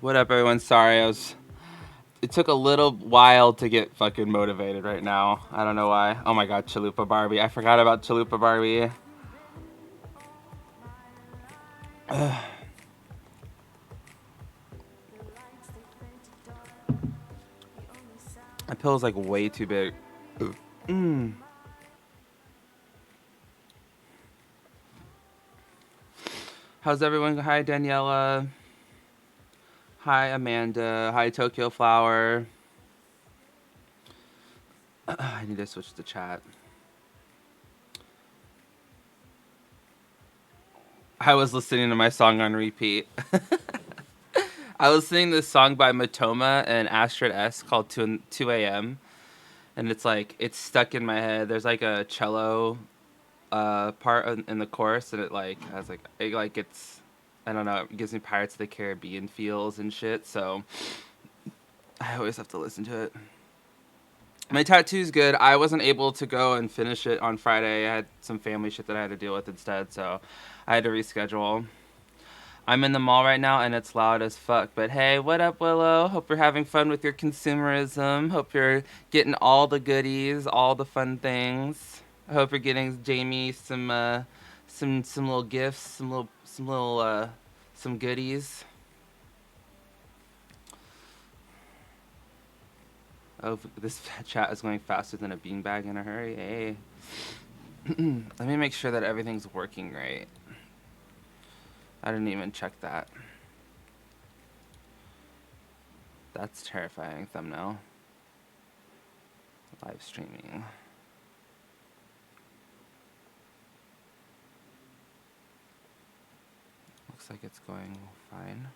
What up, everyone? Sorry, it took a little while to get fucking motivated right now. I don't know why. Oh my god, Chalupa Barbie. I forgot about Chalupa Barbie. That pill is like way too big. How's everyone? Hi, Daniela. Hi, Amanda. Hi, Tokyo Flower. I need to switch the chat. I was listening to my song on repeat. I was singing this song by Matoma and Astrid S called 2 a.m. And it's like, it's stuck in my head. There's like a cello part in the chorus, and it's, I don't know, it gives me Pirates of the Caribbean feels and shit, so I always have to listen to it. My tattoo's good. I wasn't able to go and finish it on Friday. I had some family shit that I had to deal with instead, so I had to reschedule. I'm in the mall right now, and it's loud as fuck. But hey, what up, Willow? Hope you're having fun with your consumerism. Hope you're getting all the goodies, all the fun things. I hope you're getting Jamie some little gifts, some goodies. Oh, this chat is going faster than a beanbag in a hurry. Hey. Let me make sure that everything's working right. I didn't even check that. That's terrifying thumbnail. Live streaming. Looks like it's going fine.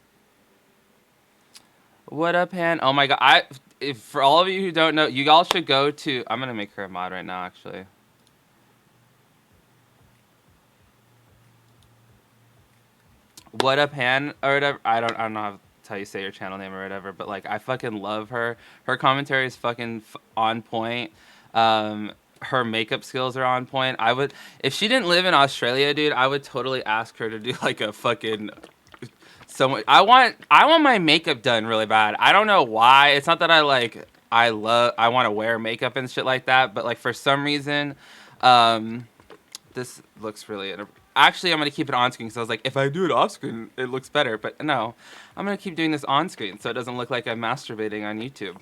What up, Han? Oh my god, for all of you who don't know, you all should go to, I'm gonna make her a mod right now, actually. What up, Han, or whatever. I don't know how to you say your channel name or whatever, but like, I fucking love her. Her commentary is fucking on point. Her makeup skills are on point. If she didn't live in Australia, dude, I would totally ask her to do like a fucking I want my makeup done really bad. I don't know why. It's not that I want to wear makeup and shit like that, but like for some reason, this looks really. Actually, I'm gonna keep it on screen because I was like, if I do it off screen, it looks better. But no, I'm gonna keep doing this on screen so it doesn't look like I'm masturbating on YouTube.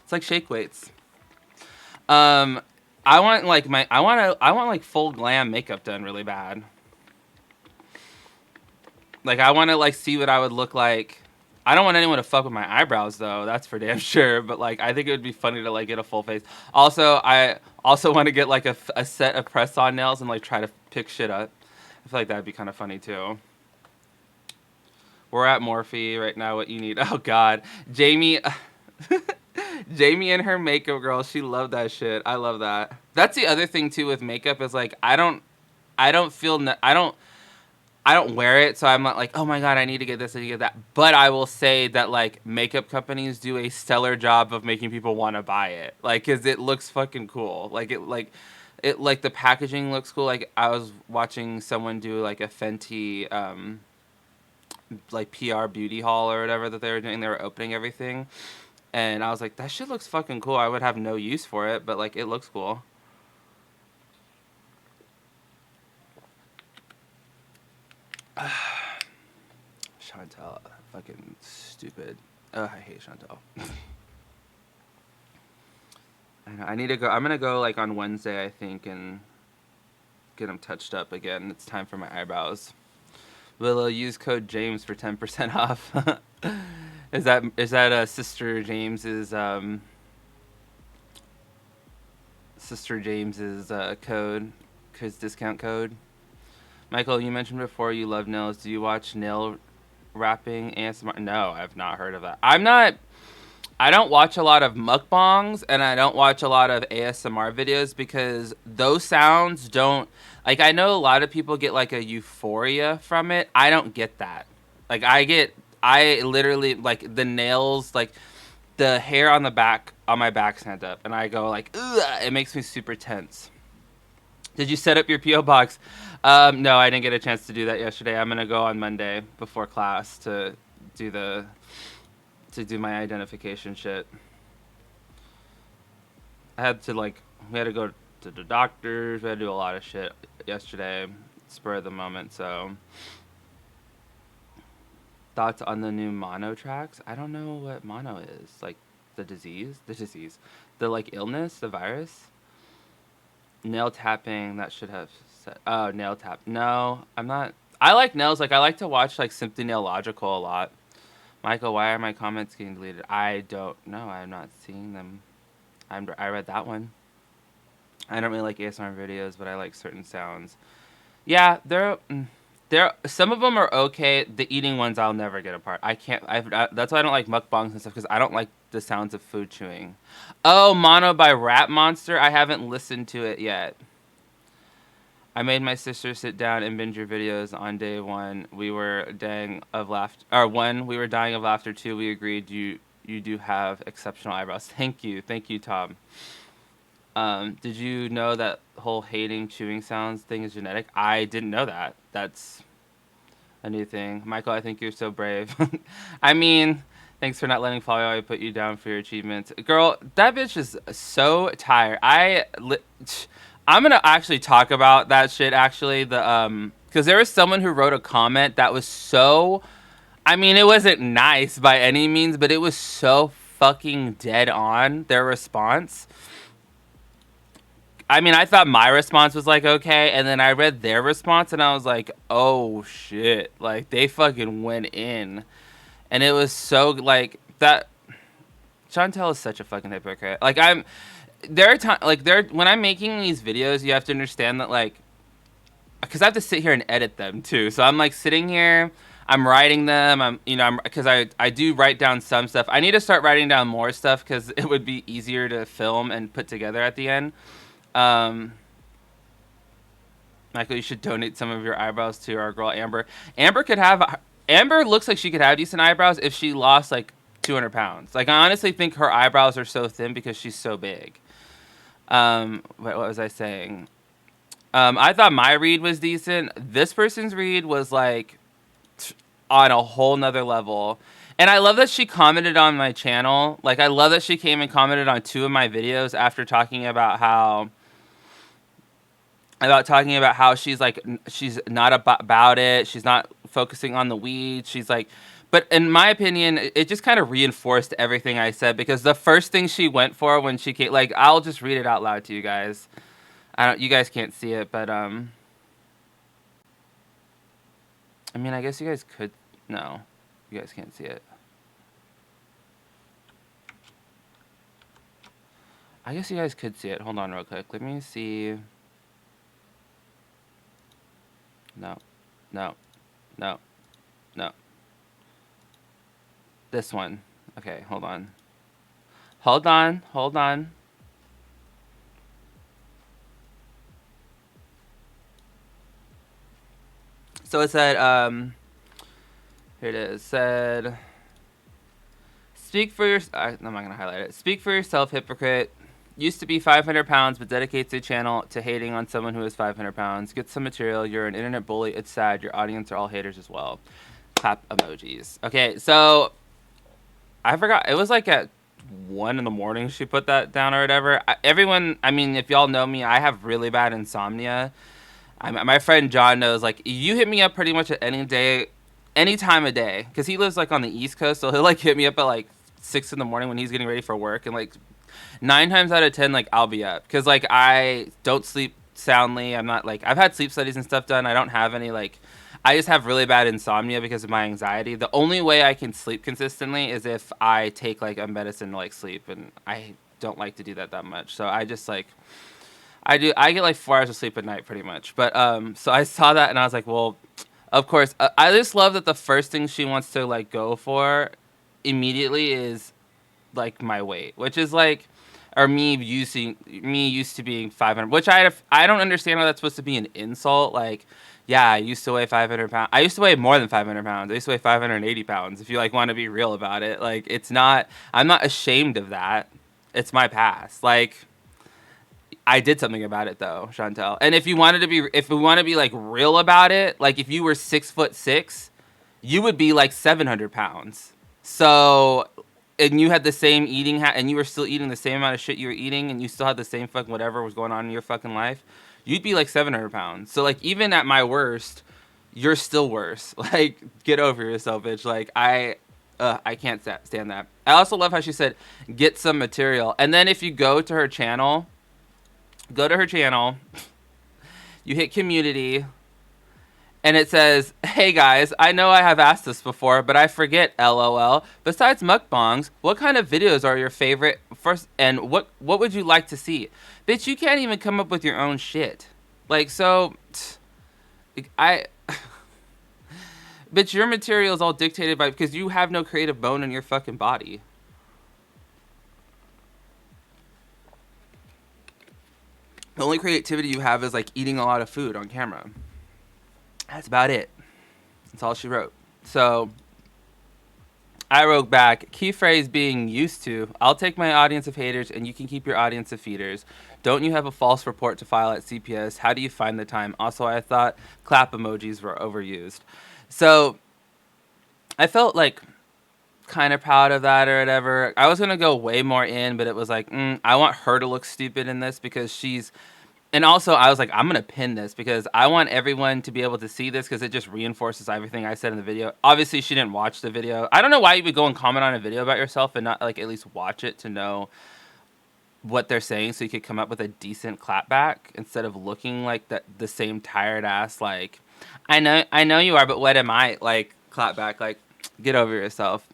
It's like shake weights. I want like full glam makeup done really bad. Like, I want to, like, see what I would look like. I don't want anyone to fuck with my eyebrows, though. That's for damn sure. But, like, I think it would be funny to, like, get a full face. Also, I also want to get, like, a set of press-on nails and, like, try to pick shit up. I feel like that would be kind of funny, too. We're at Morphe right now. What you need. Oh, God. Jamie... Jamie and her makeup girl. She loved that shit. I love that. That's the other thing, too, with makeup is, like, I don't wear it, so I'm not like, oh my god, I need to get this, I need to get that. But I will say that, like, makeup companies do a stellar job of making people want to buy it. Like, because it looks fucking cool. Like, the packaging looks cool. Like, I was watching someone do, like, a Fenty, like, PR beauty haul or whatever that they were doing. They were opening everything. And I was like, that shit looks fucking cool. I would have no use for it, but, like, it looks cool. Chantel, fucking stupid. I hate Chantel. I need to go. I'm gonna go like on Wednesday, I think, and get them touched up again. It's time for my eyebrows. Willow, use code James for 10% off. Is that Sister James's code? His discount code. Michael, you mentioned before you love nails. Do you watch nail rapping ASMR? No, I've not heard of that. I don't watch a lot of mukbangs, and I don't watch a lot of ASMR videos because those sounds don't, like, I know a lot of people get like a euphoria from it. I don't get that. Like, I literally, like, the nails, like, the hair on my back stand up, and I go like, ugh, it makes me super tense. Did you set up your PO box? No, I didn't get a chance to do that yesterday. I'm gonna go on Monday before class to do the to do my identification shit. I had to like we had to go to the doctors. We had to do a lot of shit yesterday, spur of the moment. So thoughts on the new mono tracks? I don't know what mono is. Like the disease, the like illness, the virus. Nail tapping. That should have said. Oh, nail tap. No, I'm not. I like nails. Like I like to watch like Simply Nailogical a lot. Michael, why are my comments getting deleted? I don't know. I'm not seeing them. I read that one. I don't really like ASMR videos, but I like certain sounds. Yeah, they're some of them are okay. The eating ones I'll never get apart. I can't. That's why I don't like mukbangs and stuff because I don't like the sounds of food chewing. Oh, Mono by Rap Monster. I haven't listened to it yet. I made my sister sit down and binge your videos on day one. We were dying of laughter. Or one, we were dying of laughter. Two, we agreed you do have exceptional eyebrows. Thank you, Tom. Did you know that whole hating chewing sounds thing is genetic? I didn't know that. That's a new thing. Michael, I think you're so brave. I mean, thanks for not letting Follow I put you down for your achievements. Girl, that bitch is so tired. I'm gonna actually talk about that shit actually. Because there was someone who wrote a comment that was so I mean, it wasn't nice by any means, but it was so fucking dead on, their response. I mean, I thought my response was like okay, and then I read their response and I was like, oh shit. Like they fucking went in. And it was so like that Chantel is such a fucking hypocrite. Like there are times like when I'm making these videos, you have to understand that like because I have to sit here and edit them too. So I'm like sitting here, I'm writing them. Because I do write down some stuff. I need to start writing down more stuff because it would be easier to film and put together at the end. Michael, you should donate some of your eyebrows to our girl Amber. Amber looks like she could have decent eyebrows if she lost like 200 pounds. Like I honestly think her eyebrows are so thin because she's so big. What was I saying? I thought my read was decent. This person's read was like on a whole nother level. And I love that she commented on my channel. Like I love that she came and commented on 2 of my videos after talking about how she's like she's not about it. She's not focusing on the weeds. She's like but in my opinion, it just kind of reinforced everything I said because the first thing she went for when she came like I'll just read it out loud to you guys. You guys can't see it, but I mean, I guess you guys could. No, you guys can't see it. I guess you guys could see it. Hold on real quick. Let me see. No. No. No. No. This one. Okay, hold on. Hold on. Hold on. So it said, here it is. Said, speak for your. I'm not gonna highlight it. Speak for yourself, hypocrite. Used to be 500 pounds, but dedicates a channel to hating on someone who is 500 pounds. Get some material. You're an internet bully. It's sad. Your audience are all haters as well. Clap emojis. Okay, so I forgot. It was like at 1 in the morning she put that down or whatever. Everyone, I mean, if y'all know me, I have really bad insomnia. My friend John knows, like, you hit me up pretty much at any day, any time of day. Because he lives, like, on the East Coast, so he'll, like, hit me up at, like, 6 in the morning when he's getting ready for work. And, like, 9 times out of 10, like, I'll be up. Because, like, I don't sleep soundly. I'm not, like, I've had sleep studies and stuff done. I don't have any, like, I just have really bad insomnia because of my anxiety. The only way I can sleep consistently is if I take, like, a medicine to, like, sleep. And I don't like to do that much. So I just, like... I get like 4 hours of sleep at night pretty much. But so I saw that and I was like, well, of course. I just love that the first thing she wants to like go for immediately is like my weight, which is like, or me used to being 500, which I don't understand how that's supposed to be an insult. Like, yeah, I used to weigh 500 pounds. I used to weigh more than 500 pounds. I used to weigh 580 pounds. If you like want to be real about it, like I'm not ashamed of that. It's my past. Like, I did something about it though, Chantel. And if we want to be like real about it, like if you were 6'6", you would be like 700 pounds. So, and you had the same and you were still eating the same amount of shit you were eating, and you still had the same fucking whatever was going on in your fucking life, you'd be like 700 pounds. So like even at my worst, you're still worse. Like get over yourself, bitch. Like I can't stand that. I also love how she said, get some material. And then if you go to her channel, you hit community, and it says, hey guys, I know I have asked this before, but I forget, LOL. Besides mukbangs, what kind of videos are your favorite first, and what would you like to see? Bitch, you can't even come up with your own shit. Like, so, bitch, your material is all dictated by, because you have no creative bone in your fucking body. The only creativity you have is like eating a lot of food on camera. That's about it. That's all she wrote. So I wrote back, key phrase being used to. I'll take my audience of haters and you can keep your audience of feeders. Don't you have a false report to file at CPS? How do you find the time? Also, I thought clap emojis were overused. So I felt like kind of proud of that or whatever. I was going to go way more in, but it was like, I want her to look stupid in this because she's... And also, I was like, I'm going to pin this because I want everyone to be able to see this because it just reinforces everything I said in the video. Obviously, she didn't watch the video. I don't know why you would go and comment on a video about yourself and not like at least watch it to know what they're saying so you could come up with a decent clapback instead of looking like the same tired ass, like, I know you are, but what am I? Like, clapback, like, get over yourself.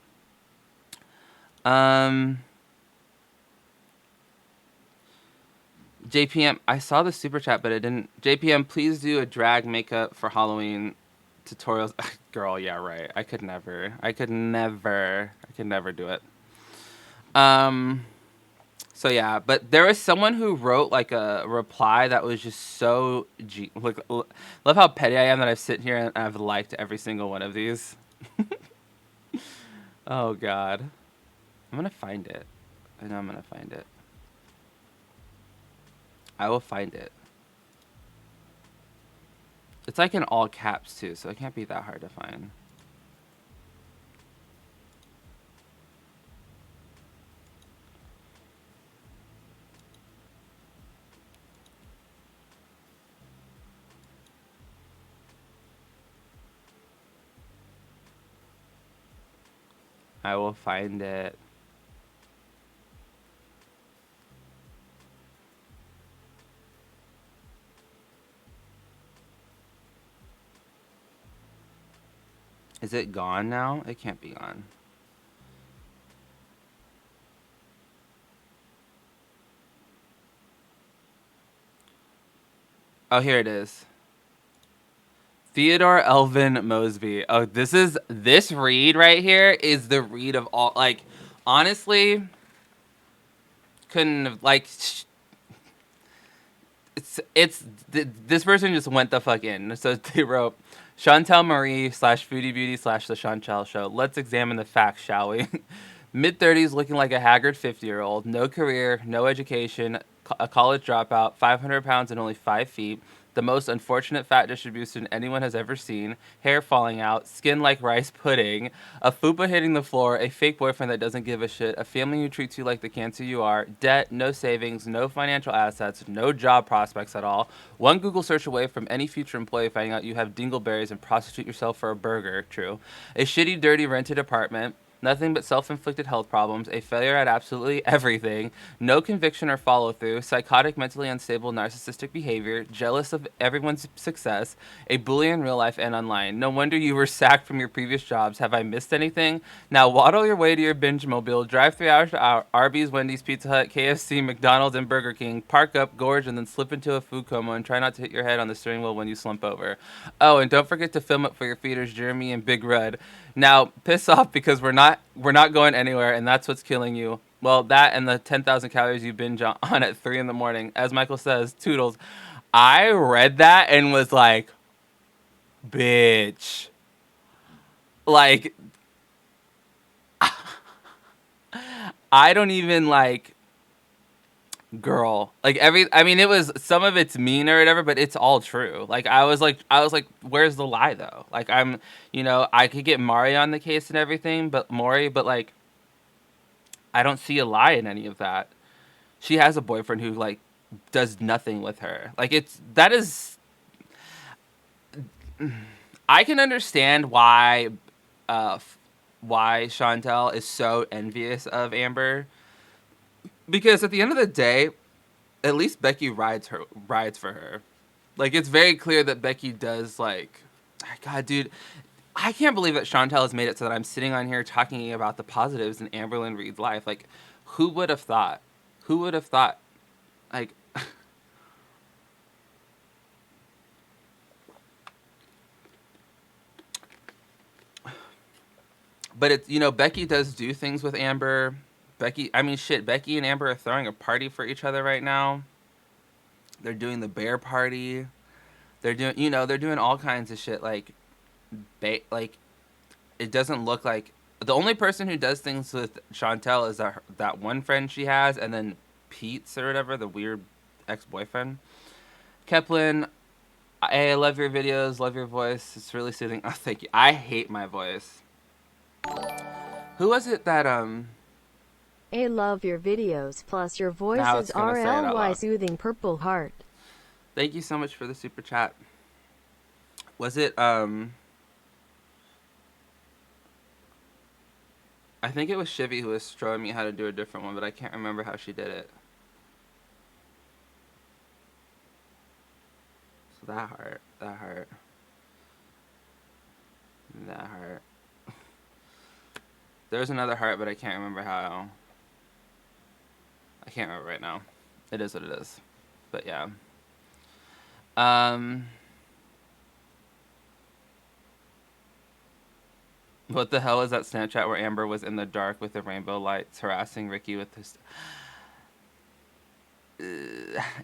JPM, I saw the super chat, but it didn't. JPM, please do a drag makeup for Halloween tutorials. Girl, yeah, right. I could never do it. So yeah, but there was someone who wrote like a reply that was just so love how petty I am that I've sit here and I've liked every single one of these. Oh God, I'm gonna find it. I know I'm gonna find it. I will find it. It's like in all caps too, so it can't be that hard to find. I will find it. Is it gone now? It can't be gone. Oh, here it is. Theodore Elvin Mosby. Oh, this read right here is the read of all. Like, honestly, couldn't have, like, this person just went the fuck in. So they wrote, Chantal Maries / Foodie Beauty / The Chantel Show. Let's examine the facts, shall we? Mid-30s, looking like a haggard 50-year-old. No career, no education, a college dropout, 500 pounds and only 5 feet. The most unfortunate fat distribution anyone has ever seen. Hair falling out, skin like rice pudding, a fupa hitting the floor, a fake boyfriend that doesn't give a shit, a family who treats you like the cancer you are, debt, no savings, no financial assets, no job prospects at all. One Google search away from any future employee finding out you have dingleberries and prostitute yourself for a burger. True. A shitty, dirty, rented apartment. Nothing but self-inflicted health problems, a failure at absolutely everything, no conviction or follow-through, psychotic, mentally unstable, narcissistic behavior, jealous of everyone's success, a bully in real life and online. No wonder you were sacked from your previous jobs. Have I missed anything? Now waddle your way to your binge mobile, drive 3 hours to Arby's, Wendy's, Pizza Hut, KFC, McDonald's, and Burger King, park up, gorge, and then slip into a food coma and try not to hit your head on the steering wheel when you slump over. Oh, and don't forget to film it for your feeders, Jeremy and Big Red. Now, piss off because we're not going anywhere, and that's what's killing you. Well, that and the 10,000 calories you binge on at 3 in the morning. As Michael says, toodles. I read that and was like, bitch. Like, I don't even, like, girl. Like I mean, it was some of it's mean or whatever, but it's all true. Like I was like, where's the lie though? Like I could get Mari on the case and everything, but like I don't see a lie in any of that. She has a boyfriend who like does nothing with her. Like that is I can understand uh why Chantel is so envious of Amber because at the end of the day, at least Becky rides for her. Like it's very clear that Becky does like God, dude, I can't believe that Chantel has made it so that I'm sitting on here talking about the positives in Amberlynn Reid's life. Like who would have thought? Who would have thought? Like but it's Becky does do things with Amber. Becky and Amber are throwing a party for each other right now. They're doing the bear party. They're doing all kinds of shit like it doesn't look like the only person who does things with Chantel is that one friend she has, and then Pete's or whatever, the weird ex-boyfriend. Keplin, I love your videos, love your voice. It's really soothing. Oh, thank you. I hate my voice. Who was it that I love your videos, plus your voice now is it's gonna say it out RLY loud. soothing purple heart. Thank you so much for the super chat. Was it I think it was Shivy who was showing me how to do a different one, but I can't remember how she did it. So that hurt. That hurt. That hurt. There's another heart, but I can't remember how. I can't remember right now. It is what it is. But yeah. What the hell is that Snapchat where Amber was in the dark with the rainbow lights harassing Ricky with his...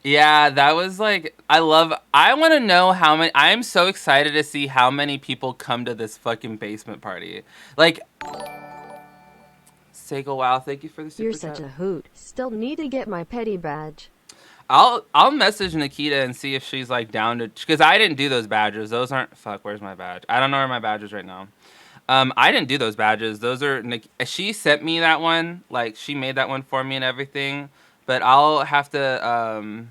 Yeah, that was like... I want to know how many... I'm so excited to see how many people come to this fucking basement party. Like... Seiko, wow, thank you for the super You're chat. such a hoot. Still need to get my petty badge. I'll message Nikita and see if she's like down to... Because I didn't do those badges. Those aren't... Fuck, where's my badge? I don't know where my badge is right now. I didn't do those badges. Those are... She sent me that one. Like, she made that one for me and everything. But I'll have to...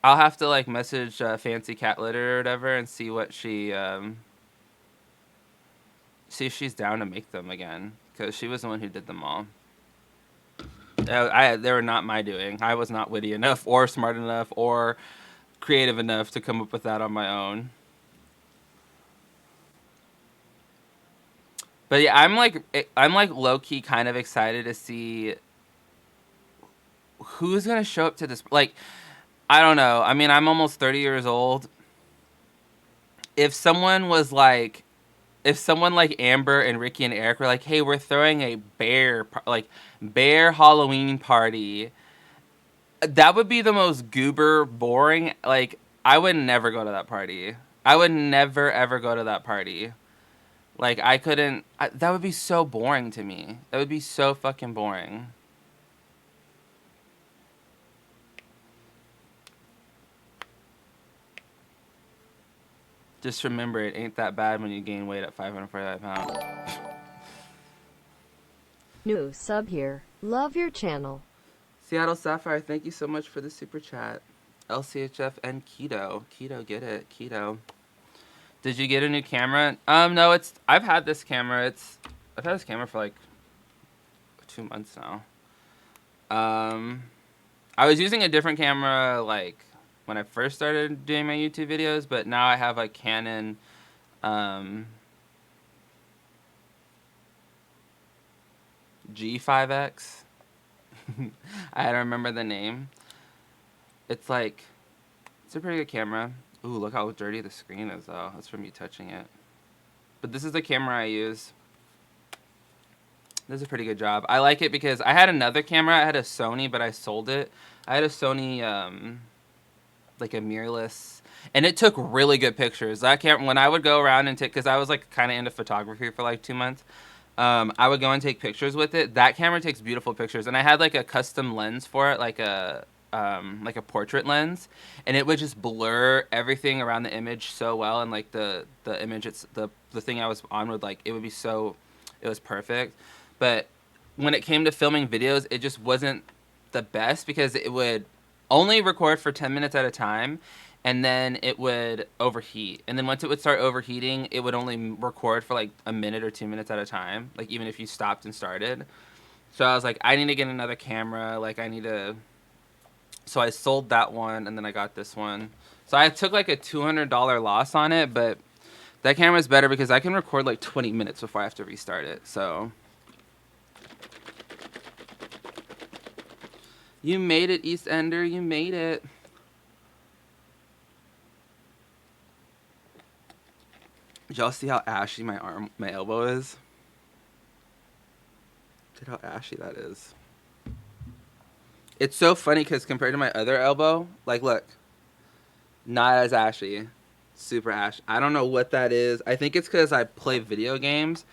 I'll have to, like, message Fancy Cat Litter or whatever and see what she... see if she's down to make them again. Because she was the one who did them all. They were not my doing. I was not witty enough or smart enough or creative enough to come up with that on my own. But yeah, I'm like low-key kind of excited to see who's gonna show up to this. Like, I don't know. I mean, I'm almost 30 years old. If someone like Amber and Ricky and Eric were like, hey, we're throwing a bear Halloween party, that would be the most goober, boring. Like, I would never go to that party. I would never, ever go to that party. Like, I couldn't... that would be so boring to me. That would be so fucking boring. Just remember, it ain't that bad when you gain weight at 545 pounds. New sub here. Love your channel. Seattle Sapphire, thank you so much for the super chat. LCHF and Keto. Keto, get it. Keto. Did you get a new camera? No, I've had this camera. I've had this camera for like 2 months now. I was using a different camera like when I first started doing my YouTube videos, but now I have a Canon G5X. I don't remember the name. It's a pretty good camera. Ooh, look how dirty the screen is though. That's from you touching it. But this is the camera I use. Does a pretty good job. I like it because I had another camera. I had a Sony, but I sold it. I had a Sony, like a mirrorless, and it took really good pictures. That camera, when I would go around and take, because I was like kind of into photography for like 2 months. I would go and take pictures with it. That camera takes beautiful pictures, and I had like a custom lens for it, like a portrait lens, and it would just blur everything around the image so well, and like the image, it's the thing I was on would like it would be so, it was perfect. But when it came to filming videos, it just wasn't the best because it would only record for 10 minutes at a time, and then it would overheat. And then once it would start overheating, it would only record for like a minute or 2 minutes at a time, like even if you stopped and started. So I was like, I need to get another camera. Like I need to. So I sold that one, and then I got this one. So I took like a $200 loss on it, but that camera's better because I can record like 20 minutes before I have to restart it. So you made it, East Ender. You made it. Did y'all see how ashy my elbow is? Look at how ashy that is. It's so funny because compared to my other elbow, like look, not as ashy, super ashy. I don't know what that is. I think it's because I play video games,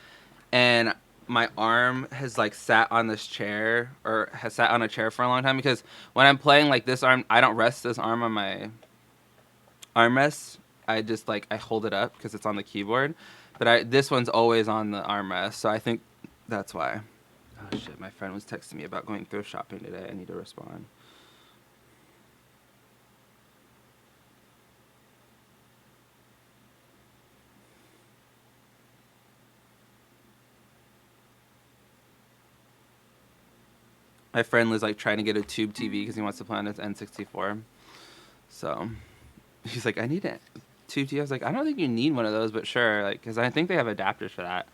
and my arm has like sat on this chair, or has sat on a chair for a long time. Because when I'm playing like this arm, I don't rest this arm on my armrest. I just like I hold it up because it's on the keyboard, but this one's always on the armrest, so I think that's why. Oh shit, my friend was texting me about going thrift shopping today. I need to respond. My friend was like trying to get a tube TV because he wants to play on his N64. So he's like, I need a tube TV. I was like, I don't think you need one of those, but sure, like, because I think they have adapters for that.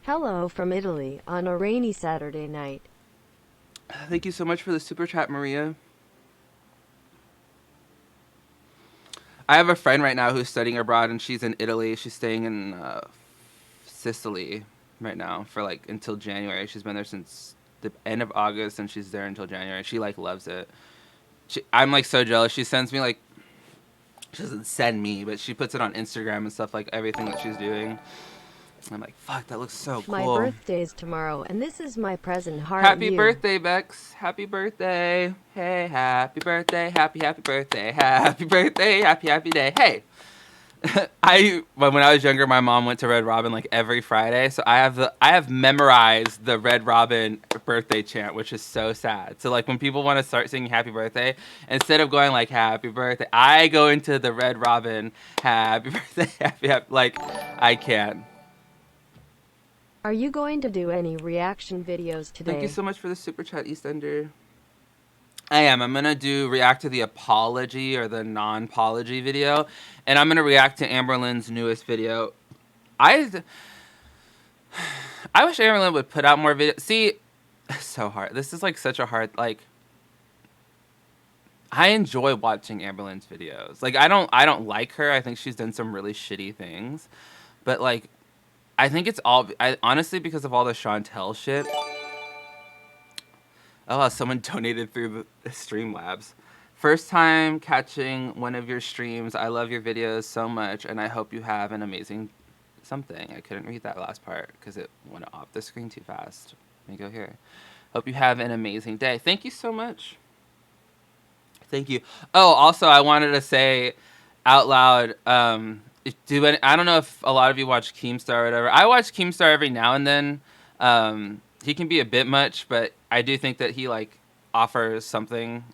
Hello from Italy on a rainy Saturday night. Thank you so much for the super chat, Maria. I have a friend right now who's studying abroad, and she's in Italy. She's staying in Sicily right now for like until January. She's been there since the end of August, and she's there until January. She like loves it. I'm like so jealous. She sends me like, she doesn't send me, but she puts it on Instagram and stuff, like everything that she's doing. I'm like, fuck, that looks so cool. My birthday's tomorrow, and this is my present. Heart Happy you. birthday, Bex. Happy birthday. Hey, happy birthday. Happy birthday. Happy birthday. Happy day. Hey. When I was younger, my mom went to Red Robin like every Friday, so I have memorized the Red Robin birthday chant, which is so sad. So like when people want to start singing happy birthday, instead of going like happy birthday, I go into the Red Robin happy birthday, happy like I can't. Are you going to do any reaction videos today? Thank you so much for the super chat, Eastender. I am. I'm going to react to the apology or the non-pology video. And I'm going to react to Amberlynn's newest video. I wish Amberlynn would put out more videos. See, it's so hard. This is like such a hard, like, I enjoy watching Amberlynn's videos. Like, I don't like her. I think she's done some really shitty things. But like, I think it's all, honestly, because of all the Chantel shit. Oh, someone donated through the Streamlabs. First time catching one of your streams. I love your videos so much, and I hope you have an amazing something. I couldn't read that last part because it went off the screen too fast. Let me go here. Hope you have an amazing day. Thank you so much. Thank you. Oh, also, I wanted to say out loud, I don't know if a lot of you watch Keemstar or whatever. I watch Keemstar every now and then. He can be a bit much, but I do think that he like offers something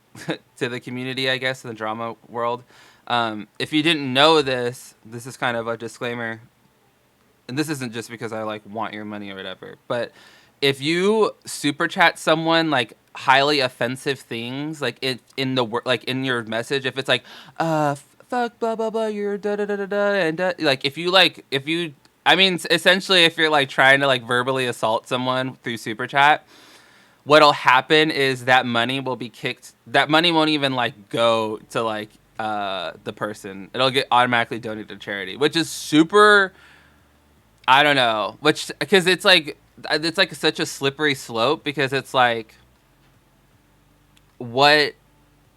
to the community, I guess, in the drama world. If you didn't know this is kind of a disclaimer, and this isn't just because I like want your money or whatever, but if you super chat someone like highly offensive things, like in your message, if it's like fuck blah blah blah, you're da da da da da, and like if you I mean, essentially, if you're like trying to like verbally assault someone through super chat, what'll happen is that money will be kicked. That money won't even like go to like the person. It'll get automatically donated to charity, which is super. I don't know, because it's like such a slippery slope, because it's like, what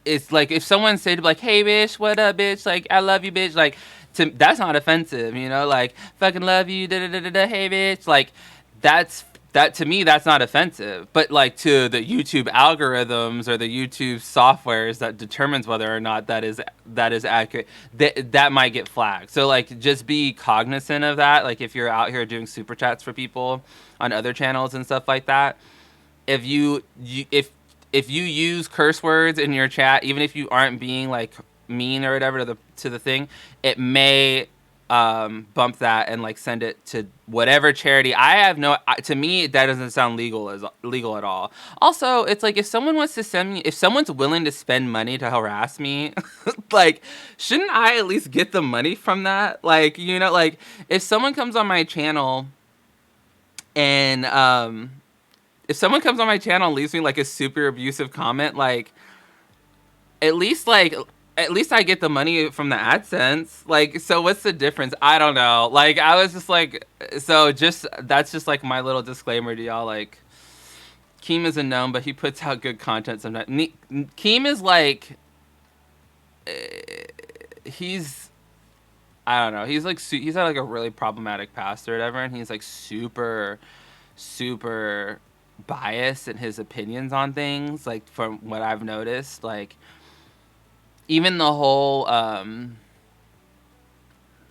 it's like if someone said like, hey bitch, what up bitch, like I love you bitch, like that's not offensive, you know, like fucking love you, da da da da da, hey bitch, like that to me that's not offensive, but like to the YouTube algorithms or the YouTube softwares that determines whether or not that is accurate, that might get flagged. So like just be cognizant of that. Like if you're out here doing super chats for people on other channels and stuff like that, if if you use curse words in your chat, even if you aren't being like mean or whatever to the thing, it may bump that and like send it to whatever charity. I have no. To me, that doesn't sound legal at all. Also, it's like if someone wants to send me, if someone's willing to spend money to harass me, like shouldn't I at least get the money from that? Like you know, like if someone comes on my channel and if someone comes on my channel and leaves me like a super abusive comment, like at least I get the money from the AdSense. Like, so what's the difference? I don't know. Like, I was just like, so just that's just like my little disclaimer to y'all. Like, Keem is a gnome, but he puts out good content sometimes. Keem is like, he's, I don't know. He's like, he's had like a really problematic past or whatever, and he's like super biased in his opinions on things. Like from what I've noticed, like even the whole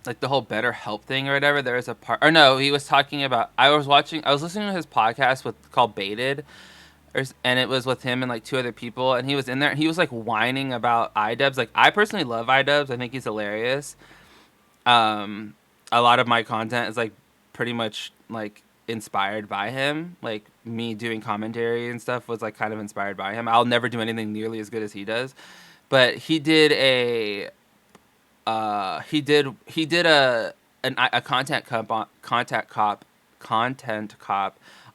like the whole better help thing or whatever, there was a part, or no, he was talking about, I was listening to his podcast called Baited, and it was with him and like two other people, and he was in there and he was like whining about iDubbbz. Like I personally love iDubbbz. I think he's hilarious. A lot of my content is like pretty much like inspired by him. Like me doing commentary and stuff was like kind of inspired by him. I'll never do anything nearly as good as he does. But he did a content cop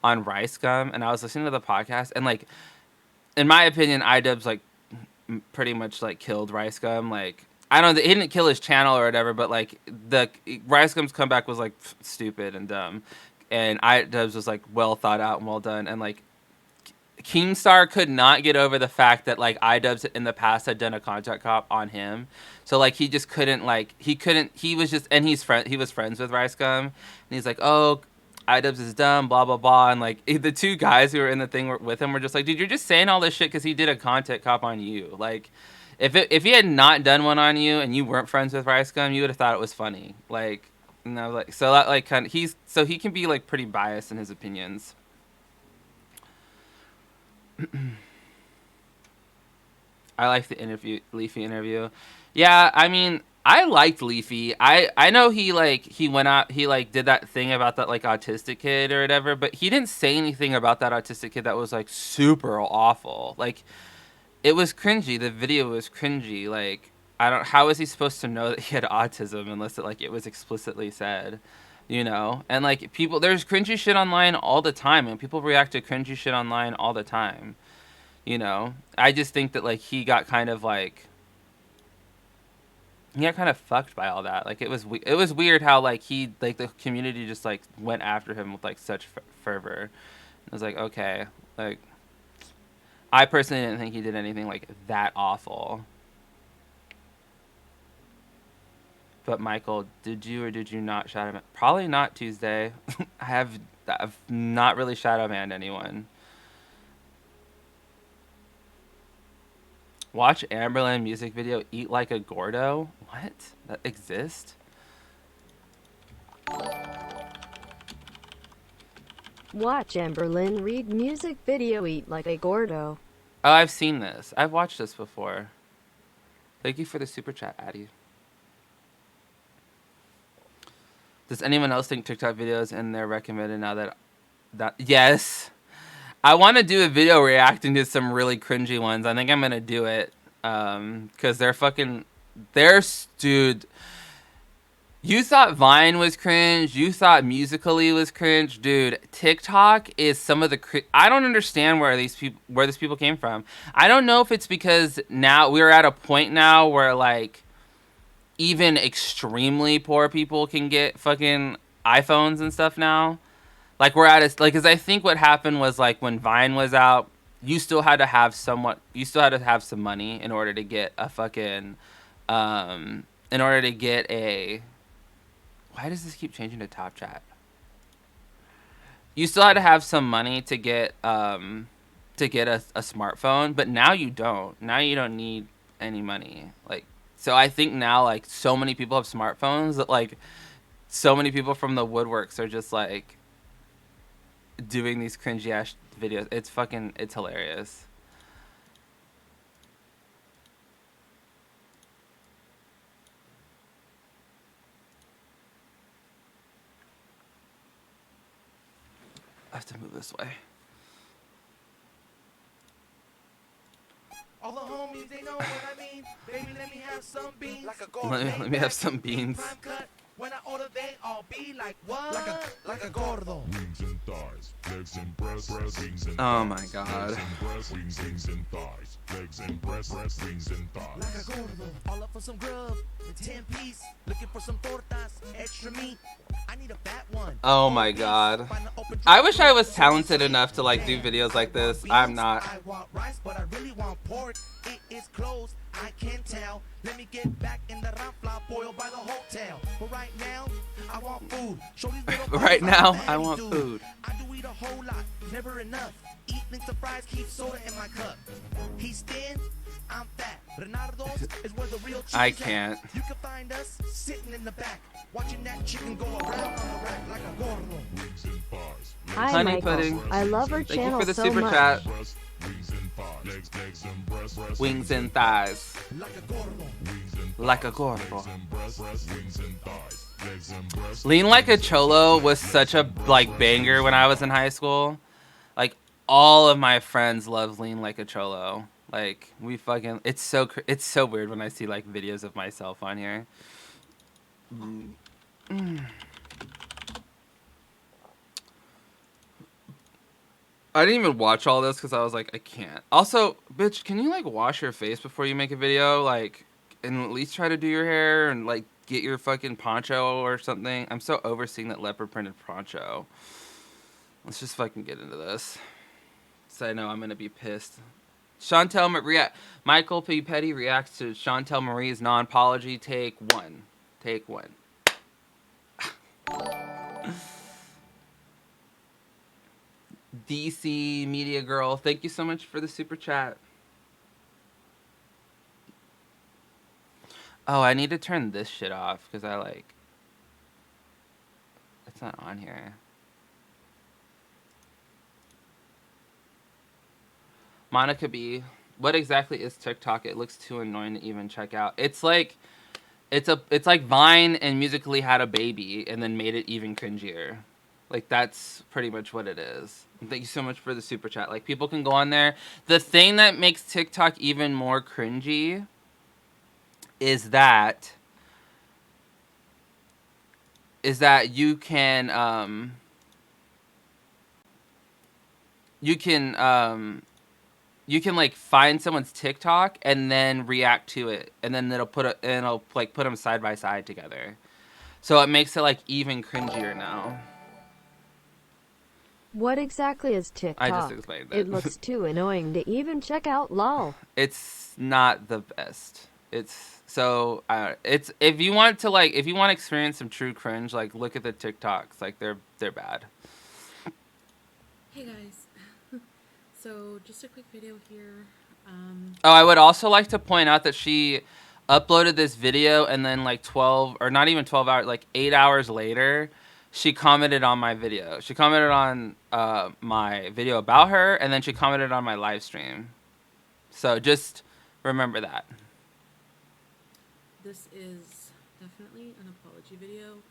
on Rice Gum, and I was listening to the podcast, and like in my opinion, iDubbbz like pretty much like killed Rice Gum. Like I don't, he didn't kill his channel or whatever, but like the Rice Gum's comeback was like stupid and dumb, and iDubbbz was like well thought out and well done, and like Keemstar could not get over the fact that like iDubbbz in the past had done a content cop on him, so like he just couldn't, like he was just, and he was friends with Rice Gum, and he's like, oh, iDubbbz is dumb, blah blah blah, and like the two guys who were in the thing with him were just like, dude, you're just saying all this shit because he did a content cop on you. Like if he had not done one on you and you weren't friends with Rice Gum, you would have thought it was funny. Like, you know, like so that like kind of, he can be like pretty biased in his opinions. I like the Leafy interview. Yeah, I mean, I liked Leafy. I know he went out, he like did that thing about that like autistic kid or whatever, but he didn't say anything about that autistic kid that was like super awful. Like it was cringy. The video was cringy. Like how is he supposed to know that he had autism unless it was explicitly said? You know, and like there's cringy shit online all the time, and people react to cringy shit online all the time. You know, I just think that like he got kind of fucked by all that. Like it was weird how like the community just like went after him with like such fervor. I was like, okay, like I personally didn't think he did anything like that awful. But Michael, did you or did you not shadow ban? Probably not Tuesday. I've not really shadow banned anyone. Watch Amberlynn music video, Eat Like a Gordo? What? That exists? Watch Amberlynn Reid music video, Eat Like a Gordo. Oh, I've seen this. I've watched this before. Thank you for the super chat, Addie. Does anyone else think TikTok videos and they're recommended now that yes. I want to do a video reacting to some really cringy ones. I think I'm gonna do it because dude. You thought Vine was cringe. You thought Musical.ly was cringe, dude. TikTok is some of the. I don't understand where these people came from. I don't know if it's because now we're at a point now where like even extremely poor people can get fucking iPhones and stuff now. Like we're at a, like, cause I think what happened was like when Vine was out, you still had to have some money in order to get a fucking in order to get a... Why does this keep changing to top chat? You still had to have some money to get a smartphone, but now you don't. Now you don't need any money. Like, so I think now, like, so many people have smartphones that, like, so many people from the woodworks are just, like, doing these cringy ass videos. It's hilarious. I have to move this way. All the homies, they know what I mean. Baby, let me have some beans. Like a let me have some beans. When I order, they all be like, what? Like a gordo. Wings and thighs, legs and breasts, wings and thighs. Oh my god. Legs and breasts, wings and thighs. Legs and breasts, wings and thighs. Like a gordo. All up for some grub, the 10-piece. Looking for some tortas, extra meat. I need a fat one. Oh my god. I wish I was talented enough to like do videos like this. I'm not. I want rice, but I really want pork. It is closed, I can tell. Let me get back in the ramfla boiled by the hotel. But right now, I want food. Show these little Right now, I want want food. I do eat a whole lot, never enough. Eat links of fries, keep soda in my cup. He's thin, I'm fat. Renardo's is where the real cheese I at. can't. You can find us sitting in the back, watching that chicken go around on the rack like a gordo. Wings and thighs. Hi, Honey Michael. pudding. I love her Thank you channel for the so super much. chat. Breasts, wings and thighs. Legs and breasts, Wings and thighs. Like a gordo. wings and Like a thighs. gordo. Legs and breasts, wings and thighs. Legs and breasts. Lean Like a Cholo was such a like banger when I was in high school. Like all of my friends love Lean Like a Cholo. Like we fucking it's so weird when I see like videos of myself on here. I didn't even watch all this because I was like, I can't. Also, bitch, can you like wash your face before you make a video? Like, and at least try to do your hair and like get your fucking poncho or something. I'm so over seeing that leopard printed poncho. Let's just fucking get into this. So I know I'm gonna be pissed. Chantal MichaelBePetty reacts to Chantal Marie's nonpology. Take one. Take one. DC Media Girl, thank you so much for the super chat. Oh, I need to turn this shit off because I like... It's not on here. Monica B, what exactly is TikTok? It looks too annoying to even check out. It's like... It's like Vine and Musical.ly had a baby and then made it even cringier. Like, that's pretty much what it is. And thank you so much for the super chat. Like, people can go on there. The thing that makes TikTok even more cringy is that you can like find someone's TikTok and then react to it, and then it'll put them side by side together. So it makes it like even cringier now. What exactly is TikTok? I just explained it. It looks too annoying to even check out. Lol. It's not the best. It's so it's if you want to experience some true cringe, like look at the TikToks. Like they're bad. Hey guys. So just a quick video here. Oh, I would also like to point out that she uploaded this video and then like 12 or not even 12 hours, like 8 hours later, she commented on my video. She commented on my video about her, and then she commented on my live stream. So just remember that. This is definitely an apology video.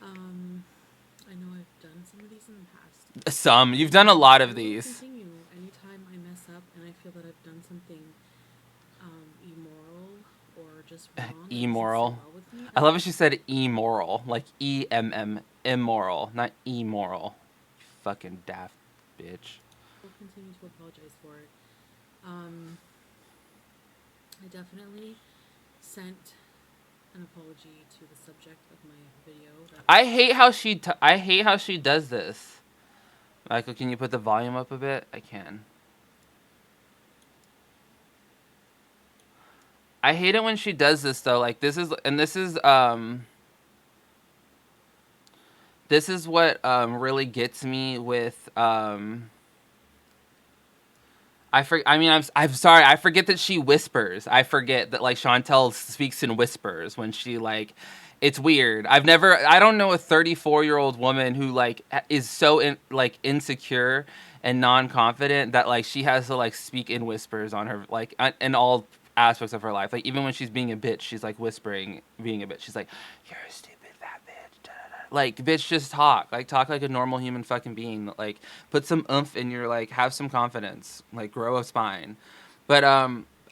I know I've done some of these in the past. You've done a lot of I will these. Continue anytime I mess up and I feel that I've done something immoral or just wrong. Immoral. I love how she said immoral, like E-M-M, immoral, not immoral. You fucking daft bitch. I'll continue to apologize for it. I definitely sent an apology to the subject of my video. I hate how she does this. Michael, can you put the volume up a bit? I can. I hate it when she does this though. Like this is what really gets me with I'm sorry. I forget that she whispers. I forget that like Chantel speaks in whispers when she like. It's weird. I don't know a 34-year-old woman who like is so insecure and non-confident that like she has to like speak in whispers on her like in all aspects of her life. Like even when she's being a bitch, she's like whispering, being a bitch. She's like, "You're a stupid fat bitch." Da, da, da. Like bitch, just talk like a normal human fucking being. Like put some oomph in your like, have some confidence, like grow a spine. But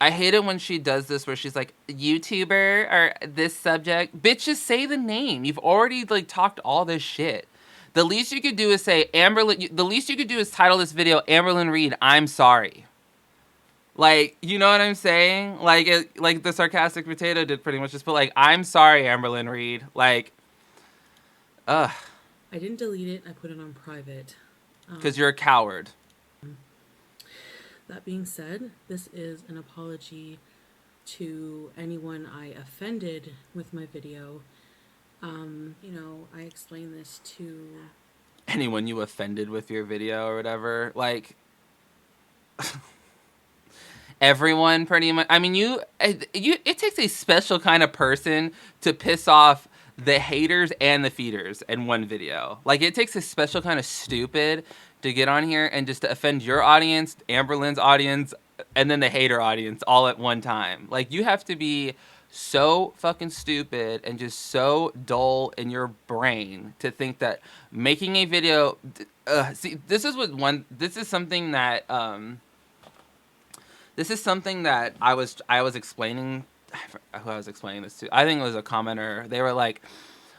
I hate it when she does this where she's like, YouTuber or this subject. Bitch, just say the name. You've already like talked all this shit. The least you could do is say Amberlynn. The least you could do is title this video Amberlynn Reid, I'm sorry. Like, you know what I'm saying? Like like the sarcastic potato did pretty much just put like, I'm sorry, Amberlynn Reid. Like, ugh. I didn't delete it. I put it on private. Because you're a coward. That being said, this is an apology to anyone I offended with my video. You know, I explained this to Anyone you offended with your video or whatever. Like, everyone pretty much. I mean, it takes a special kind of person to piss off the haters and the feeders in one video. Like, it takes a special kind of stupid to get on here and just to offend your audience, Amberlynn's audience, and then the hater audience all at one time. Like, you have to be so fucking stupid and just so dull in your brain to think that making a video. See, this is something that I was explaining. Who I was explaining this to? I think it was a commenter. They were like,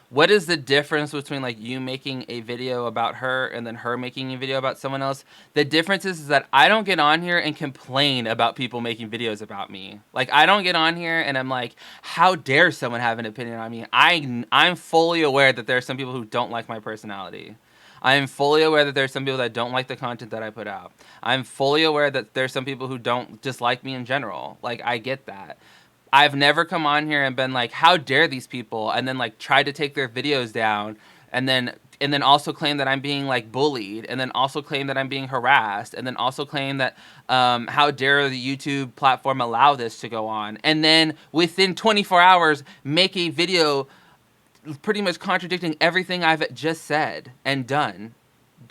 what is the difference between like you making a video about her and then her making a video about someone else? The difference is that I don't get on here and complain about people making videos about me. Like, I don't get on here and I'm like, how dare someone have an opinion on me? I'm fully aware that there are some people who don't like my personality. I am fully aware that there are some people that don't like the content that I put out. I'm fully aware that there's some people who don't just like me in general. Like, I get that. I've never come on here and been like, how dare these people, and then like tried to take their videos down, and then also claim that I'm being like bullied, and then also claim that I'm being harassed, and then also claim that how dare the YouTube platform allow this to go on, and then within 24 hours make a video pretty much contradicting everything I've just said and done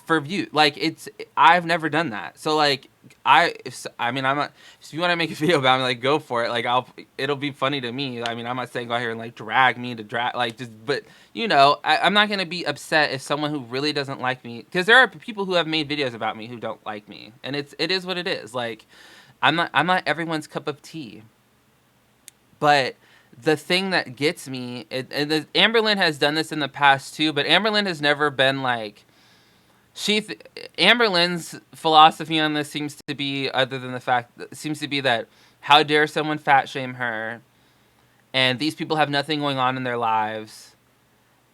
for view. Like, I've never done that. So like, if you want to make a video about me, like, go for it. Like, it'll be funny to me. I mean, I'm not saying go out here and like drag me to like just, but you know, I'm not gonna be upset if someone who really doesn't like me, because there are people who have made videos about me who don't like me, and it is what it is. Like, I'm not everyone's cup of tea. But the thing that gets me, Amberlynn has done this in the past too, but Amberlynn has never been like, Amberlynn's philosophy on this seems to be that how dare someone fat shame her, and these people have nothing going on in their lives,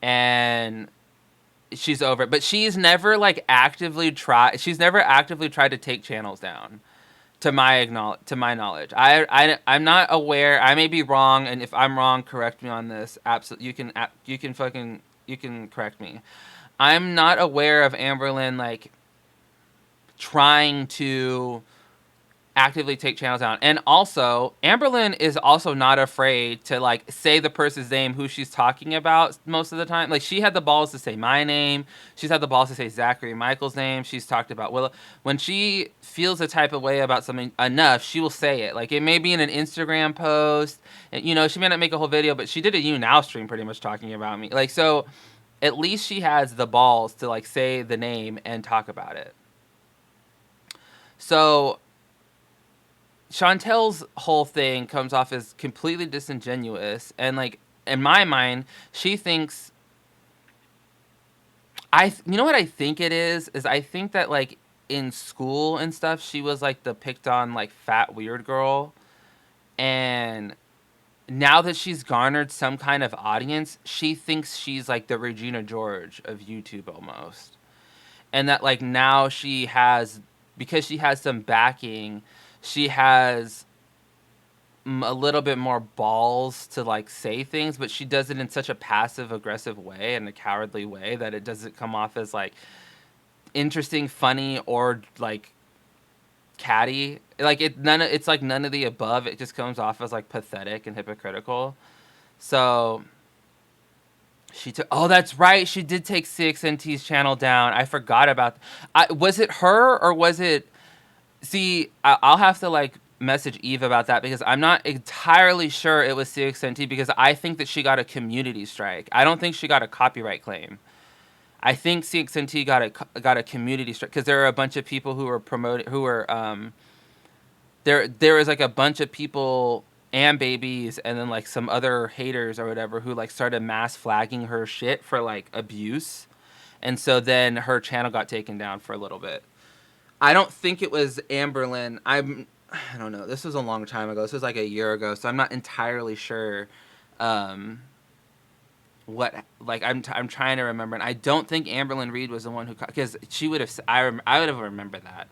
and she's over it. But she's never actively tried to take channels down, to my knowledge. I'm not aware. I may be wrong, and if I'm wrong, correct me on this. Absolutely, you can correct me. I'm not aware of Amberlynn trying to actively take channels down. And also, Amberlynn is also not afraid to say the person's name who she's talking about most of the time. Like, she had the balls to say my name. She's had the balls to say Zachary Michael's name. She's talked about Willow. When she feels a type of way about something enough, she will say it. Like, it may be in an Instagram post. And, she may not make a whole video, but she did a You Now stream pretty much talking about me. So at least she has the balls to say the name and talk about it. So Chantel's whole thing comes off as completely disingenuous, and in my mind, she thinks, you know what I think it is I think that in school and stuff, she was the picked on fat weird girl, and now that she's garnered some kind of audience, she thinks she's the Regina George of YouTube almost. And that now because she has some backing, she has a little bit more balls to like say things, but she does it in such a passive aggressive way and a cowardly way that it doesn't come off as like interesting, funny, or like catty. Like it's like none of the above. It just comes off as like pathetic and hypocritical. So she took. Oh, that's right. She did take CXNT's channel down. I forgot about. Was it her or was it? See, I'll have to like message Eve about that because I'm not entirely sure it was CXNT because I think that she got a community strike. I don't think she got a copyright claim. I think CXNT got a community strike because there are a bunch of people who were promoting there was like a bunch of people and babies and then like some other haters or whatever who like started mass flagging her shit for like abuse, and so then her channel got taken down for a little bit. I don't think it was Amberlynn. I don't know. This was a long time ago. This was like a year ago, so I'm not entirely sure. What like I'm trying to remember, and I don't think Amberlynn Reid was the one who, because she would have. I would have remembered that.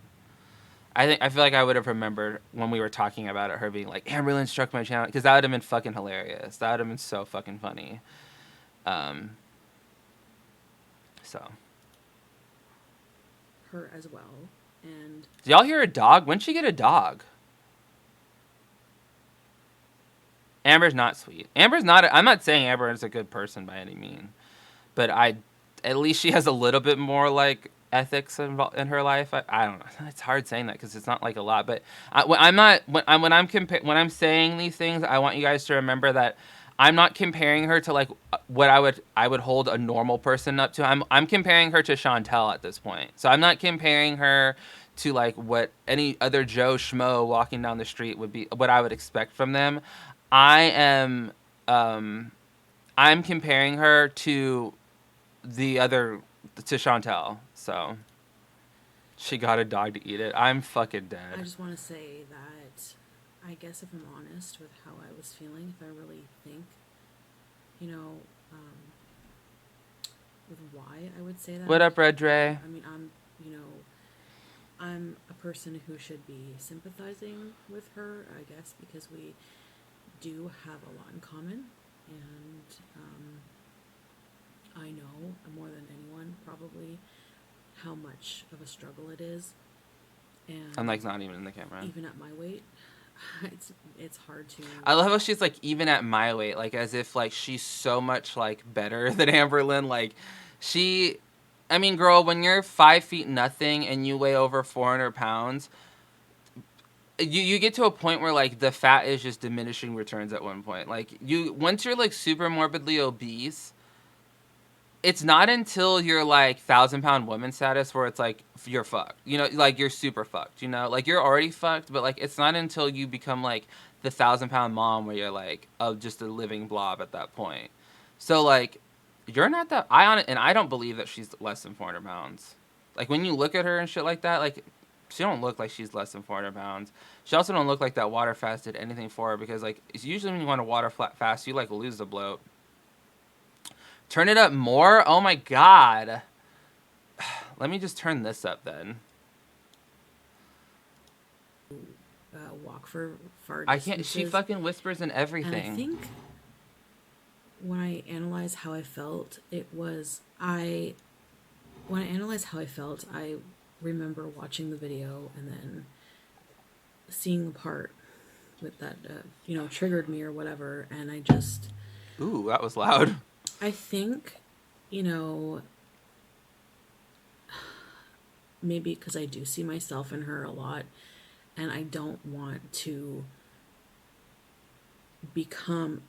I feel like I would have remembered when we were talking about it, her being like, Amberlynn struck my channel, because that would have been fucking hilarious. That would have been so fucking funny. So Her as well. And did y'all hear a dog? When'd she get a dog? Amber's not sweet. Amber's not. I'm not saying Amber is a good person by any means, but at least she has a little bit more like ethics involved in her life. I don't know. It's hard saying that because it's not like a lot. But when I'm saying these things, I want you guys to remember that I'm not comparing her to like what I would hold a normal person up to. I'm comparing her to Chantel at this point. So I'm not comparing her to like what any other Joe Schmo walking down the street would be, what I would expect from them. I'm comparing her to Chantel. So she got a dog to eat it. I'm fucking dead. I just want to say that I guess if I'm honest with how I was feeling, if I really think, with why I would say that. What up, Red Dre? I mean, I'm a person who should be sympathizing with her, I guess, because we do have a lot in common, and I know more than anyone probably how much of a struggle it is. And I'm like not even in the camera. Even at my weight, it's hard to. I love how she's like even at my weight, like as if like she's so much like better than Amberlynn. Like I mean, girl, when you're 5 feet nothing and you weigh over 400 pounds, you get to a point where like the fat is just diminishing returns at one point. Like once you're like super morbidly obese, it's not until you're like 1,000-pound woman status where it's like you're fucked. Like you're super fucked. Like you're already fucked, but like it's not until you become like the 1,000-pound mom where you're like just a living blob at that point. So like you're not that. I don't believe that she's less than 400 pounds. Like when you look at her and shit like that, like she don't look like she's less than 400 pounds. She also don't look like that water fast did anything for her, because like it's usually when you want to water fast, you like lose the bloat. Turn it up more? Oh my god. Let me just turn this up then. Walk for far I can't. She fucking whispers and everything. And I think when I analyze how I felt, I remember watching the video and then seeing the part with that, triggered me or whatever, and I just... Ooh, that was loud. I think, maybe because I do see myself in her a lot, and I don't want to become,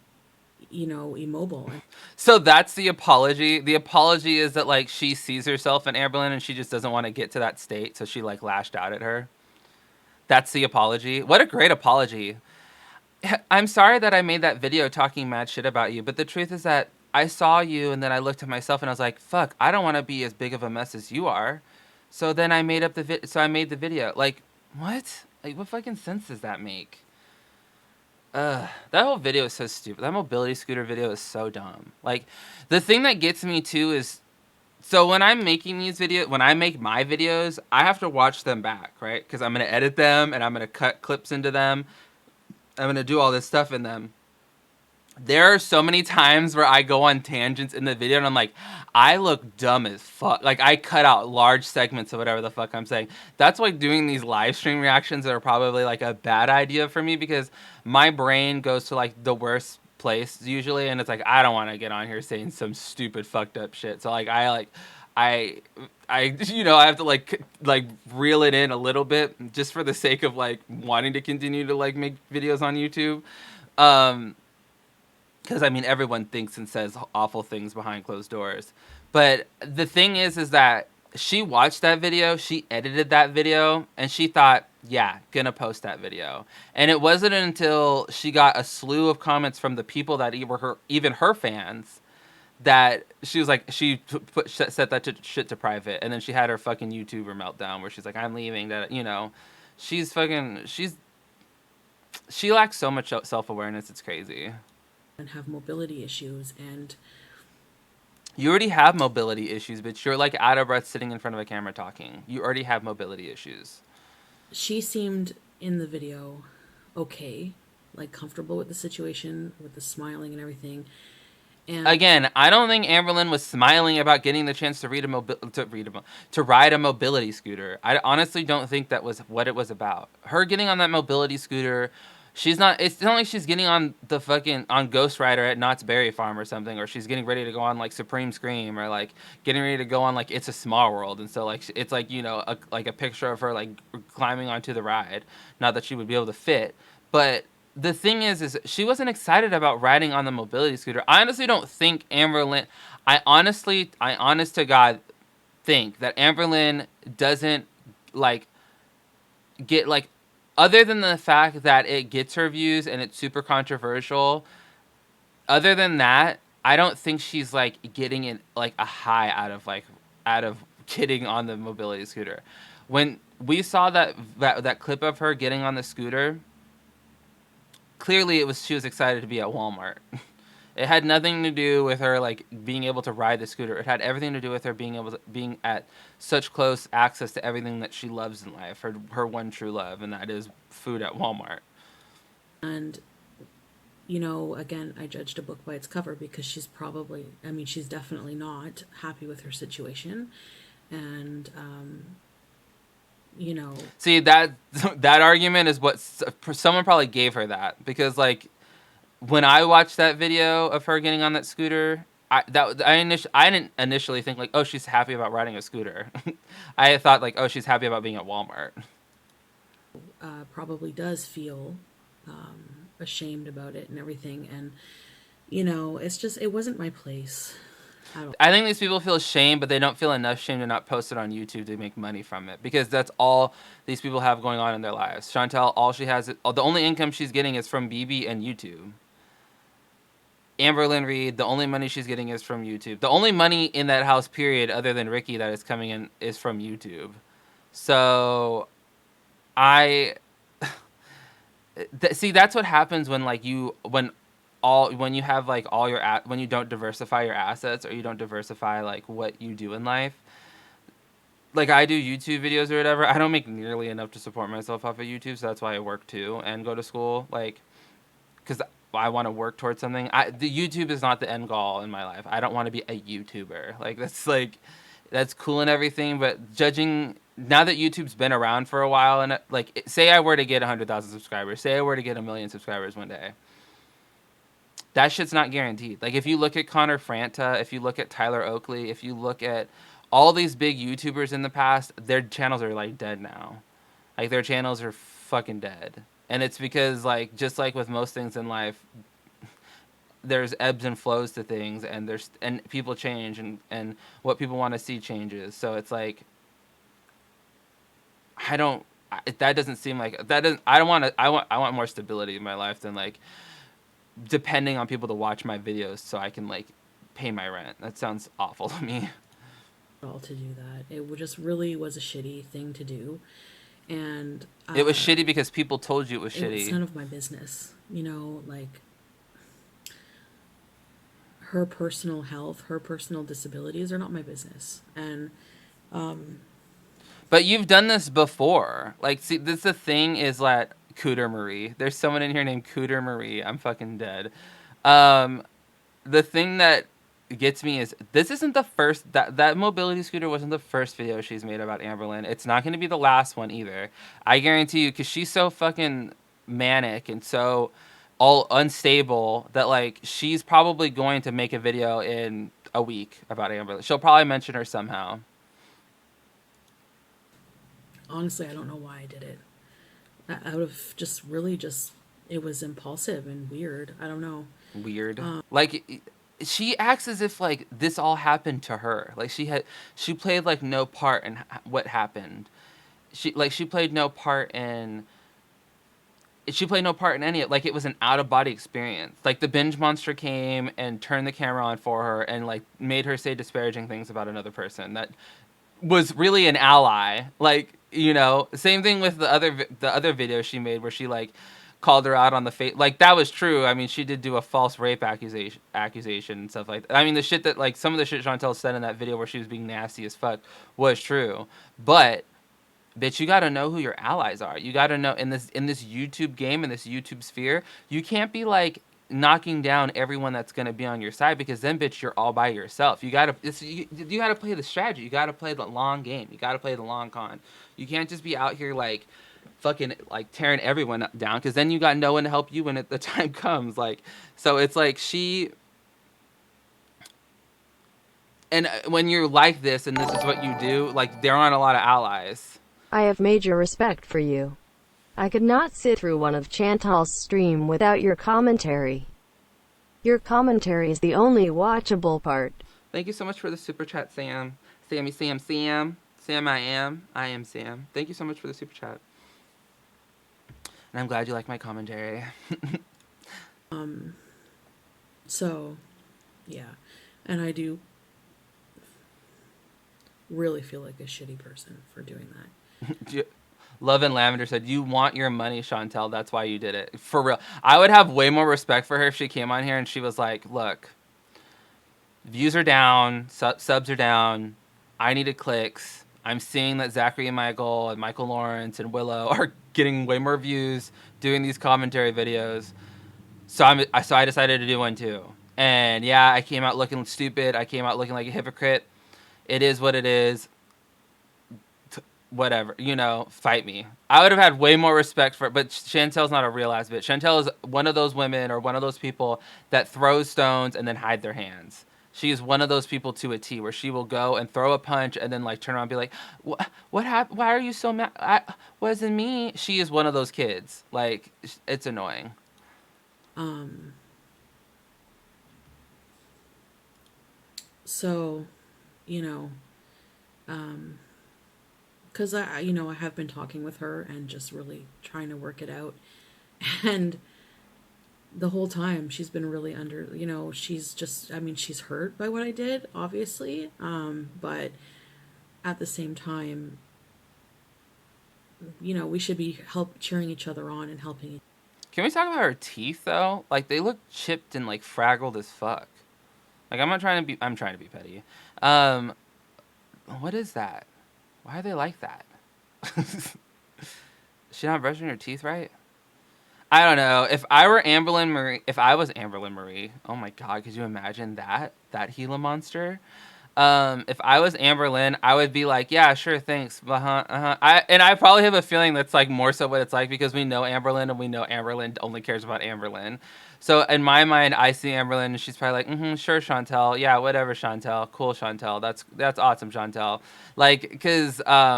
immobile. So that's the apology. The apology is that like she sees herself in Amberlynn and she just doesn't want to get to that state, so she like lashed out at her. That's the apology. What a great apology. I'm sorry that I made that video talking mad shit about you, but the truth is that I saw you and then I looked at myself and I was like, fuck, I don't want to be as big of a mess as you are. So then I made up I made the video. Like, what? Like, what fucking sense does that make? That whole video is so stupid. That mobility scooter video is so dumb. Like, the thing that gets me too is, so when I'm making these videos, when I make my videos, I have to watch them back, right? Because I'm going to edit them and I'm going to cut clips into them. I'm gonna do all this stuff in them. There are so many times where I go on tangents in the video and I'm like, I look dumb as fuck. Like, I cut out large segments of whatever the fuck I'm saying. That's why doing these live stream reactions are probably like a bad idea for me, because my brain goes to like the worst place usually, and it's like, I don't want to get on here saying some stupid fucked up shit. So like, I you know, I have to like reel it in a little bit just for the sake of like wanting to continue to like make videos on YouTube. Because I mean, everyone thinks and says awful things behind closed doors. But the thing is that she watched that video, she edited that video, and she thought, yeah, gonna post that video. And it wasn't until she got a slew of comments from the people that even her fans, that she was like, she set that shit to private, and then she had her fucking YouTuber meltdown where she's like, I'm leaving. That, you know, she lacks so much self-awareness, it's crazy. And have mobility issues, and you already have mobility issues, but you're like out of breath sitting in front of a camera talking. You already have mobility issues. She seemed in the video okay, like comfortable with the situation, with the smiling and everything. And again, I don't think Amberlynn was smiling about getting the chance to ride a mobility scooter. I honestly don't think that was what it was about. Her getting on that mobility scooter, it's not like she's getting on the fucking Ghost Rider at Knott's Berry Farm or something, or she's getting ready to go on like Supreme Scream, or like getting ready to go on like It's a Small World. And so like it's like, you know, like a picture of her like climbing onto the ride. Not that she would be able to fit, but the thing is she wasn't excited about riding on the mobility scooter. I honestly don't think Amberlynn, I honest to God think that Amberlynn doesn't like get like, other than the fact that it gets her views and it's super controversial, other than that, I don't think she's like getting in like a high out of getting on the mobility scooter. When we saw that clip of her getting on the scooter, clearly she was excited to be at Walmart. It had nothing to do with her like being able to ride the scooter. It had everything to do with her being at such close access to everything that she loves in life, her one true love, and that is food at Walmart. And you know, again, I judged a book by its cover, because she's definitely not happy with her situation. And you know, see, that argument is what someone probably gave her, that because like when I watched that video of her getting on that scooter, I didn't initially think like, oh, she's happy about riding a scooter. I thought like, oh, she's happy about being at Walmart. Probably does feel ashamed about it and everything, and you know, it wasn't my place. I think these people feel shame, but they don't feel enough shame to not post it on YouTube to make money from it, because that's all these people have going on in their lives. Chantel, the only income she's getting is from BB and YouTube. Amberlynn Reid, the only money she's getting is from YouTube. The only money in that house, period, other than Ricky, that is coming in is from YouTube. So, see, that's what happens when like when you have like when you don't diversify your assets, or you don't diversify like what you do in life. Like, I do YouTube videos or whatever. I don't make nearly enough to support myself off of YouTube, so that's why I work too and go to school. Like, because I want to work towards something. The YouTube is not the end goal in my life. I don't want to be a YouTuber. Like, that's cool and everything, but judging now that YouTube's been around for a while, and like, say I were to get 100,000 subscribers, say I were to get 1 million subscribers one day, that shit's not guaranteed. Like, if you look at Connor Franta, if you look at Tyler Oakley, if you look at all these big YouTubers in the past, their channels are like dead now. Like, their channels are fucking dead. And it's because, like, just like with most things in life, there's ebbs and flows to things, and people change, and what people want to see changes. So it's like, I want more stability in my life than like depending on people to watch my videos so I can like pay my rent. That sounds awful to me. All to do that, it just really was a shitty thing to do. And it was shitty because people told you it was shitty. It's none of my business, you know, like her personal health, her personal disabilities are not my business. And but you've done this before. Like, see, this the thing is that Coomer Murray. There's someone in here named Coomer Murray. I'm fucking dead. The thing that gets me is this isn't the first that mobility scooter wasn't the first video she's made about Amberlynn. It's not going to be the last one either. I guarantee you, because she's so fucking manic and so all unstable that like she's probably going to make a video in a week about Amberlynn. She'll probably mention her somehow. Honestly, I don't know why I did it. Out of just really just, it was impulsive and weird. I don't know. Weird. Like, she acts as if like this all happened to her. Like she played like no part in what happened. She played no part in any of, like, it was an out of body experience. Like the binge monster came and turned the camera on for her and like made her say disparaging things about another person that was really an ally. Like, you know, same thing with the other video she made where she like called her out on the face. Like, that was true. I mean, she did do a false rape accusation and stuff like that. I mean, the shit that like some of the shit Chantel said in that video where she was being nasty as fuck was true. But bitch, you gotta know who your allies are. You gotta know in this YouTube game, in this YouTube sphere, you can't be like knocking down everyone that's gonna be on your side, because then bitch, you're all by yourself. You gotta play the strategy. You gotta play the long game. You gotta play the long con. You can't just be out here like fucking like tearing everyone down, because then you got no one to help you when the time comes. Like, so it's like and when you're like this and this is what you do, like, there aren't a lot of allies. I have major respect for you. I could not sit through one of Chantal's stream without your commentary. Your commentary is the only watchable part. Thank you so much for the super chat, Sam. Sam, I am Sam. Thank you so much for the super chat. And I'm glad you like my commentary. So, yeah. And I do really feel like a shitty person for doing that. Love and Lavender said, you want your money, Chantel. That's why you did it. For real. I would have way more respect for her if she came on here and she was like, look, views are down, subs are down. I needed clicks. I'm seeing that Zachary and Michael Lawrence and Willow are getting way more views doing these commentary videos. So I decided to do one too. And yeah, I came out looking stupid. I came out looking like a hypocrite. It is what it is. Whatever, you know, fight me. I would have had way more respect for it, but Chantel's not a real ass bitch. Chantel is one of those women or one of those people that throws stones and then hide their hands. She is one of those people to a T, where she will go and throw a punch and then like turn around and be like, what happened? Why are you so mad? Wasn't me. She is one of those kids. Like, it's annoying. So, you know, because I have been talking with her and just really trying to work it out. And the whole time she's been really she's just, I mean, she's hurt by what I did, obviously. But at the same time, you know, we should be cheering each other on and helping. Can we talk about her teeth though? Like, they look chipped and like fraggled as fuck. Like, I'm trying to be petty. What is that? Why are they like that? She not brushing her teeth right? I don't know. If I was Amberlynn Reid, oh my god, could you imagine that Gila monster? If I was Amberlynn, I would be like, yeah, sure, thanks. I probably have a feeling that's like more so what it's like, because we know Amberlynn and we know Amberlynn only cares about Amberlynn. So in my mind, I see Amberlynn and she's probably like, sure, Chantel. Yeah, whatever, Chantel. Cool, Chantel. That's awesome, Chantel. Like, because if I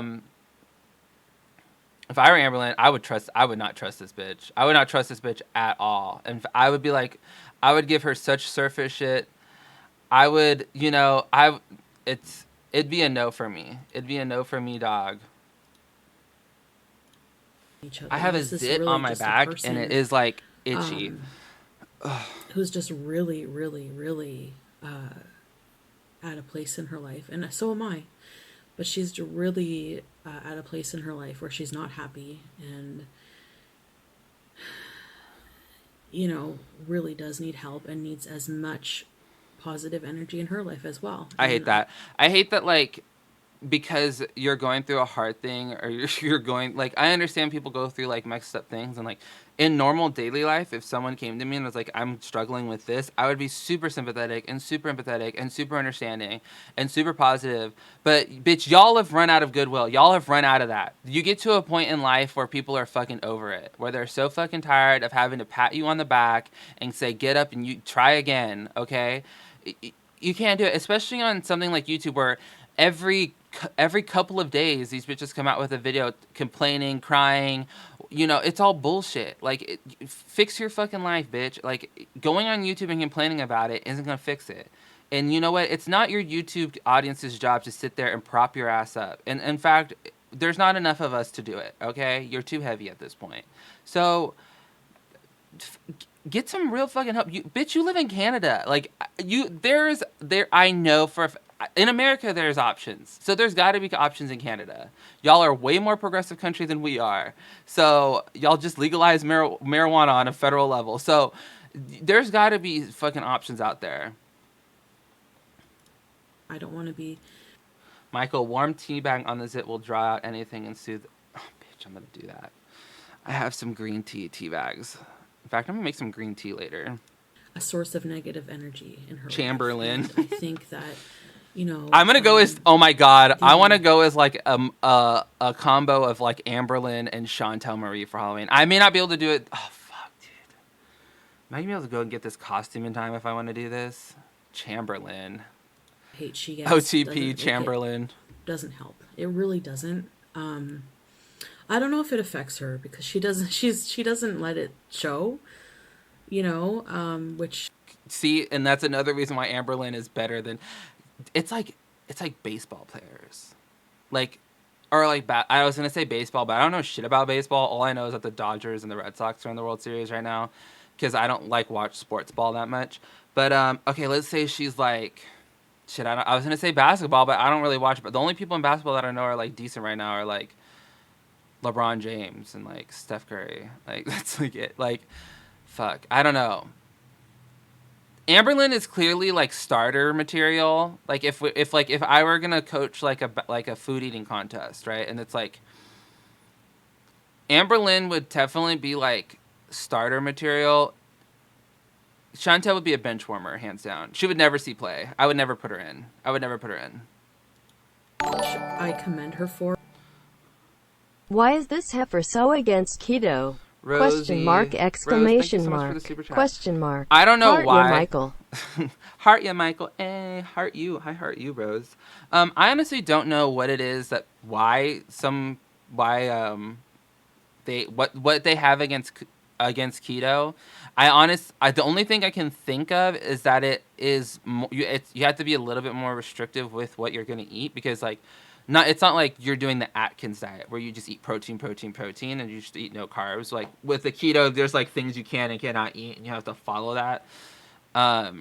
were Amberlynn, I would not trust this bitch. I would not trust this bitch at all. And I would be like, I would give her such surface shit. I would, it'd be a no for me. It'd be a no for me, dog. I have a zit on my back and it is like itchy. Who's just really, really, really at a place in her life, and so am I. But she's really at a place in her life where she's not happy and, you know, really does need help and needs as much positive energy in her life as well. I hate that. I hate that, like, because you're going through a hard thing, or you're going, like, I understand people go through like messed up things, and like in normal daily life, if someone came to me and was like, I'm struggling with this, I would be super sympathetic and super empathetic and super understanding and super positive. But bitch, y'all have run out of goodwill. Y'all have run out of that. You get to a point in life where people are fucking over it, where they're so fucking tired of having to pat you on the back and say, get up and you try again. Okay. You can't do it, especially on something like YouTube, where every couple of days these bitches come out with a video complaining, crying. It's all bullshit. Like, fix your fucking life, bitch. Like, going on YouTube and complaining about it isn't gonna fix it. And you know what? It's not your YouTube audience's job to sit there and prop your ass up. And in fact, there's not enough of us to do it. Okay, you're too heavy at this point. So get some real fucking help. Bitch, you live in Canada. Like, I know in America there's options. So there's got to be options in Canada. Y'all are way more progressive country than we are. So y'all just legalize marijuana on a federal level. So there's got to be fucking options out there. I don't want to be. Michael, warm tea bag on the zit will draw out anything and soothe. Oh, bitch, I'm going to do that. I have some green tea bags. In fact, I'm going to make some green tea later. A source of negative energy in her Chamberlyn. life. And I think that, I'm going to go as, oh my God, I want to go as like a combo of like Amberlynn and Chantal Maries for Halloween. I may not be able to do it. Oh, fuck, dude. Am I going to be able to go and get this costume in time if I want to do this? Chamberlyn. Hate she gets. OTP Chamberlyn. Doesn't help. It really doesn't. I don't know if it affects her because she doesn't let it show, which. See, and that's another reason why Amberlynn is better than, it's like baseball players. Like, or like, I was going to say baseball, but I don't know shit about baseball. All I know is that the Dodgers and the Red Sox are in the World Series right now, because I don't watch sports ball that much. But, okay, let's say she's like, shit, I was going to say basketball, but I don't really watch it. But the only people in basketball that I know are like decent right now are like LeBron James and like Steph Curry. Like, that's like it. Like, fuck, I don't know. Amberlynn is clearly like starter material. Like, if I were gonna coach like a food eating contest, right? And it's like Amberlynn would definitely be like starter material. Chantel would be a bench warmer, hands down. She would never see play. I would never put her in. I commend her for. Why is this heifer so against keto? Rosie, Question mark, exclamation Rose, thank you so much mark, for the super chat. question mark. I don't know Heart why. ya, Michael. Heart ya, Michael. Heart you. I heart you, Rose. I honestly don't know what it is what they have against keto. The only thing I can think of is that it is you have to be a little bit more restrictive with what you're going to eat, because like it's not like you're doing the Atkins diet where you just eat protein, and you just eat no carbs. Like with the keto, there's like things you can and cannot eat, and you have to follow that. I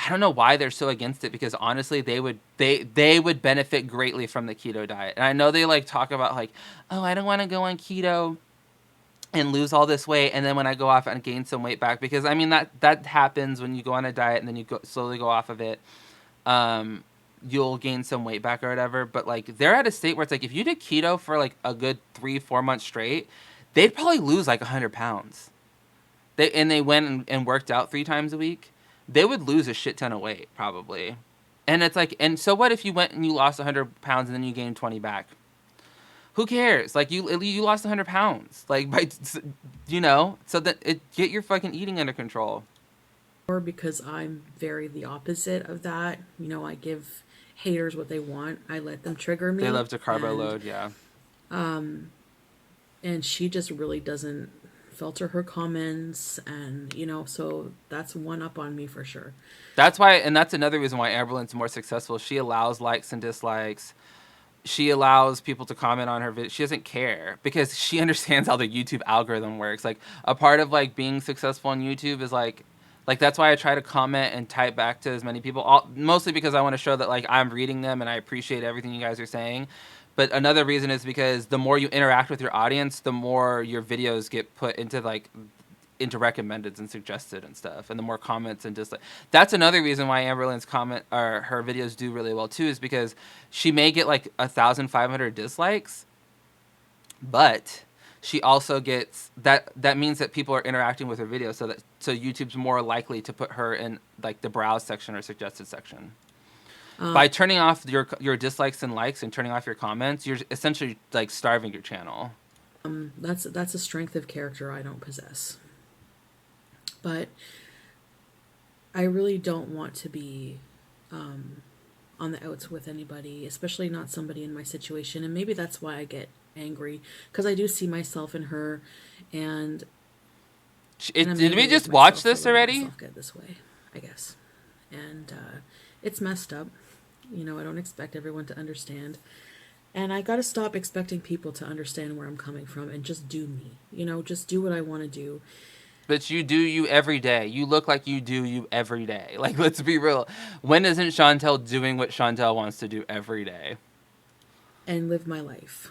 don't know why they're so against it, because honestly, they would benefit greatly from the keto diet. And I know they like talk about like, oh, I don't want to go on keto and lose all this weight, and then when I go off and gain some weight back, because I mean that happens when you go on a diet and then you slowly go off of it. You'll gain some weight back or whatever, but like they're at a state where it's like if you did keto for like a good 3-4 months straight, they'd probably lose like 100 pounds. They went and worked out 3 times a week, they would lose a shit ton of weight probably. And it's like, and so what if you went and you lost 100 pounds and then you gained 20 back? Who cares? Like you lost 100 pounds, like so that get your fucking eating under control. Or because I'm very the opposite of that. I give haters what they want. I let them trigger me. They love to carbo load, yeah. And she just really doesn't filter her comments, and so that's one up on me for sure. That's why, and that's another reason why Amberlynn's more successful. She allows likes and dislikes. She allows people to comment on her video. She doesn't care because she understands how the YouTube algorithm works. Like a part of like being successful on YouTube is like that's why I try to comment and type back to as many people, mostly because I want to show that like I'm reading them and I appreciate everything you guys are saying. But another reason is because the more you interact with your audience, the more your videos get put into like into recommended and suggested and stuff, and the more comments and dislike. That's another reason why Amberlynn's comment or her videos do really well too, is because she may get like 1,500 dislikes, but she also gets that means that people are interacting with her video, so YouTube's more likely to put her in like the browse section or suggested section. By turning off your dislikes and likes and turning off your comments, you're essentially like starving your channel. That's a strength of character I don't possess. But I really don't want to be on the outs with anybody, especially not somebody in my situation. And maybe that's why I get angry, because I do see myself in her. And did we just watch this already? Get this way, I guess. And it's messed up. You know, I don't expect everyone to understand. And I got to stop expecting people to understand where I'm coming from and just do me. You know, just do what I want to do. But you do you every day. You look like you do you every day. Like, let's be real. When isn't Chantel doing what Chantel wants to do every day? And live my life.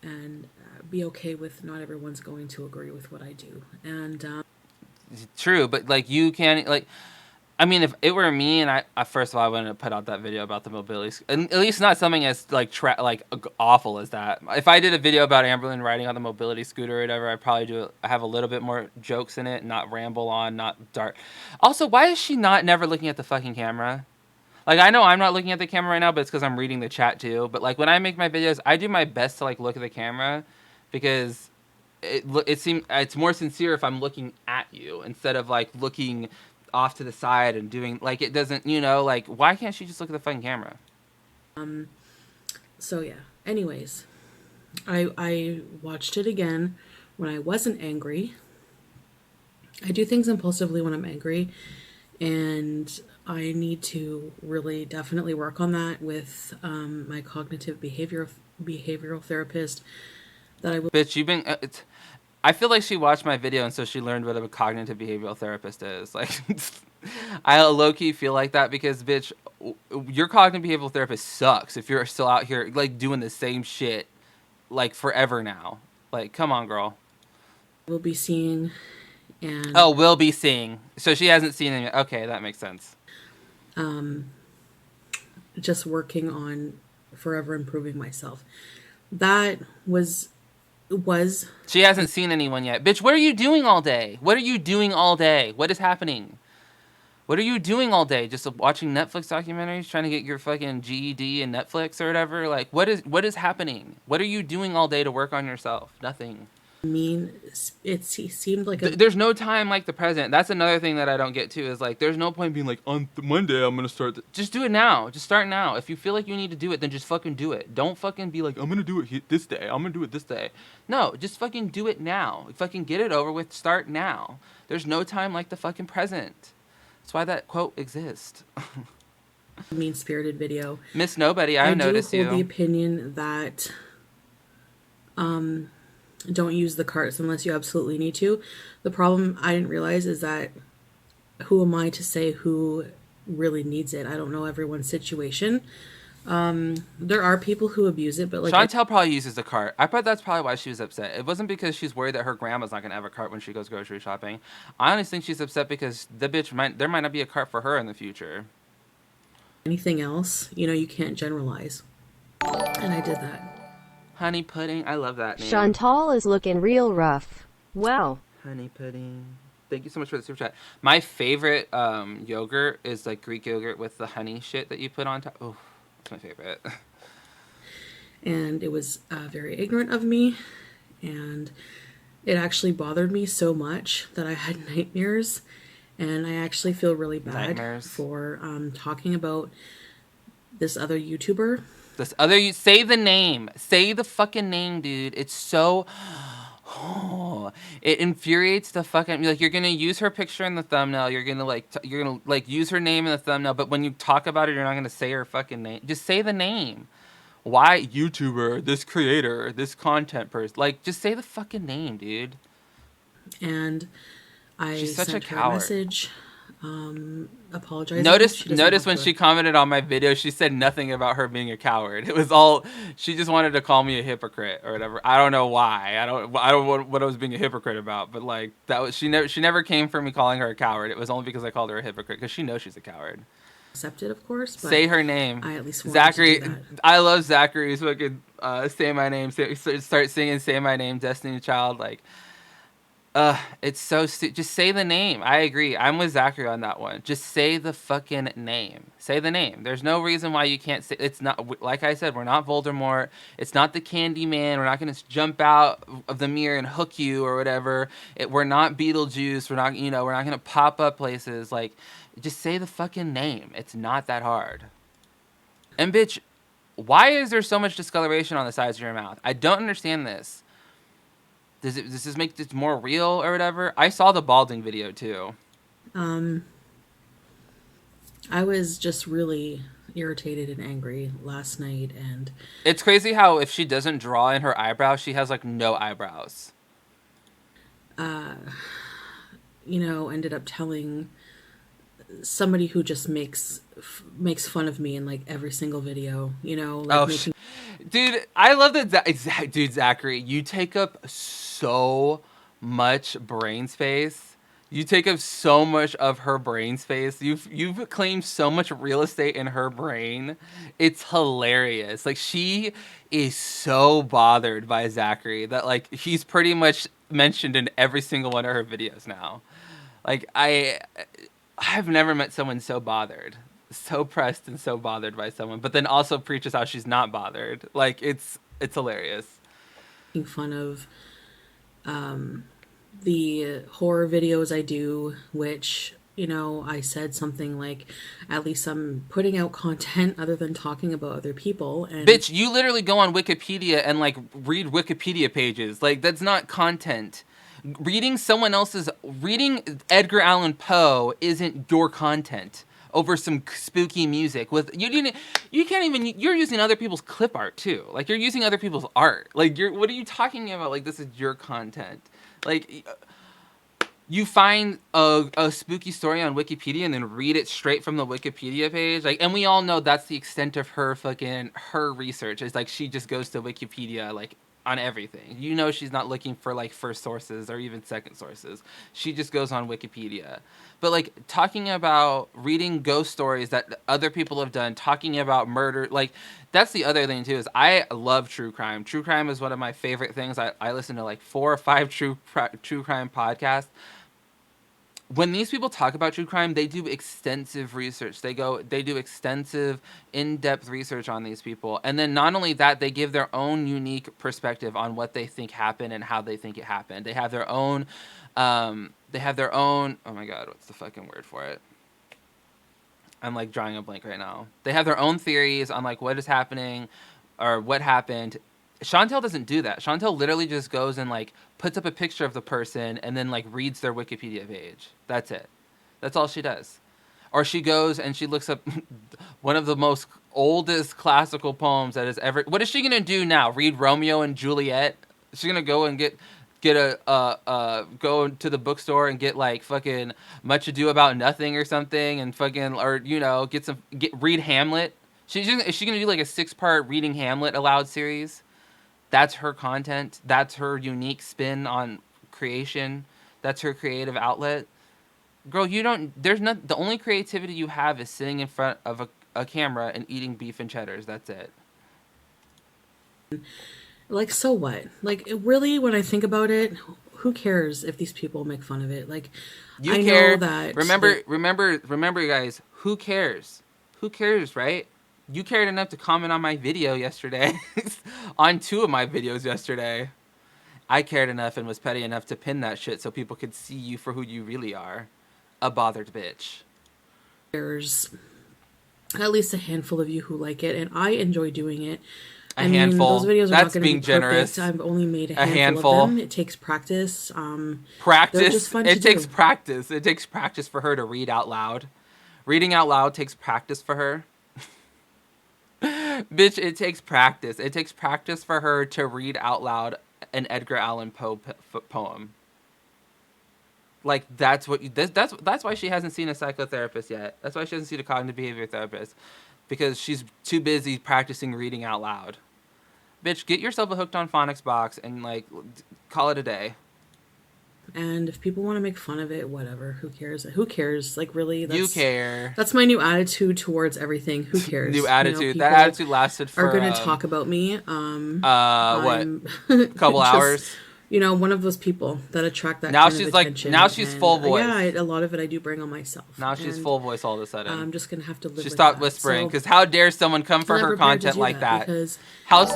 And be okay with not everyone's going to agree with what I do. And true, but like you can't, like, I mean, if it were me, and I first of all, I wouldn't have put out that video about the mobility, and at least not something as like awful as that. If I did a video about Amberlynn riding on the mobility scooter or whatever, I'd probably have a little bit more jokes in it, not ramble on, not dart. Also, why is she never looking at the fucking camera? Like, I know I'm not looking at the camera right now, but it's because I'm reading the chat too. But like when I make my videos, I do my best to like look at the camera, because it seems it's more sincere if I'm looking at you instead of like looking off to the side and doing like, it doesn't, you know, like, why can't she just look at the fucking camera? So yeah, anyways, I watched it again when I wasn't angry. I do things impulsively when I'm angry, and I need to really definitely work on that with my cognitive behavioral therapist. Bitch, you've been I feel like she watched my video and so she learned what a cognitive behavioral therapist is. Like, I low-key feel like that because, bitch, your cognitive behavioral therapist sucks if you're still out here, like, doing the same shit, like, forever now. Like, come on, girl. We'll be seeing and... Oh, we'll be seeing. So she hasn't seen it yet. Okay, that makes sense. Just working on forever improving myself. That was... She hasn't seen anyone yet. Bitch, what are you doing all day? What are you doing all day? What is happening? What are you doing all day? Just watching Netflix documentaries, trying to get your fucking GED and Netflix or whatever? Like, what is happening? What are you doing all day to work on yourself? Nothing. I mean, it seemed like there's no time like the present. That's another thing that I don't get to, is like, there's no point being like, on Monday I'm gonna start. Just do it now. Just start now. If you feel like you need to do it, then just fucking do it. Don't fucking be like, I'm gonna do it this day. I'm gonna do it this day. No, just fucking do it now. Fucking get it over with. Start now. There's no time like the fucking present. That's why that quote exists. Mean-spirited video. Miss Nobody, I noticed you. I do hold the opinion that don't use the carts unless you absolutely need to. The problem I didn't realize is that who am I to say who really needs it? I don't know everyone's situation. There are people who abuse it, but like Chantel probably uses the cart. I bet that's probably why she was upset. It wasn't because she's worried that her grandma's not gonna have a cart when she goes grocery shopping. I honestly think she's upset because there might not be a cart for her in the future. Anything else, you know, you can't generalize. And I did that. Honey Pudding, I love that name. Chantal is looking real rough. Wow. Honey Pudding. Thank you so much for the super chat. My favorite yogurt is like Greek yogurt with the honey shit that you put on top. Oh, that's my favorite. And it was very ignorant of me, and it actually bothered me so much that I had nightmares, and I actually feel really bad for talking about this other YouTuber. Say the name. Say the fucking name, dude. It's so... it infuriates the fucking... Like, you're gonna use her picture in the thumbnail. You're gonna use her name in the thumbnail. But when you talk about her, you're not gonna say her fucking name. Just say the name. Why YouTuber? This creator? This content person? Like, just say the fucking name, dude. And I She's such sent a her coward. a message apologizing. Notice when she commented on my video, she said nothing about her being a coward. It was all, she just wanted to call me a hypocrite or whatever. I don't know why. I don't know what I was being a hypocrite about, but like that was, she never came for me calling her a coward. It was only because I called her a hypocrite because she knows she's a coward. Accepted, of course. But say her name. I at least Zachary. to do that. I love Zachary's fucking say my name. Start singing "Say My Name," Destiny Child. Like, it's so just say the name. I agree. I'm with Zachary on that one. Just say the fucking name. Say the name. There's no reason why you can't say. It's not, like I said, we're not Voldemort. It's not the Candyman. We're not gonna jump out of the mirror and hook you or whatever. We're not Beetlejuice. We're not, we're not gonna pop up places. Like, just say the fucking name. It's not that hard. And bitch, why is there so much discoloration on the sides of your mouth? I don't understand this. Does this make it more real or whatever? I saw the balding video too. I was just really irritated and angry last night, and it's crazy how if she doesn't draw in her eyebrows, she has like no eyebrows. Ended up telling somebody who just makes fun of me in like every single video, Dude, I love that. Dude, Zachary, you take up so much brain space. You take up so much of her brain space. You've claimed so much real estate in her brain. It's hilarious. Like, she is so bothered by Zachary that like he's pretty much mentioned in every single one of her videos now. Like, I've never met someone so bothered, so pressed and so bothered by someone, but then also preaches how she's not bothered. Like, it's hilarious. Making fun of the horror videos I do, which, I said something like, at least I'm putting out content other than talking about other people. And bitch, you literally go on Wikipedia and like read Wikipedia pages. Like, that's not content. Reading Edgar Allan Poe isn't your content over some spooky music with you're using other people's clip art too. Like, you're using other people's art. Like, what are you talking about? Like, this is your content. Like, you find a spooky story on Wikipedia and then read it straight from the Wikipedia page. Like, and we all know that's the extent of her research. It's like she just goes to Wikipedia like on everything. She's not looking for like first sources or even second sources. She just goes on Wikipedia. But like talking about reading ghost stories that other people have done, talking about murder, like that's the other thing too, is I love true crime. True crime is one of my favorite things. I listen to like 4 or 5 true crime podcasts. When these people talk about true crime, they do extensive research. They do extensive, in-depth research on these people. And then not only that, they give their own unique perspective on what they think happened and how they think it happened. They have their own, oh my God, what's the fucking word for it? I'm like drawing a blank right now. They have their own theories on like what is happening or what happened. Chantel doesn't do that. Chantel literally just goes and like puts up a picture of the person and then like reads their Wikipedia page. That's it. That's all she does. Or she goes and she looks up one of the most oldest classical poems that has ever. What is she gonna do now? Read Romeo and Juliet? She's gonna go and go to the bookstore and get like fucking Much Ado About Nothing or something and fucking, or read Hamlet. Is she gonna do like a 6-part reading Hamlet aloud series? That's her content. That's her unique spin on creation. That's her creative outlet. Girl, the only creativity you have is sitting in front of a camera and eating beef and cheddars. That's it. Like, so what? Like, really, when I think about it, who cares if these people make fun of it? Like, I know that. Remember, guys, who cares? Who cares, right? You cared enough to comment on my video yesterday. On 2 of my videos yesterday. I cared enough and was petty enough to pin that shit so people could see you for who you really are. A bothered bitch. There's at least a handful of you who like it, and I enjoy doing it. I mean, those videos are not going to be generous. Perfect. I've only made a handful of them. It takes practice. Practice? Just fun it takes do. Practice. It takes practice for her to read out loud. Reading out loud takes practice for her. Bitch, it takes practice. It takes practice for her to read out loud an Edgar Allan Poe poem. Like, that's what that's why she hasn't seen a psychotherapist yet. That's why she hasn't seen a cognitive behavior therapist, because she's too busy practicing reading out loud. Bitch, get yourself a Hooked on Phonics box and, like, call it a day. And if people want to make fun of it, whatever. Who cares? Who cares? Like, really? You care. That's my new attitude towards everything. Who cares? New attitude. People That attitude lasted for... are going to talk about me. What? Couple hours? You know, one of those people that attract that now kind she's of like attention. Now she's full voice. Yeah, a lot of it I do bring on myself. Now she's full voice all of a sudden. I'm just gonna have to live. She with stopped that. whispering, because how dare someone come for her content like that? How dare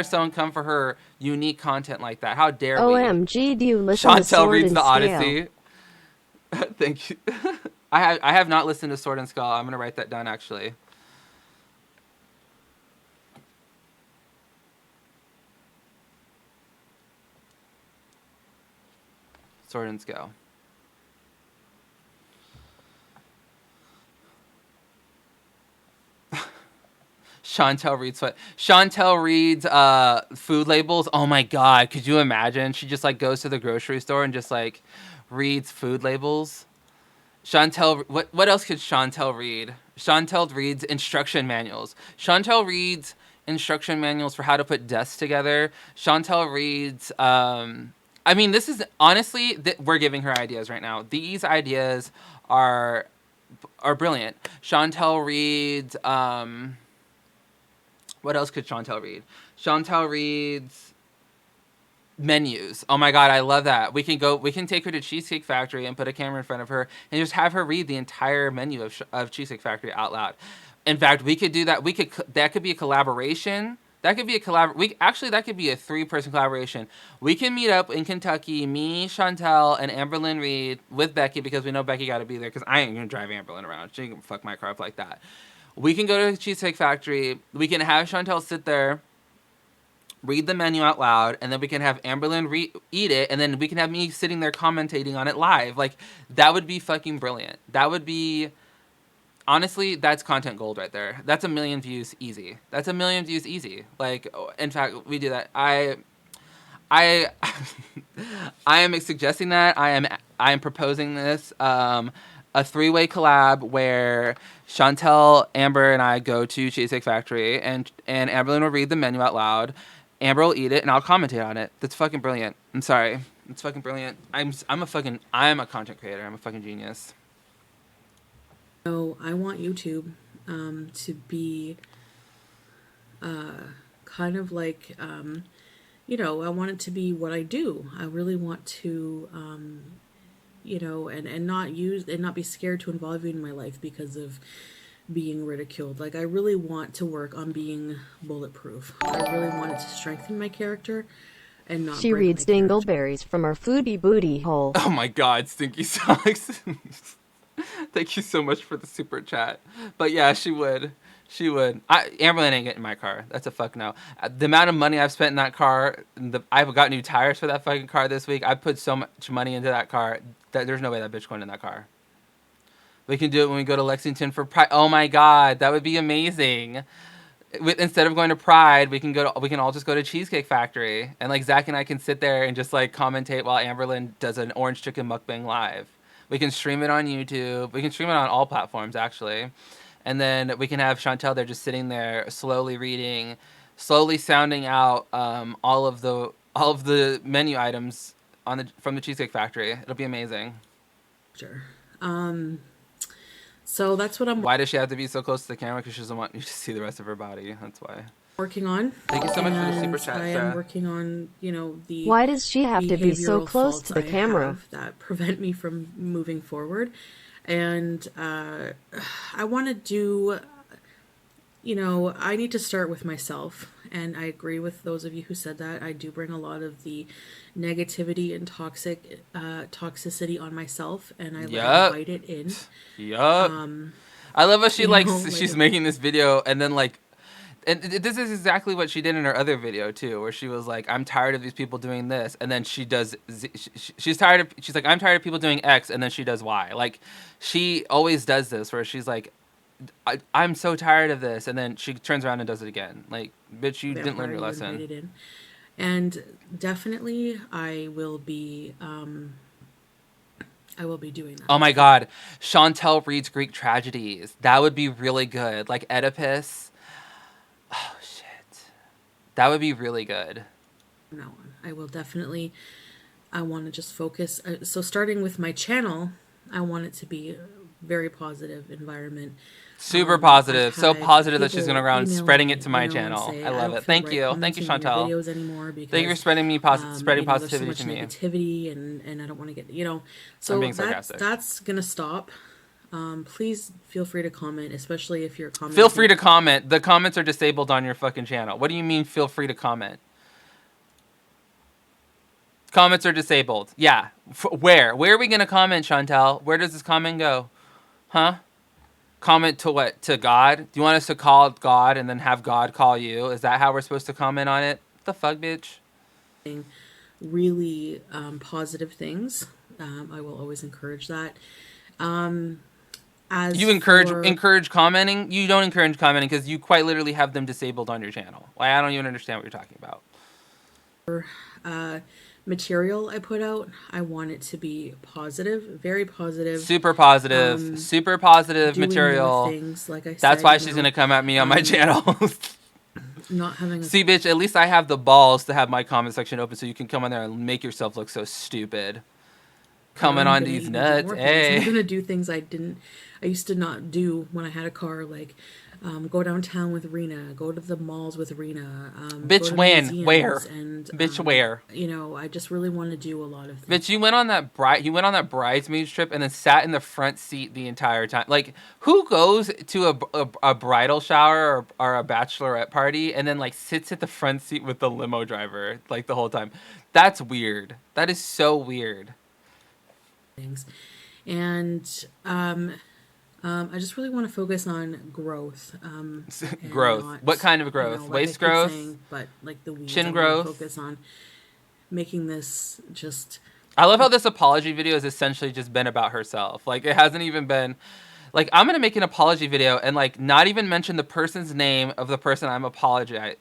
someone come for her unique content like that? How dare we? OMG, do you listen to Chantel Sword reads and the Scale? Odyssey. Thank you. I have not listened to Sword and Skull. I'm gonna write that down actually. Sword and Scale. Chantel reads what? Chantel reads food labels. Oh my god, could you imagine? She just like goes to the grocery store and just like reads food labels. Chantel, what else could Chantel read? Chantel reads instruction manuals. Chantel reads instruction manuals for how to put desks together. Chantel reads I mean, this is honestly we're giving her ideas right now. These ideas are brilliant. Chantel reads what else could Chantel read? Chantel reads menus. Oh my god, I love that. We can take her to Cheesecake Factory and put a camera in front of her and just have her read the entire menu of Cheesecake Factory out loud. In fact, we could do that. That could be a collaboration. That could be a that could be a 3-person collaboration. We can meet up in Kentucky, me, Chantel, and Amberlynn Reid with Becky, because we know Becky got to be there, because I ain't gonna drive Amberlynn around. She ain't gonna fuck my car up like that. We can go to the Cheesecake Factory. We can have Chantel sit there, read the menu out loud, and then we can have Amberlynn eat it, and then we can have me sitting there commentating on it live. Like, that would be fucking brilliant. That would be... Honestly, that's content gold right there. That's 1 million views easy. That's 1 million views easy. Like, in fact, we do that. I am suggesting that. I am proposing this. A 3-way collab where Chantel, Amber, and I go to Cheesecake Factory, and Amberlynn will read the menu out loud. Amber will eat it, and I'll commentate on it. That's fucking brilliant. I'm sorry. It's fucking brilliant. I'm a content creator. I'm a fucking genius. So I want YouTube to be kind of like, you know, I want it to be what I do. I really want to, you know, and not be scared to involve you in my life because of being ridiculed. Like, I really want to work on being bulletproof. I really want it to strengthen my character and not She break reads my character. dingleberries from her Foodie Booty hole. Oh my god, Stinky Socks. Thank you so much for the super chat. But yeah, she would. Amberlynn ain't getting my car. That's a fuck no. The amount of money I've spent in that car, I've got new tires for that fucking car this week. I put so much money into that car that there's no way that bitch going in that car. We can do it when we go to Lexington for Pride. Oh my god, that would be amazing. Instead of going to Pride, we can all just go to Cheesecake Factory, and like Zach and I can sit there and just like commentate while Amberlynn does an orange chicken mukbang live. We can stream it on YouTube. We can stream it on all platforms actually, and then we can have Chantel there just sitting there slowly reading, slowly sounding out all of the menu items from the Cheesecake Factory. It'll be amazing. Sure. So that's what I'm Why does she have to be so close to the camera? Because she doesn't want you to see the rest of her body. That's why. working on. Thank you so much for the super chat, I Sarah. am working on, you know, the Why does she have to be so behavioral close faults to the I camera? have that prevent me from moving forward. And I want to do, you know, I need to start with myself. And I agree with those of you who said that. I do bring a lot of the negativity and toxicity on myself, and I invite it in. Yup. I love how she she's making this video, and then like, and this is exactly what she did in her other video too, where she was like, "I'm tired of these people doing this," and then she does. She's like, "I'm tired of people doing X," and then she does Y. Like, she always does this, where she's like, I'm so tired of this, and then she turns around and does it again. Like, bitch, you didn't learn your lesson. And definitely, I will be I will be doing that. Oh my God, Chantal reads Greek tragedies. That would be really good. Like Oedipus. Oh shit, that would be really good. From now on, I will definitely. I want to just focus. So starting with my channel, I want it to be a very positive environment. Super positive. I've So had positive that she's people going around email spreading me, it to my and channel. say, I "I love don't it. feel Thank right you. Thank you, commenting on your Chantal. videos anymore because Thank you for spreading me spreading there's positivity so to much me. negativity, and I don't want to get I'm So being sarcastic. that's gonna stop. Please feel free to comment, especially if you're commenting. Feel free to comment. The comments are disabled on your fucking channel. What do you mean feel free to comment? Comments are disabled. Yeah. Where? Where are we going to comment, Chantel? Where does this comment go? Huh? Comment to what? To God? Do you want us to call God and then have God call you? Is that how we're supposed to comment on it? What the fuck, bitch? Really positive things. I will always encourage that. As You encourage commenting? You don't encourage commenting because you quite literally have them disabled on your channel. Like, I don't even understand what you're talking about. Material I put out, I want it to be positive, very positive. Super positive. Super positive Doing material. more things, like I said. That's why she's going to come at me on my channel. Not having a See, bitch, at least I have the balls to have my comment section open so you can come on there and make yourself look so stupid. Coming on these nuts, hey. I'm gonna do things I used to not do when I had a car, like go downtown with Rena, go to the malls with Rena. Bitch, when? Where? And, bitch, where? I just really want to do a lot of things. Bitch, you went on that bridesmaids trip and then sat in the front seat the entire time. Like, who goes to a bridal shower or a bachelorette party and then like sits at the front seat with the limo driver like the whole time? That's weird. That is so weird. Things. And I just really want to focus on growth. Growth. What kind of growth? Like waist growth? Saying, but like the weeds. Chin growth? Focus on making this just... I love how this apology video has essentially just been about herself. Like, it hasn't even been... Like, I'm going to make an apology video and, like, not even mention the person's name of the person I'm apologizing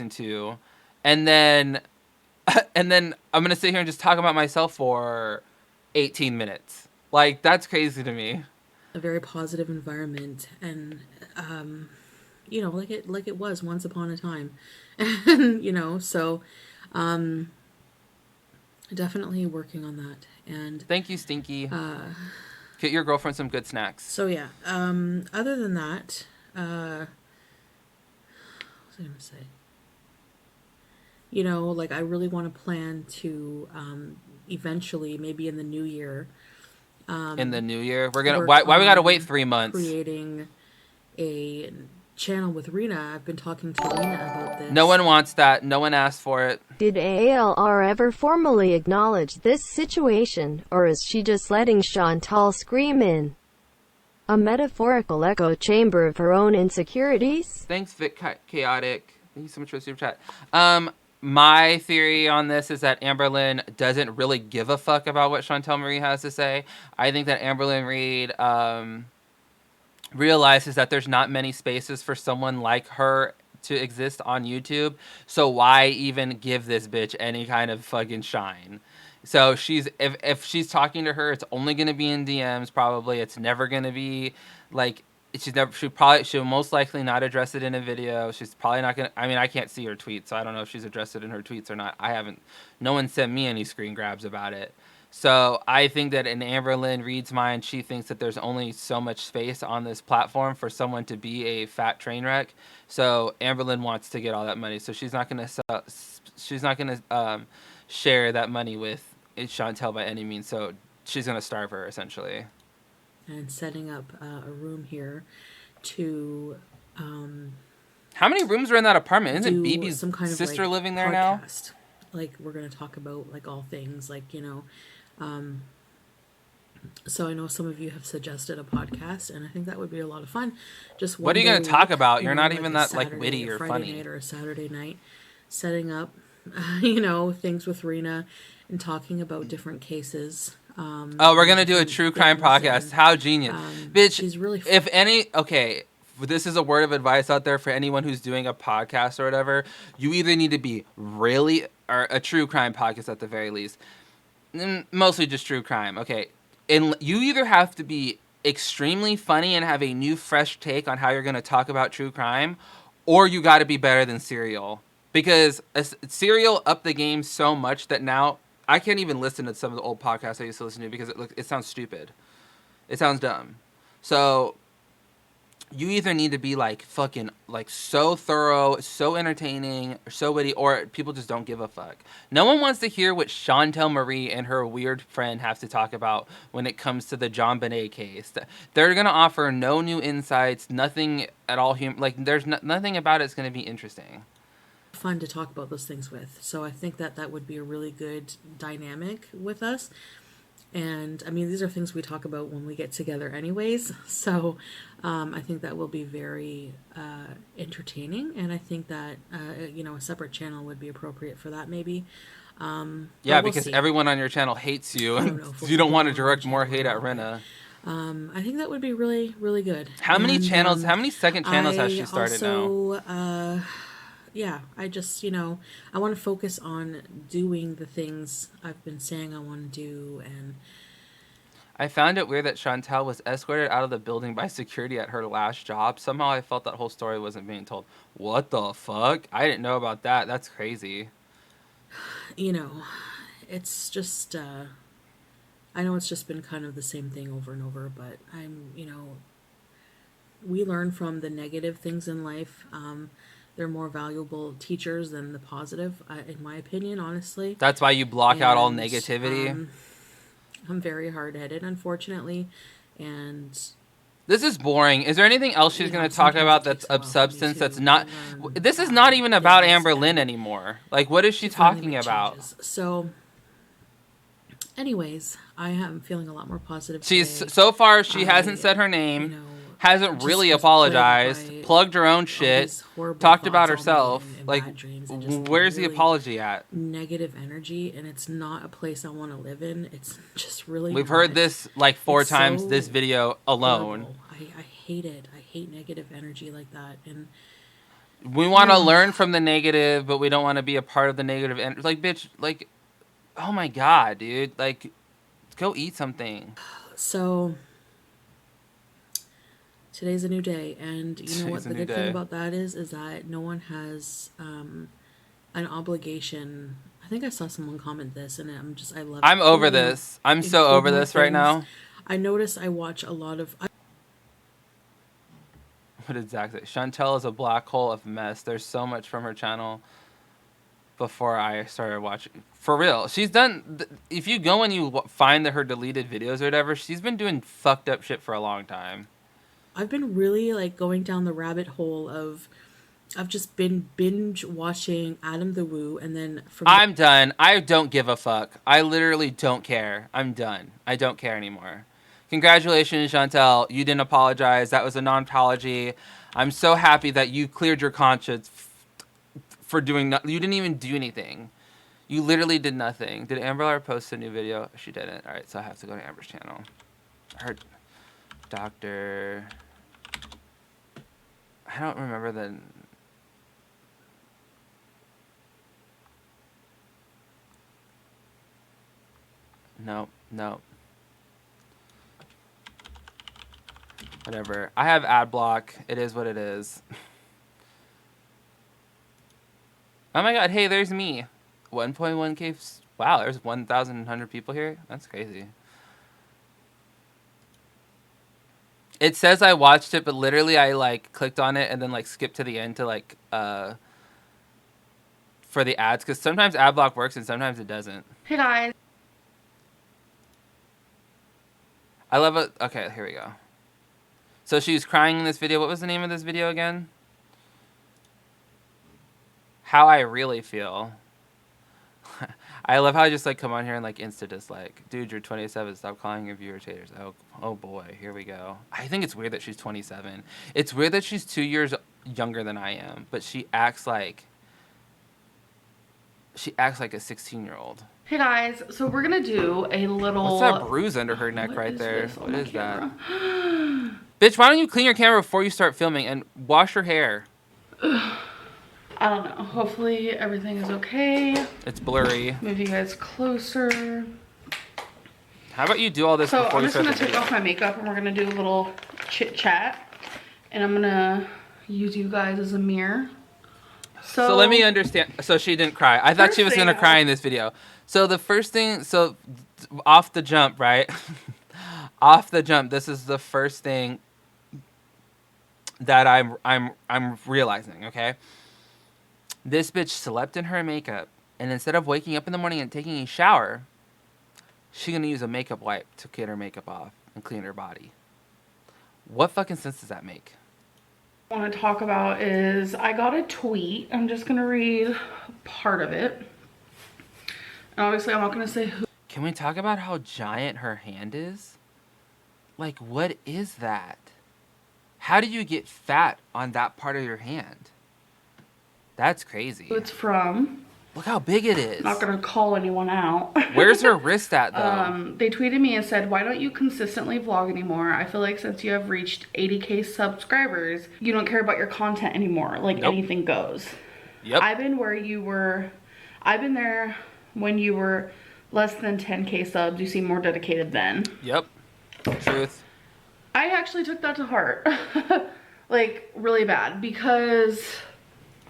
to. And then I'm going to sit here and just talk about myself for 18 minutes. Like, that's crazy to me. A very positive environment, and like it was once upon a time. And so definitely working on that. And thank you, Stinky. Get your girlfriend some good snacks. So yeah, other than that, what was I gonna say? Like, I really want to plan to eventually, maybe in the new year. In the new year, we're gonna. Why we gotta wait 3 months? Creating a channel with Rena. I've been talking to Rena about this. No one wants that. No one asked for it. Did ALR ever formally acknowledge this situation, or is she just letting Chantal scream in a metaphorical echo chamber of her own insecurities? Thanks, Vic Chaotic. Thank you so much for the super chat. My theory on this is that Amberlynn doesn't really give a fuck about what Chantal Marie has to say. I think that Amberlynn Reid realizes that there's not many spaces for someone like her to exist on YouTube. So why even give this bitch any kind of fucking shine? So if she's talking to her, it's only going to be in DMs probably. It's never going to be like... She'll most likely not address it in a video. She's probably not gonna... I mean, I can't see her tweets, so I don't know if she's addressed it in her tweets or not. No one sent me any screen grabs about it. So I think that in Amberlynn Reid's mind, she thinks that there's only so much space on this platform for someone to be a fat train wreck. So Amberlynn wants to get all that money. So she's not gonna share that money with Chantel by any means. So she's gonna starve her essentially. And setting up a room here to... How many rooms are in that apartment? Isn't BB's some kind of sister like living there podcast. now? Like, we're going to talk about like all things, like, so I know some of you have suggested a podcast, and I think that would be a lot of fun. Just what are you going to talk about? You're not even that Saturday, like witty or Friday funny. Night or a Saturday night, setting up, things with Rena and talking about different cases. We're gonna do a true crime podcast. How genius, bitch! She's really if any, okay. This is a word of advice out there for anyone who's doing a podcast or whatever. You either need to be really, or a true crime podcast at the very least. mostly just true crime. Okay, and you either have to be extremely funny and have a new, fresh take on how you're going to talk about true crime, or you got to be better than Serial. Because Serial upped the game so much that now I can't even listen to some of the old podcasts I used to listen to because it sounds stupid. It sounds dumb. So you either need to be like fucking like so thorough, so entertaining, so witty, or people just don't give a fuck. No one wants to hear what Chantal Marie and her weird friend have to talk about when it comes to the John Bonet case. They're gonna offer no new insights, nothing at all. Like there's nothing about it's gonna be interesting. Fun to talk about those things with. So I think that would be a really good dynamic with us. And I mean, these are things we talk about when we get together anyways. So I think that will be very entertaining. And I think that, a separate channel would be appropriate for that maybe. Yeah, because everyone on your channel hates you. And you don't want to direct more hate at Rena. I think that would be really, really good. How many channels, how many second channels has she started now? Yeah, I just, I want to focus on doing the things I've been saying I want to do. And I found it weird that Chantal was escorted out of the building by security at her last job. Somehow I felt that whole story wasn't being told. What the fuck? I didn't know about that. That's crazy. It's just, I know it's just been kind of the same thing over and over, but we learn from the negative things in life. They're more valuable teachers than the positive, in my opinion, honestly. That's why you block out all negativity. I'm very hard-headed, unfortunately, and this is boring. Is there anything else she's going to talk about that's of substance that's not... This is not even about Amberlynn anymore. Like, what is she talking about? So, anyways, I am feeling a lot more positive She's today. So far, she hasn't said her name. Hasn't really apologized, plugged her own shit, talked about herself. Like, where's the apology at? Negative energy, and it's not a place I want to live in. It's just really. We've heard this like 4 times this video alone. I hate it. I hate negative energy like that, and we want to learn from the negative, but we don't want to be a part of the negative. Like, bitch, like, oh my god, dude, like, go eat something. So. Today's a new day, and you know what the good thing about that is that no one has an obligation. I think I saw someone comment this, and I love it. I'm over this. I'm so over this right now. I notice I watch a lot of... What did Zach say? Chantel is a black hole of mess. There's so much from her channel before I started watching. For real. She's done... If you go and you find her deleted videos or whatever, she's been doing fucked up shit for a long time. I've been really like going down the rabbit hole of I've just been binge watching Adam the Woo, and then I'm done. I don't give a fuck. I literally don't care. I'm done. I don't care anymore. Congratulations, Chantel. You didn't apologize. That was a nonpology. I'm so happy that you cleared your conscience for doing you didn't even do anything. You literally did nothing. Did Amber post a new video? She didn't. All right, so I have to go to Amber's channel. Her doctor... I don't remember the... No. Whatever. I have ad block. It is what it is. Oh my god, hey, there's me. 1.1k... Wow, there's 1,100 people here? That's crazy. It says I watched it, but literally I like clicked on it and then like skipped to the end to like for the ads, because sometimes ad block works and sometimes it doesn't. Hey guys. I love it. Okay, here we go. So she was crying in this video. What was the name of this video again? How I Really Feel. I love how I just like come on here and like insta dislike. Dude, you're 27. Stop calling your viewers haters. Oh boy, here we go. I think it's weird that she's 27. It's weird that she's 2 years younger than I am, but she acts like a 16-year-old. Hey guys, so we're gonna do a little... What's that bruise under her neck right there? What is that? Bitch, why don't you clean your camera before you start filming and wash your hair? I don't know. Hopefully everything is okay. It's blurry. Move you guys closer. How about you do all this So before I'm you just start gonna the take video? off my makeup and we're gonna do a little chit chat, and I'm gonna use you guys as a mirror. So let me understand. So she didn't cry. I thought she was gonna cry in this video. So the first thing, so off the jump, right? Off the jump, this is the first thing that I'm realizing. Okay, this bitch slept in her makeup, and instead of waking up in the morning and taking a shower, she's gonna use a makeup wipe to get her makeup off and clean her body. What fucking sense does that make? Want to talk about is I got a tweet. I'm just gonna read part of it. And obviously I'm not gonna say who. Can we talk about how giant her hand is? Like, what is that? How do you get fat on that part of your hand? That's crazy. Who it's from. Look how big it is. Not gonna call anyone out. Where's her wrist at, though? They tweeted me and said, why don't you consistently vlog anymore? I feel like since you have reached 80K subscribers, you don't care about your content anymore. Like Nope. anything goes. Yep. I've been there when you were less than 10K subs. You seem more dedicated then. Yep. Truth. I actually took that to heart. Like, really bad, because...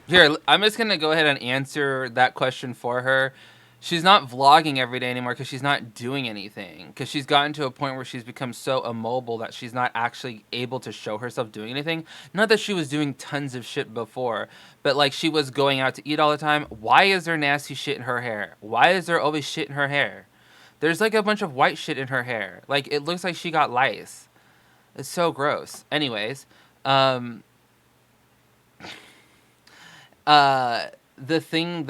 Here, I'm just going to go ahead and answer that question for her. She's not vlogging every day anymore because she's not doing anything. Because she's gotten to a point where she's become so immobile that she's not actually able to show herself doing anything. Not that she was doing tons of shit before, but like she was going out to eat all the time. Why is there nasty shit in her hair? Why is there always shit in her hair? There's like a bunch of white shit in her hair. Like it looks like she got lice. It's so gross. Anyways, the thing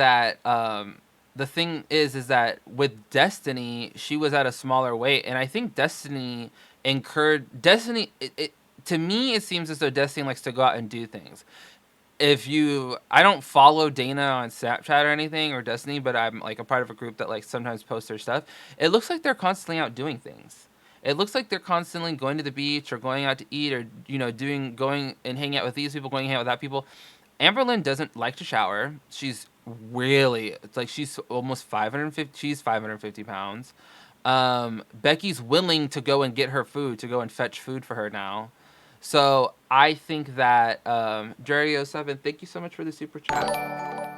is that with Destiny, she was at a smaller weight, and I think Destiny to me, it seems as though Destiny likes to go out and do things. I don't follow Dana on Snapchat or anything, or Destiny, but I'm like a part of a group that like sometimes posts their stuff. It looks like they're constantly out doing things. It looks like they're constantly going to the beach or going out to eat or, going and hanging out with these people, going out with that people. Amberlynn doesn't like to shower. She's almost 550. She's 550 pounds. Becky's willing to go and get her food, to go and fetch food for her now. So I think that, Jerry07, thank you so much for the super chat.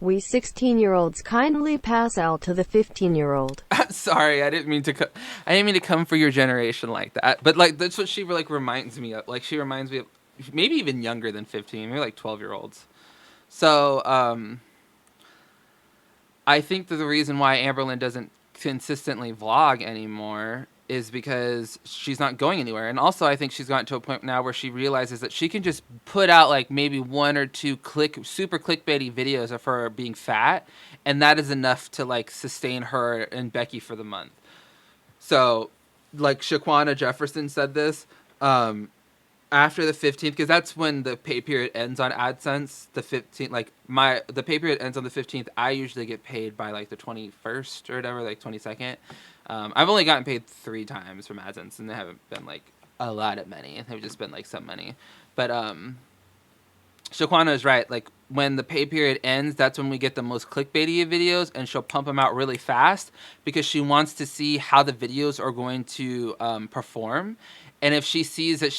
We 16-year-olds kindly pass out to the 15-year-old. Sorry, I didn't mean to come for your generation like that. But like that's what she like reminds me of. Like she reminds me of maybe even younger than 15, maybe like 12-year-olds. So I think that the reason why Amberlynn doesn't consistently vlog anymore is because she's not going anywhere. And also I think she's gotten to a point now where she realizes that she can just put out like maybe one or two super clickbaity videos of her being fat, and that is enough to like sustain her and Becky for the month. So like Shaquana Jefferson said this, after the 15th, because that's when the pay period ends on AdSense. The 15th, the pay period ends on the 15th. I usually get paid by like the 21st or whatever, like 22nd. I've only gotten paid 3 times from AdSense, and they haven't been like a lot of money. They've just been like some money. But Shaquana is right. Like when the pay period ends, that's when we get the most clickbaity videos, and she'll pump them out really fast because she wants to see how the videos are going to perform. And if she sees that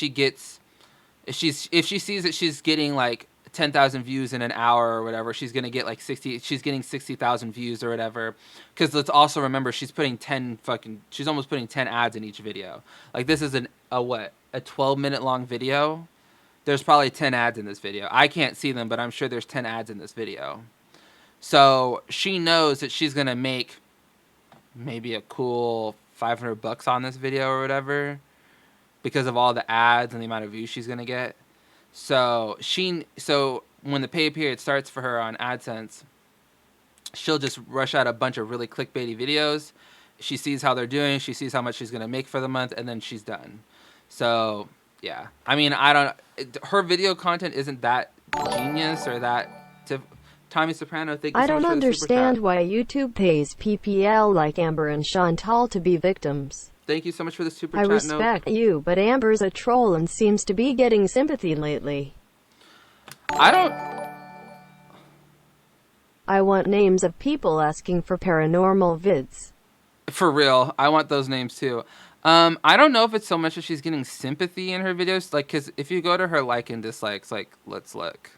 if she sees that she's getting like 10,000 views in an hour or whatever, she's gonna get like 60,000 views or whatever. Because let's also remember she's almost putting 10 ads in each video. Like this is a 12-minute long video. There's probably 10 ads in this video. I can't see them, but I'm sure there's 10 ads in this video. So she knows that she's gonna make maybe a cool $500 on this video or whatever, because of all the ads and the amount of views she's gonna get. So when the pay period starts for her on AdSense, she'll just rush out a bunch of really clickbaity videos. She sees how they're doing, she sees how much she's gonna make for the month, and then she's done. So yeah, I mean, her video content isn't that genius or that. Tommy Soprano, thank you so much for the super chat. I don't understand why YouTube pays PPL like Amber and Chantal to be victims. Thank you so much for the super I chat. respect you, but Amber's a troll and seems to be getting sympathy lately. I want names of people asking for paranormal vids. For real. I want those names too. I don't know if it's so much that she's getting sympathy in her videos, like, because if you go to her like and dislikes, like, let's look.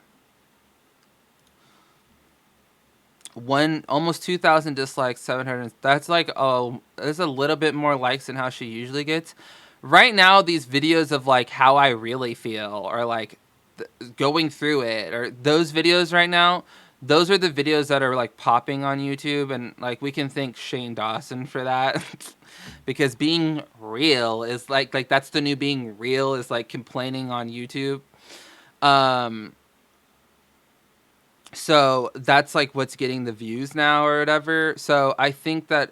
Almost 2,000 dislikes, 700. That's like, oh, there's a little bit more likes than how she usually gets. Right now, these videos of like how I really feel, or like going through it, or those videos right now, those are the videos that are like popping on YouTube, and like we can thank Shane Dawson for that. Because being real is like that's the new being real, is like complaining on YouTube. So that's like what's getting the views now or whatever. So I think that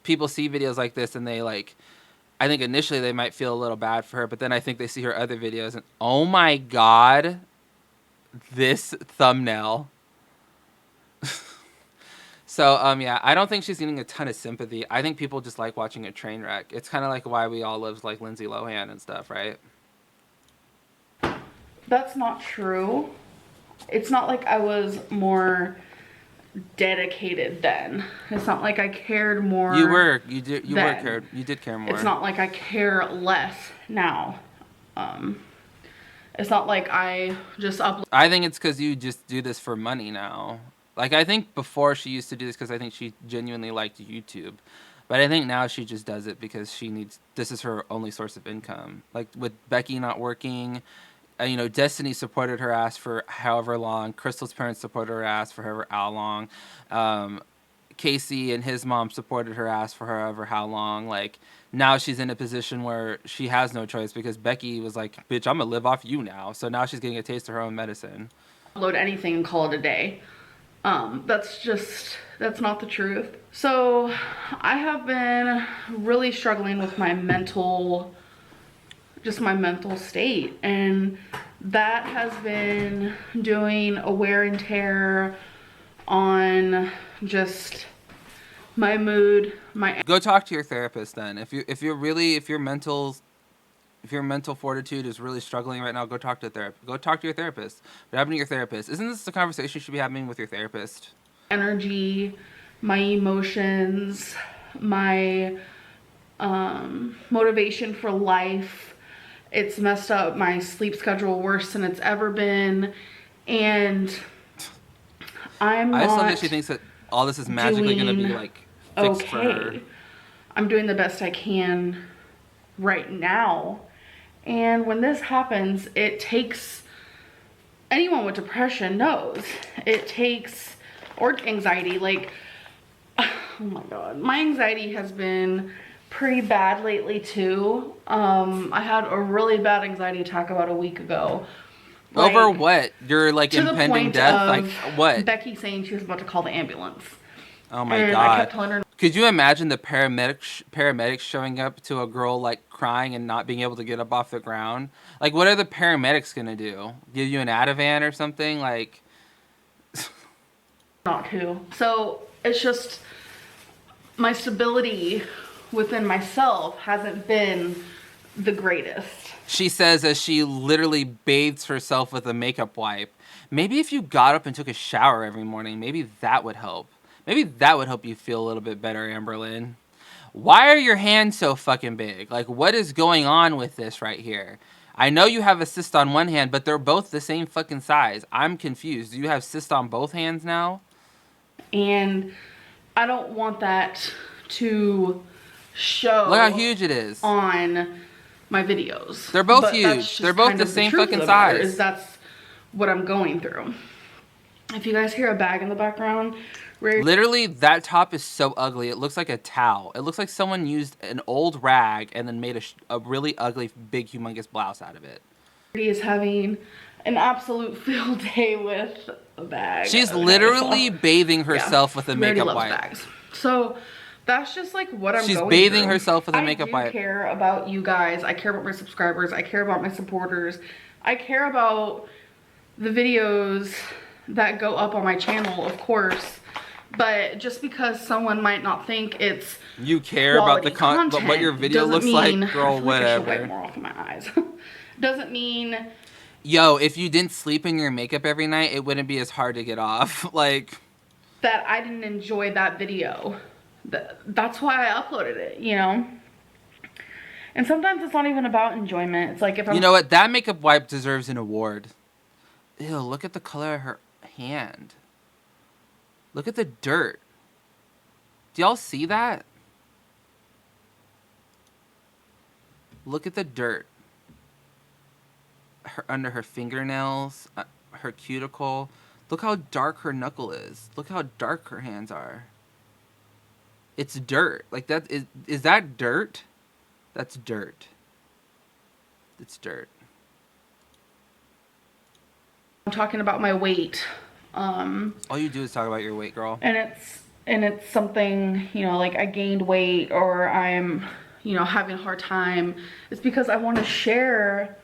people see videos like this and they like, I think initially they might feel a little bad for her, but then I think they see her other videos and, oh my God, this thumbnail. So, yeah, I don't think she's getting a ton of sympathy. I think people just like watching a train wreck. It's kind of like why we all love like Lindsay Lohan and stuff, right? That's not true. It's not like I was more dedicated then. It's not like I cared more. You did care more. It's not like I care less now. It's not like I just upload. I think it's because you just do this for money now. Like, I think before she used to do this because I think she genuinely liked YouTube. But I think now she just does it because this is her only source of income. Like, with Becky not working, you know, Destiny supported her ass for however long. Crystal's parents supported her ass for however how long. Casey and his mom supported her ass for however how long. Like, now she's in a position where she has no choice because Becky was like, bitch, I'm going to live off you now. So now she's getting a taste of her own medicine. Upload anything and call it a day. That's not the truth. So I have been really struggling with my mental state, and that has been doing a wear and tear on just my mood. Go talk to your therapist then. If your mental fortitude is really struggling right now, go talk to a therapist. Go talk to your therapist. What happened to your therapist? Isn't this the conversation you should be having with your therapist? Energy, my emotions, my motivation for life. It's messed up my sleep schedule worse than it's ever been, and I just love that she thinks that all this is magically going to be like fixed for her. I'm doing the best I can right now. And when this happens, it takes, anyone with depression knows, it takes, or anxiety, like, oh my God, my anxiety has been pretty bad lately too. I had a really bad anxiety attack about a week ago. Like, over what? Your like impending death? Like what? Becky saying she was about to call the ambulance. Oh my and God. I kept telling her. Could you imagine the paramedics showing up to a girl like crying and not being able to get up off the ground? Like, what are the paramedics gonna do? Give you an Ativan or something? Like, not to. So it's just my stability within myself hasn't been the greatest. She says as she literally bathes herself with a makeup wipe. Maybe if you got up and took a shower every morning, maybe that would help. Maybe that would help you feel a little bit better, Amberlynn. Why are your hands so fucking big? Like, what is going on with this right here? I know you have a cyst on one hand, but they're both the same fucking size. I'm confused. Do you have cyst on both hands now? And I don't want that to show. Look how huge it is on my videos. They're both huge. They're both the same fucking size. That's what I'm going through. If you guys hear a bag in the background, literally that top is so ugly. It looks like a towel. It looks like someone used an old rag and then made a really ugly, big, humongous blouse out of it. He is having an absolute field day with a bag. She's literally bathing herself with a makeup wipe. Bags. So that's just like what I'm going through. She's bathing herself with a makeup wipe. I care about you guys. I care about my subscribers. I care about my supporters. I care about the videos that go up on my channel, of course. But just because someone might not think it's you care about the content, what your video looks like, girl, whatever. I should wipe more off of my eyes. Doesn't mean. Yo, if you didn't sleep in your makeup every night, it wouldn't be as hard to get off. Like. That I didn't enjoy that video. That's why I uploaded it, you know? And sometimes it's not even about enjoyment. It's like if I'm... You know what? That makeup wipe deserves an award. Ew, look at the color of her hand. Look at the dirt. Do y'all see that? Look at the dirt. Under her fingernails, her cuticle. Look how dark her knuckle is. Look how dark her hands are. It's dirt. Like that is that dirt? That's dirt. It's dirt. I'm talking about my weight. All you do is talk about your weight, girl. And it's something, you know, like I gained weight or I'm, you know, having a hard time. It's because I want to share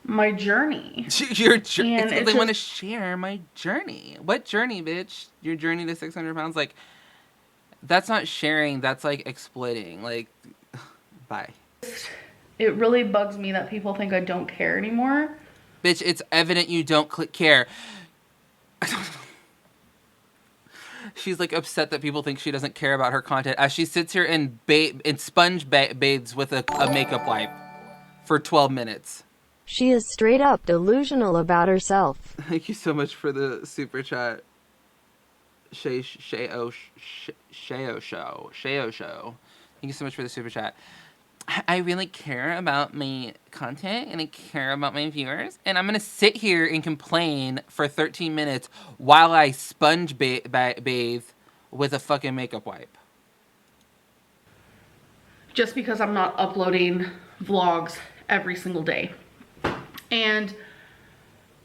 my journey. They want to share my journey. What journey, bitch? Your journey to 600 pounds? Like, that's not sharing. That's like exploiting. Like, bye. It really bugs me that people think I don't care anymore. Bitch, it's evident you don't care. She's like upset that people think she doesn't care about her content as she sits here and sponge bathes with a makeup wipe for 12 minutes. She is straight up delusional about herself. Thank you so much for the super chat. Shayo Show. Thank you so much for the super chat. I really care about my content and I care about my viewers, and I'm gonna sit here and complain for 13 minutes while I sponge bathe with a fucking makeup wipe. Just because I'm not uploading vlogs every single day. And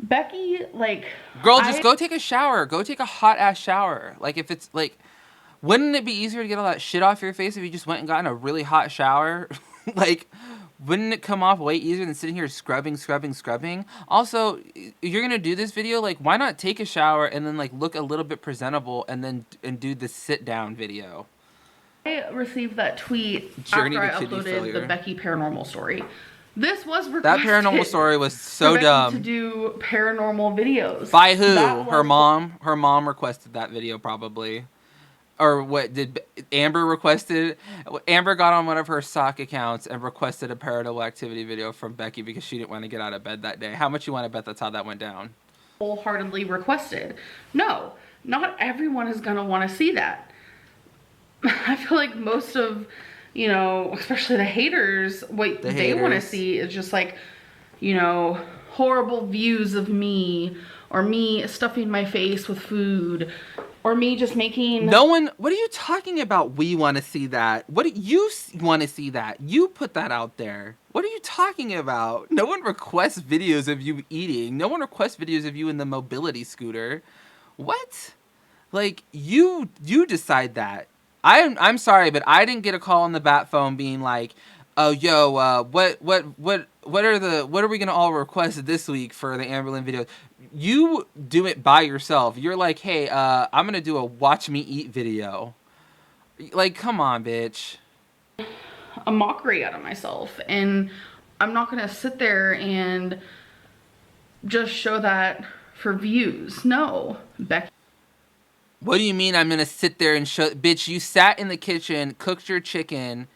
Becky, like... Girl, just go take a shower. Go take a hot ass shower. Like, if it's like... Wouldn't it be easier to get all that shit off your face if you just went and got in a really hot shower? Like, wouldn't it come off way easier than sitting here scrubbing? Also, you're going to do this video, like, why not take a shower and then, like, look a little bit presentable and do the sit-down video? I received that tweet after I uploaded the Becky paranormal story. This was requested. That paranormal story was so dumb. To do paranormal videos. By who? Her mom? Her mom requested that video, probably. Or what did Amber requested? Amber got on one of her sock accounts and requested a paranormal activity video from Becky because she didn't want to get out of bed that day. How much you want to bet that's how that went down? Wholeheartedly requested. No, not everyone is going to want to see that. I feel like most of, you know, especially the haters, what they want to see is just like, you know, horrible views of me or me stuffing my face with food. Or me just making... No one... What are you talking about? We want to see that. What do you want to see that? You put that out there. What are you talking about? No one requests videos of you eating. No one requests videos of you in the mobility scooter. What? Like, you decide that. I'm sorry, but I didn't get a call on the bat phone being like, oh, yo, what are we gonna all request this week for the Amberlynn video? You do it by yourself. You're like, hey, I'm gonna do a watch me eat video. Like, come on, bitch. A mockery out of myself, and I'm not gonna sit there and just show that for views. No, Becky. What do you mean I'm gonna sit there and show? Bitch, you sat in the kitchen, cooked your chicken,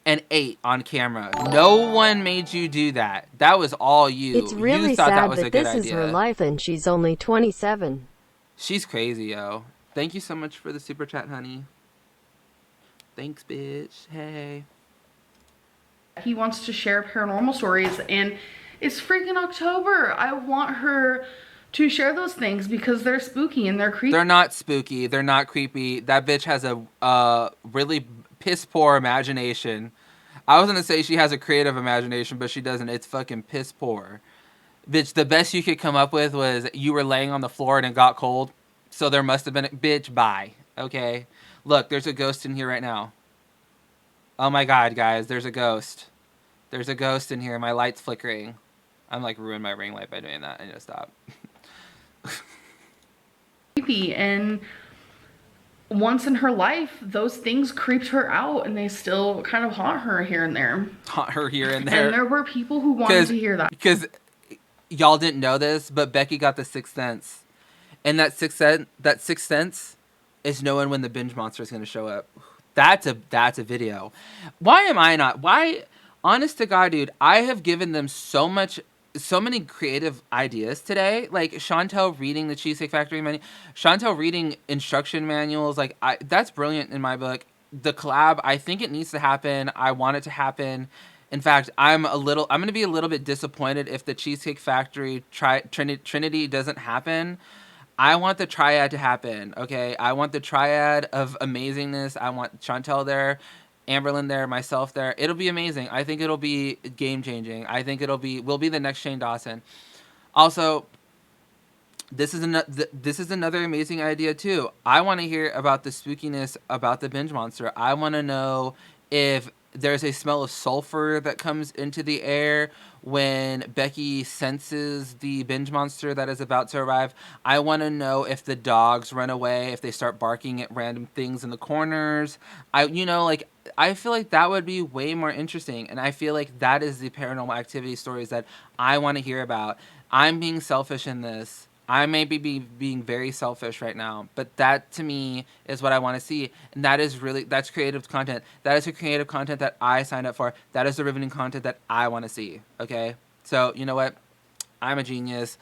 and ate on camera. No one made you do that. That was all you. It's really sad that this is her life and she's only 27. She's crazy, yo. Thank you so much for the super chat, honey. Thanks, bitch. Hey. He wants to share paranormal stories, and it's freaking October. I want her to share those things because they're spooky and they're creepy. They're not spooky. They're not creepy. That bitch has a really piss poor imagination. I was gonna say she has a creative imagination, but she doesn't. It's fucking piss poor. Bitch, the best you could come up with was you were laying on the floor and it got cold. So there must have been bitch, bye. Okay. Look, there's a ghost in here right now. Oh my god, guys, there's a ghost. There's a ghost in here. My light's flickering. I'm like ruining my ring light by doing that. I need to stop. Creepy, and once in her life, those things creeped her out, and they still kind of haunt her here and there. Haunt her here and there. And there were people who wanted to hear that. Because y'all didn't know this, but Becky got the sixth sense. And that sixth sense is knowing when the binge monster is going to show up. That's a video. Why am I not? Why? Honest to God, dude, I have given them so many creative ideas today. Like Chantel reading the Cheesecake Factory menu, Chantel reading instruction manuals. Like that's brilliant in my book. The collab, I think it needs to happen. I want it to happen. In fact, I'm going to be a little bit disappointed if the Cheesecake Factory Trinity doesn't happen. I want the triad to happen, okay? I want the triad of amazingness. I want Chantel there, Amberlynn there, myself there. It'll be amazing. I think it'll be game-changing. I think we'll be the next Shane Dawson. Also, this is another amazing idea, too. I want to hear about the spookiness about the binge monster. I want to know if there's a smell of sulfur that comes into the air when Becky senses the binge monster that is about to arrive. I want to know if the dogs run away, if they start barking at random things in the corners. I feel like that would be way more interesting, and I feel like that is the paranormal activity stories that I want to hear about. I'm being selfish in this. I may be being very selfish right now, but that to me is what I want to see. And that's creative content. That is the creative content that I signed up for. That is the riveting content that I want to see. Okay? So, you know what? I'm a genius.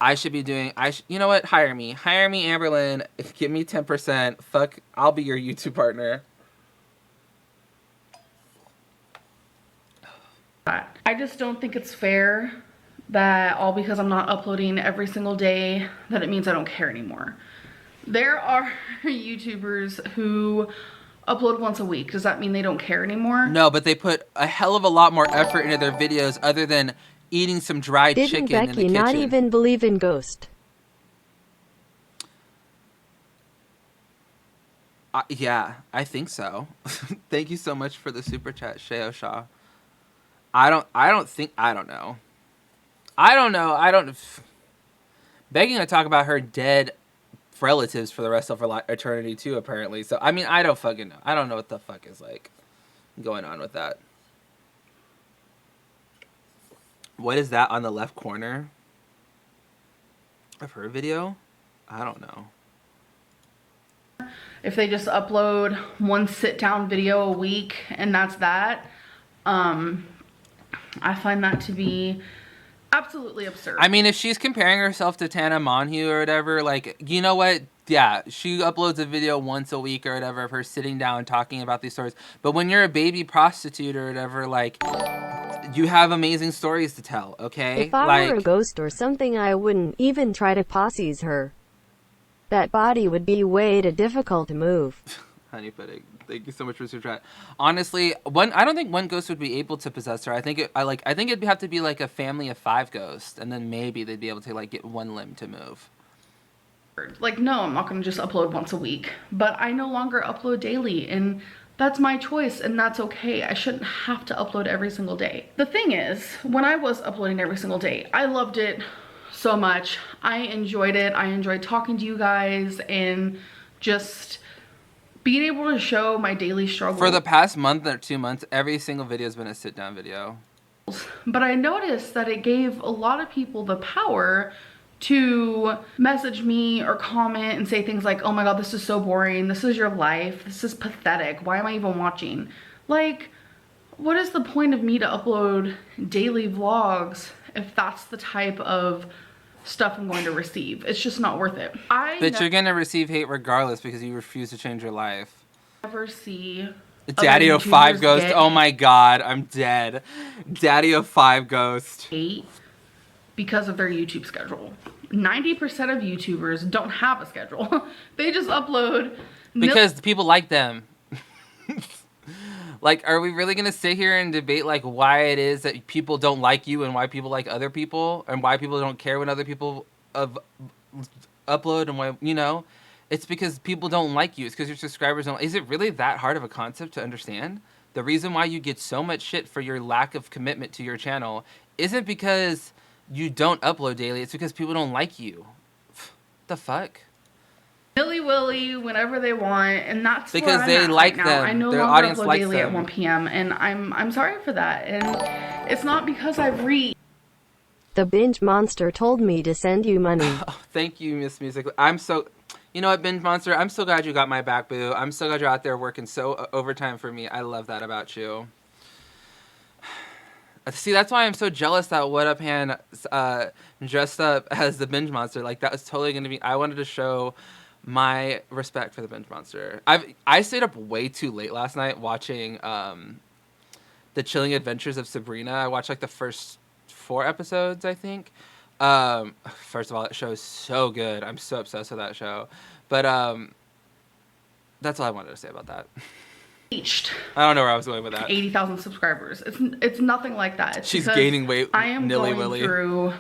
I should be doing, you know what? Hire me, Amberlynn. Give me 10%. Fuck, I'll be your YouTube partner. I just don't think it's fair that all because I'm not uploading every single day that it means I don't care anymore. There are YouTubers who upload once a week. Does that mean they don't care anymore? No, but they put a hell of a lot more effort into their videos other than eating some dried chicken in the kitchen. Didn't Becky not even believe in ghost? Yeah, I think so. Thank you so much for the super chat, Sheo Shaw. I don't know. Begging to talk about her dead relatives for the rest of her eternity too, apparently. So, I mean, I don't fucking know. I don't know what the fuck is, like, going on with that. What is that on the left corner of her video? I don't know. If they just upload one sit-down video a week and that's that, I find that to be absolutely absurd. I mean, if she's comparing herself to Tana Monhew or whatever, like, you know what? Yeah, she uploads a video once a week or whatever of her sitting down talking about these stories. But when you're a baby prostitute or whatever, like, you have amazing stories to tell, okay? If I were a ghost or something, I wouldn't even try to posse's her. That body would be way too difficult to move. Honey pudding. Thank you so much for the super chat. Honestly, I don't think one ghost would be able to possess her. I think it'd have to be like a family of 5 ghosts, and then maybe they'd be able to like get one limb to move. Like, no, I'm not going to just upload once a week, but I no longer upload daily, and that's my choice, and that's okay. I shouldn't have to upload every single day. The thing is, when I was uploading every single day, I loved it so much. I enjoyed it. I enjoyed talking to you guys and just being able to show my daily struggle. For the past month or 2 months, every single video has been a sit-down video. But I noticed that it gave a lot of people the power to message me or comment and say things like, oh my god, this is so boring, this is your life, this is pathetic, why am I even watching? Like, what is the point of me to upload daily vlogs if that's the type of stuff I'm going to receive? It's just not worth it. But you're gonna receive hate regardless because you refuse to change your life. Never see Daddy-O5 Ghost. Oh my god, I'm dead. Daddy-O5 Ghost. Hate because of their YouTube schedule. 90% of YouTubers don't have a schedule. They just upload. Because people like them. Like, are we really gonna sit here and debate like why it is that people don't like you and why people like other people and why people don't care when other people upload and why, you know? It's because people don't like you. It's because your subscribers don't. Is it really that hard of a concept to understand? The reason why you get so much shit for your lack of commitment to your channel isn't because you don't upload daily. It's because people don't like you. The fuck? Willy whenever they want, and that's because where they I'm at like right them. Now. I no Their longer audience upload likes daily them. at 1 p.m. and I'm sorry for that. And it's not because I've reached. The binge monster told me to send you money. Oh, thank you, Miss Music. I'm so, You know what, Binge Monster? I'm so glad you got my back, boo. I'm so glad you're out there working so overtime for me. I love that about you. See, that's why I'm so jealous that What Up Han dressed up as the Binge Monster. Like, that was totally going to be... I wanted to show my respect for the Binge Monster. I stayed up way too late last night watching The Chilling Adventures of Sabrina. I watched, like, the first 4 episodes, I think. First of all, that show is so good. I'm so obsessed with that show. But that's all I wanted to say about that. Reached. I don't know where I was going with that. 80,000 subscribers. It's nothing like that. It's She's because gaining weight. I am going through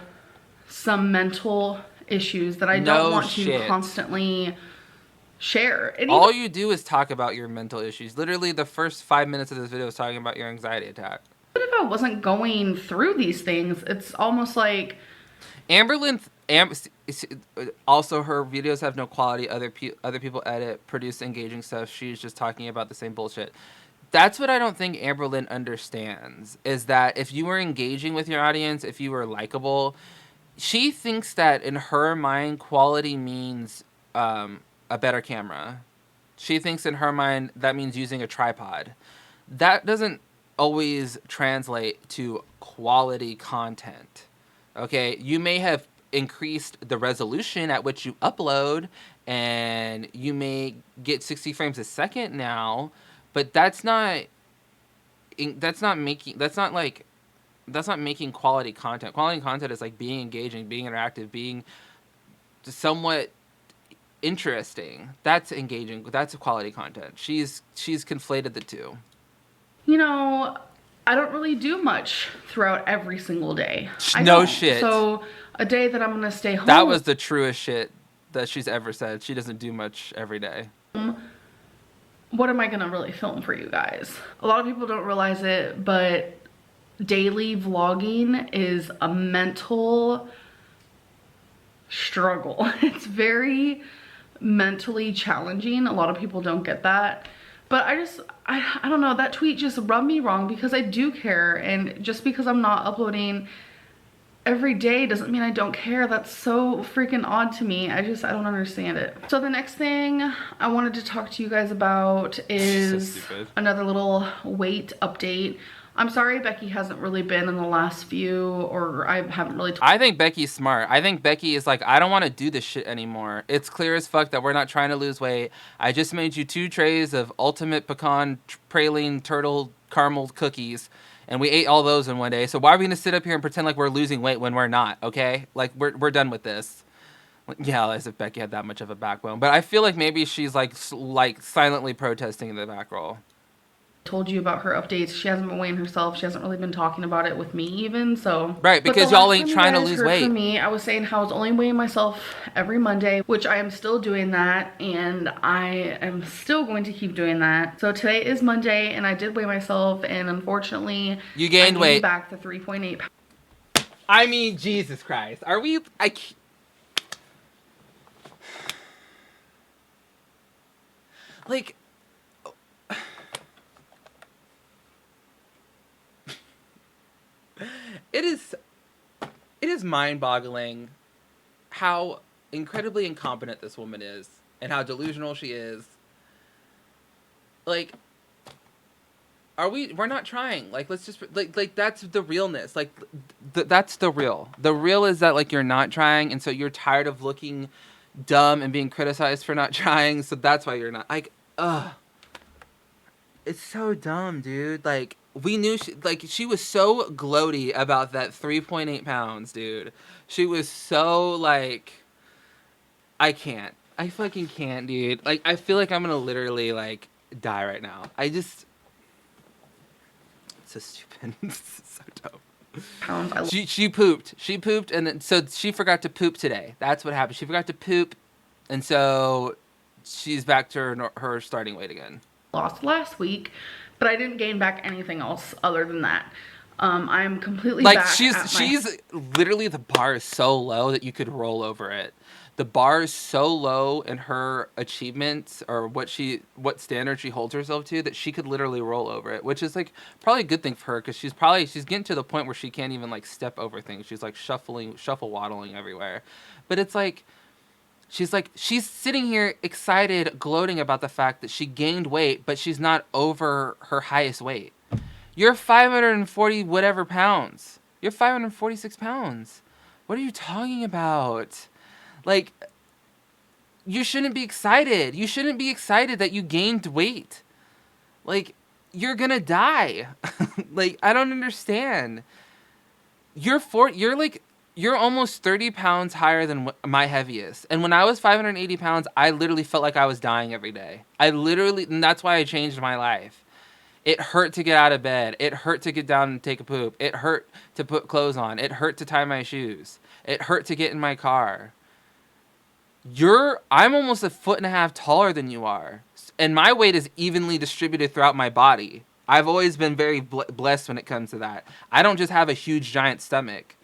some mental issues that I don't want to constantly share. All you do is talk about your mental issues. Literally, the first 5 minutes of this video is talking about your anxiety attack. But if I wasn't going through these things, it's almost like... Amberlynn... also, her videos have no quality. Other people edit, produce engaging stuff. She's just talking about the same bullshit. That's what I don't think Amberlynn understands, is that if you were engaging with your audience, if you were likable, she thinks that in her mind, quality means a better camera. She thinks in her mind that means using a tripod. That doesn't always translate to quality content. Okay, you may have increased the resolution at which you upload, and you may get 60 frames a second now, but that's not making quality content. Quality content is like being engaging, being interactive, being somewhat interesting. That's engaging. That's quality content. She's conflated the two. You know, I don't really do much throughout every single day. No shit. So a day that I'm going to stay home. That was the truest shit that she's ever said. She doesn't do much every day. What am I going to really film for you guys? A lot of people don't realize it, but daily vlogging is a mental struggle. It's very mentally challenging. A lot of people don't get that. But I don't know, that tweet just rubbed me wrong because I do care, and just because I'm not uploading every day doesn't mean I don't care. That's so freaking odd to me. I don't understand it. So the next thing I wanted to talk to you guys about is another little weight update. I'm sorry Becky hasn't really been in the last few, or I haven't really... I think Becky's smart. I think Becky is like, I don't want to do this shit anymore. It's clear as fuck that we're not trying to lose weight. I just made you 2 trays of ultimate pecan praline turtle caramel cookies, and we ate all those in one day. So why are we going to sit up here and pretend like we're losing weight when we're not, okay? Like, we're done with this. Yeah, as if Becky had that much of a backbone. But I feel like maybe she's like silently protesting in the back row. Told you about her updates. She hasn't been weighing herself. She hasn't really been talking about it with me even, so... Right, because y'all ain't trying to lose weight. For me, I was saying how I was only weighing myself every Monday, which I am still doing that, and I am still going to keep doing that. So today is Monday, and I did weigh myself, and unfortunately... You gained weight. Back to 3.8 pounds. I mean, Jesus Christ. Are we... Like... It is mind-boggling how incredibly incompetent this woman is and how delusional she is. Like, we're not trying. Like, let's just, like that's the realness. Like, that's the real. The real is that, like, you're not trying, and so you're tired of looking dumb and being criticized for not trying, so that's why you're not. Like, ugh. It's so dumb, dude. Like, we knew she was so gloaty about that 3.8 pounds, dude. She was so, like, I fucking can't, dude. Like, I feel like I'm gonna literally, like, die right now. It's so stupid. It's so dumb. She pooped. She pooped, and then, so she forgot to poop today. That's what happened. She forgot to poop, and so she's back to her starting weight again. Lost last week, but I didn't gain back anything else other than that. I'm completely like, back she's literally, the bar is so low that you could roll over it. The bar is so low in her achievements, or what standard she holds herself to, that she could literally roll over it, which is, like, probably a good thing for her, because she's getting to the point where she can't even, like, step over things. She's, like, shuffle waddling everywhere. But it's like, She's like, she's sitting here excited, gloating about the fact that she gained weight, but she's not over her highest weight. You're 540 whatever pounds. You're 546 pounds. What are you talking about? Like, you shouldn't be excited. You shouldn't be excited that you gained weight. Like, you're gonna die. Like, I don't understand. You're almost 30 pounds higher than my heaviest. And when I was 580 pounds, I literally felt like I was dying every day. And that's why I changed my life. It hurt to get out of bed. It hurt to get down and take a poop. It hurt to put clothes on. It hurt to tie my shoes. It hurt to get in my car. I'm almost 1.5 feet taller than you are. And my weight is evenly distributed throughout my body. I've always been very blessed when it comes to that. I don't just have a huge giant stomach.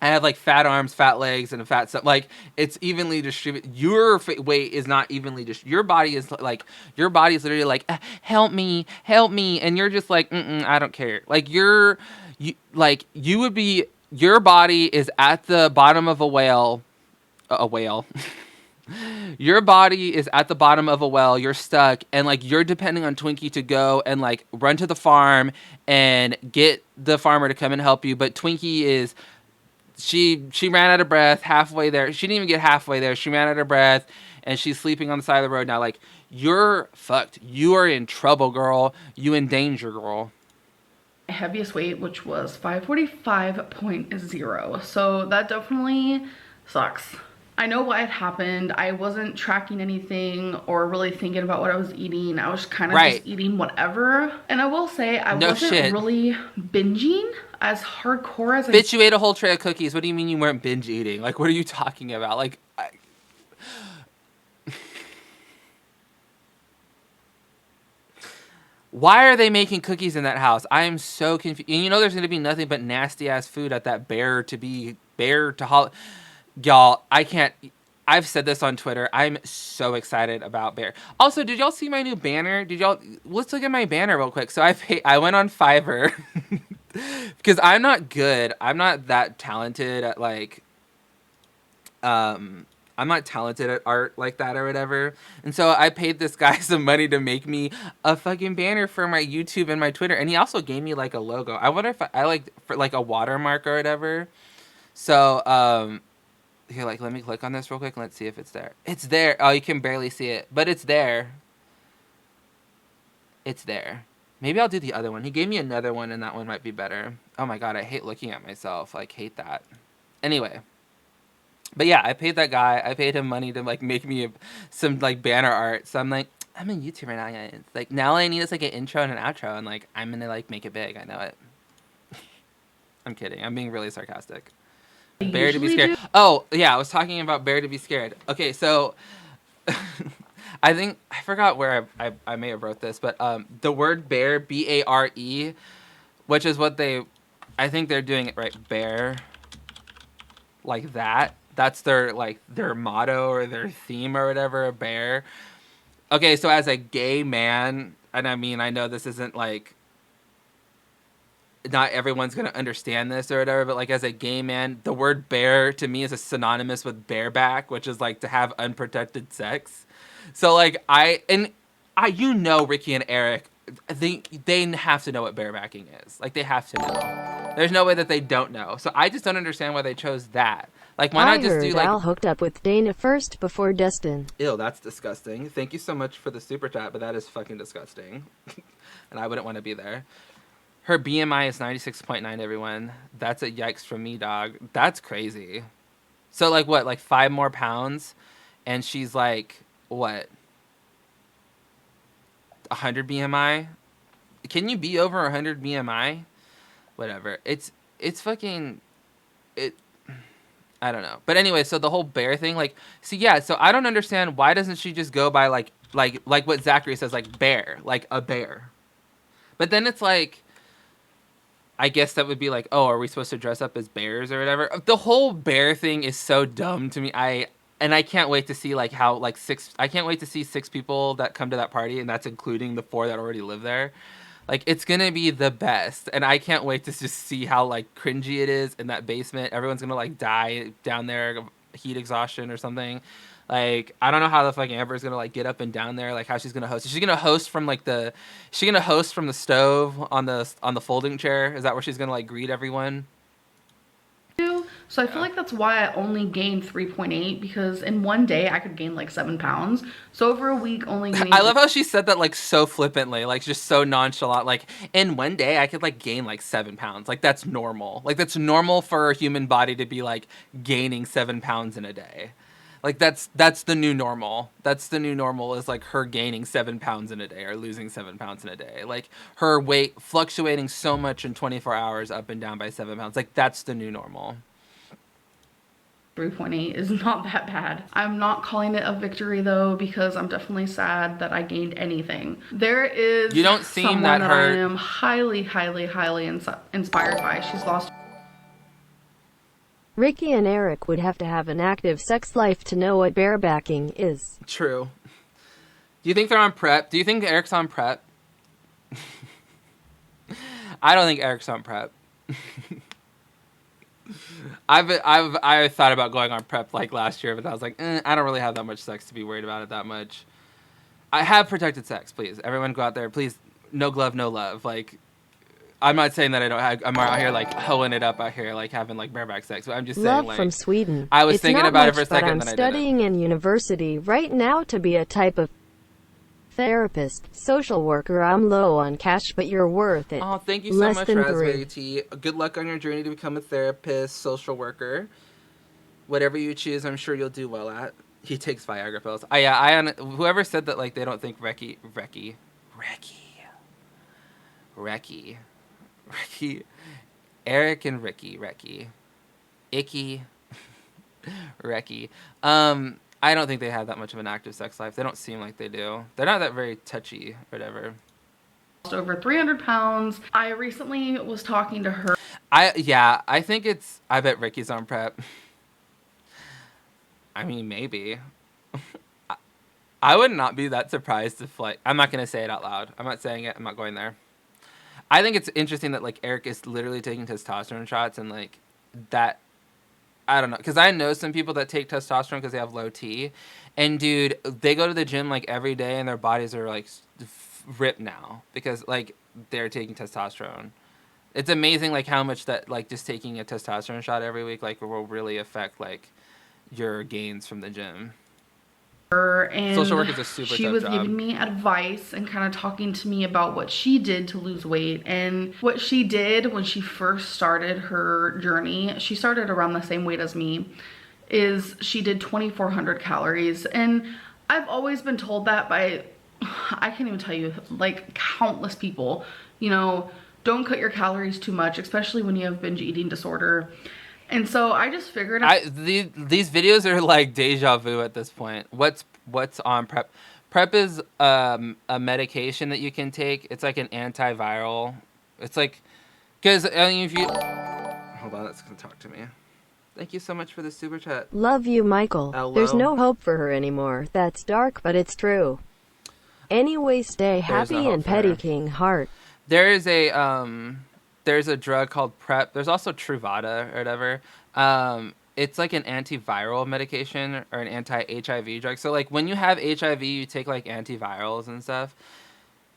I have like fat arms, fat legs, and a fat stomach. Like, it's evenly distributed. Your weight is not evenly distributed. Your body is literally like, help me, and you're just like, I don't care. Like, your body is at the bottom of a whale. Your body is at the bottom of a well. You're stuck, and like, you're depending on Twinkie to go and like run to the farm and get the farmer to come and help you. But Twinkie is. She ran out of breath halfway there. She didn't even get halfway there. She ran out of breath, and she's sleeping on the side of the road now. Like, you're fucked. You are in trouble, girl. You in danger, girl. My heaviest weight, which was 545.0. So that definitely sucks. I know what had happened. I wasn't tracking anything or really thinking about what I was eating. I was kind of just eating whatever. And I will say I wasn't really binging as hardcore as Bitch, you ate a whole tray of cookies. What do you mean you weren't binge eating? Like, what are you talking about? Like, why are they making cookies in that house? I am so confused. And you know there's going to be nothing but nasty-ass food at that Y'all, I can't. I've said this on Twitter. I'm so excited about Bear. Also, did y'all see my new banner? Let's look at my banner real quick. So I went on Fiverr because I'm not good. I'm not that talented at I'm not talented at art like that or whatever. And so I paid this guy some money to make me a fucking banner for my YouTube and my Twitter. And he also gave me like a logo. I wonder if for like a watermark or whatever. So, here, like, let me click on this real quick and let's see if it's there. It's there. Oh, you can barely see it, but it's there. It's there. Maybe I'll do the other one. He gave me another one, and that one might be better. Oh my god, I hate looking at myself. Like, hate that. Anyway. But yeah, I paid that guy. I paid him money to, like, make me some, like, banner art. So I'm like, I'm on YouTube right now, guys. Like, now all I need is, like, an intro and an outro, and, like, I'm gonna, like, make it big. I know it. I'm kidding. I'm being really sarcastic. Bear to be scared. Oh, yeah, I was talking about Bear to be scared. Okay, so I forgot where I may have wrote this, but the word bear, B-A-R-E, which is what I think they're doing it right, bear, like that. That's their motto or their theme or whatever, bear. Okay, so as a gay man, and I mean, I know this isn't like, not everyone's going to understand this or whatever, but like as a gay man, the word bear to me is a synonymous with bareback, which is like to have unprotected sex. So like you know, Ricky and Eric, they have to know what barebacking is. Like they have to know. There's no way that they don't know. So I just don't understand why they chose that. Like why not just do like Al hooked up with Dana first before Destin. Ew, that's disgusting. Thank you so much for the super chat, but that is fucking disgusting. And I wouldn't want to be there. Her BMI is 96.9, everyone. That's a yikes from me, dog. That's crazy. So, like, what? Like, 5 more pounds? And she's, like, what? 100 BMI? Can you be over 100 BMI? Whatever. It's fucking... I don't know. But anyway, so the whole bear thing, like... See, yeah, so I don't understand why doesn't she just go by, like what Zachary says, like, bear. Like, a bear. But then it's, like... I guess that would be like, oh, are we supposed to dress up as bears or whatever? The whole bear thing is so dumb to me. I can't wait to see like how like I can't wait to see 6 people that come to that party, and that's including the 4 that already live there. Like it's gonna be the best, and I can't wait to just see how like cringy it is in that basement. Everyone's gonna like die down there. heat exhaustion or something. Like, I don't know how the fucking Amber's gonna like get up and down there. Like, how she's gonna host. Is she gonna host from like the? Is she gonna host from the stove on the folding chair? Is that where she's gonna like greet everyone? So I feel like that's why I only gained 3.8, because in one day I could gain like 7 pounds. So over a week only gaining. I love how she said that like so flippantly, like just so nonchalant. Like, in one day I could like gain like 7 pounds. Like, that's normal. Like, that's normal for a human body to be like gaining 7 pounds in a day. Like, that's the new normal. That's the new normal, is like her gaining 7 pounds in a day or losing 7 pounds in a day. Like, her weight fluctuating so much in 24 hours up and down by 7 pounds. Like, that's the new normal. 3.8 is not that bad. I'm not calling it a victory though, because I'm definitely sad that I gained anything. There is You don't seem someone that I hurt. am highly inspired by. She's lost. Ricky and Eric would have to have an active sex life to know what barebacking is. True. Do you think they're on prep? Do you think Eric's on prep? I don't think Eric's on prep. I've thought about going on prep like last year, but I was like, I don't really have that much sex to be worried about it that much. I have protected sex, please. Everyone go out there, please. No glove, no love. Like, I'm not saying that I'm out here like hoeing it up out here, like having like bareback sex, but I'm just saying, Love like, from Sweden. I was It's thinking not about it much, for a but second, I'm then I did it. studying in university right now to be a type of therapist, social worker. I'm low on cash, but you're worth it. Oh, thank you so Less much, than Raspberry 3. Tea. Good luck on your journey to become a therapist, social worker. Whatever you choose, I'm sure you'll do well at. He takes Viagra pills. Whoever said that, like, they don't think Recky, Eric and Recky, Icky, Recky. I don't think they have that much of an active sex life. They don't seem like they do. They're not that very touchy, or whatever. Over 300 pounds. I recently was talking to her. I bet Ricky's on prep. I mean, maybe. I would not be that surprised if, like, I'm not going to say it out loud. I'm not saying it. I'm not going there. I think it's interesting that, like, Eric is literally taking testosterone shots, and, like, that, I don't know. Because I know some people that take testosterone because they have low T. And, dude, they go to the gym, like, every day, and their bodies are, like, ripped now. Because, like, they're taking testosterone. It's amazing, like, how much that, like, just taking a testosterone shot every week, like, will really affect, like, your gains from the gym. And social work is a super she tough was job. giving me advice and kind of talking to me about what she did to lose weight. And what she did when she first started her journey, she started around the same weight as me, is she did 2,400 calories. And I've always been told that by, I can't even tell you, like, countless people, you know, don't cut your calories too much, especially when you have binge eating disorder. And so I just figured these videos are like deja vu at this point. What's on prep? Prep is a medication that you can take. It's like an antiviral. It's like, because I mean, if you hold on, that's gonna talk to me. Thank you so much for the super chat. Love you, Michael. Hello. There's no hope for her anymore. That's dark, but it's true. Anyway, stay There's no happy hope and for her. petty King Heart. There is there's a drug called Prep. There's also Truvada or whatever. It's like an antiviral medication or an anti-HIV drug. So, like, when you have HIV, you take, like, antivirals and stuff,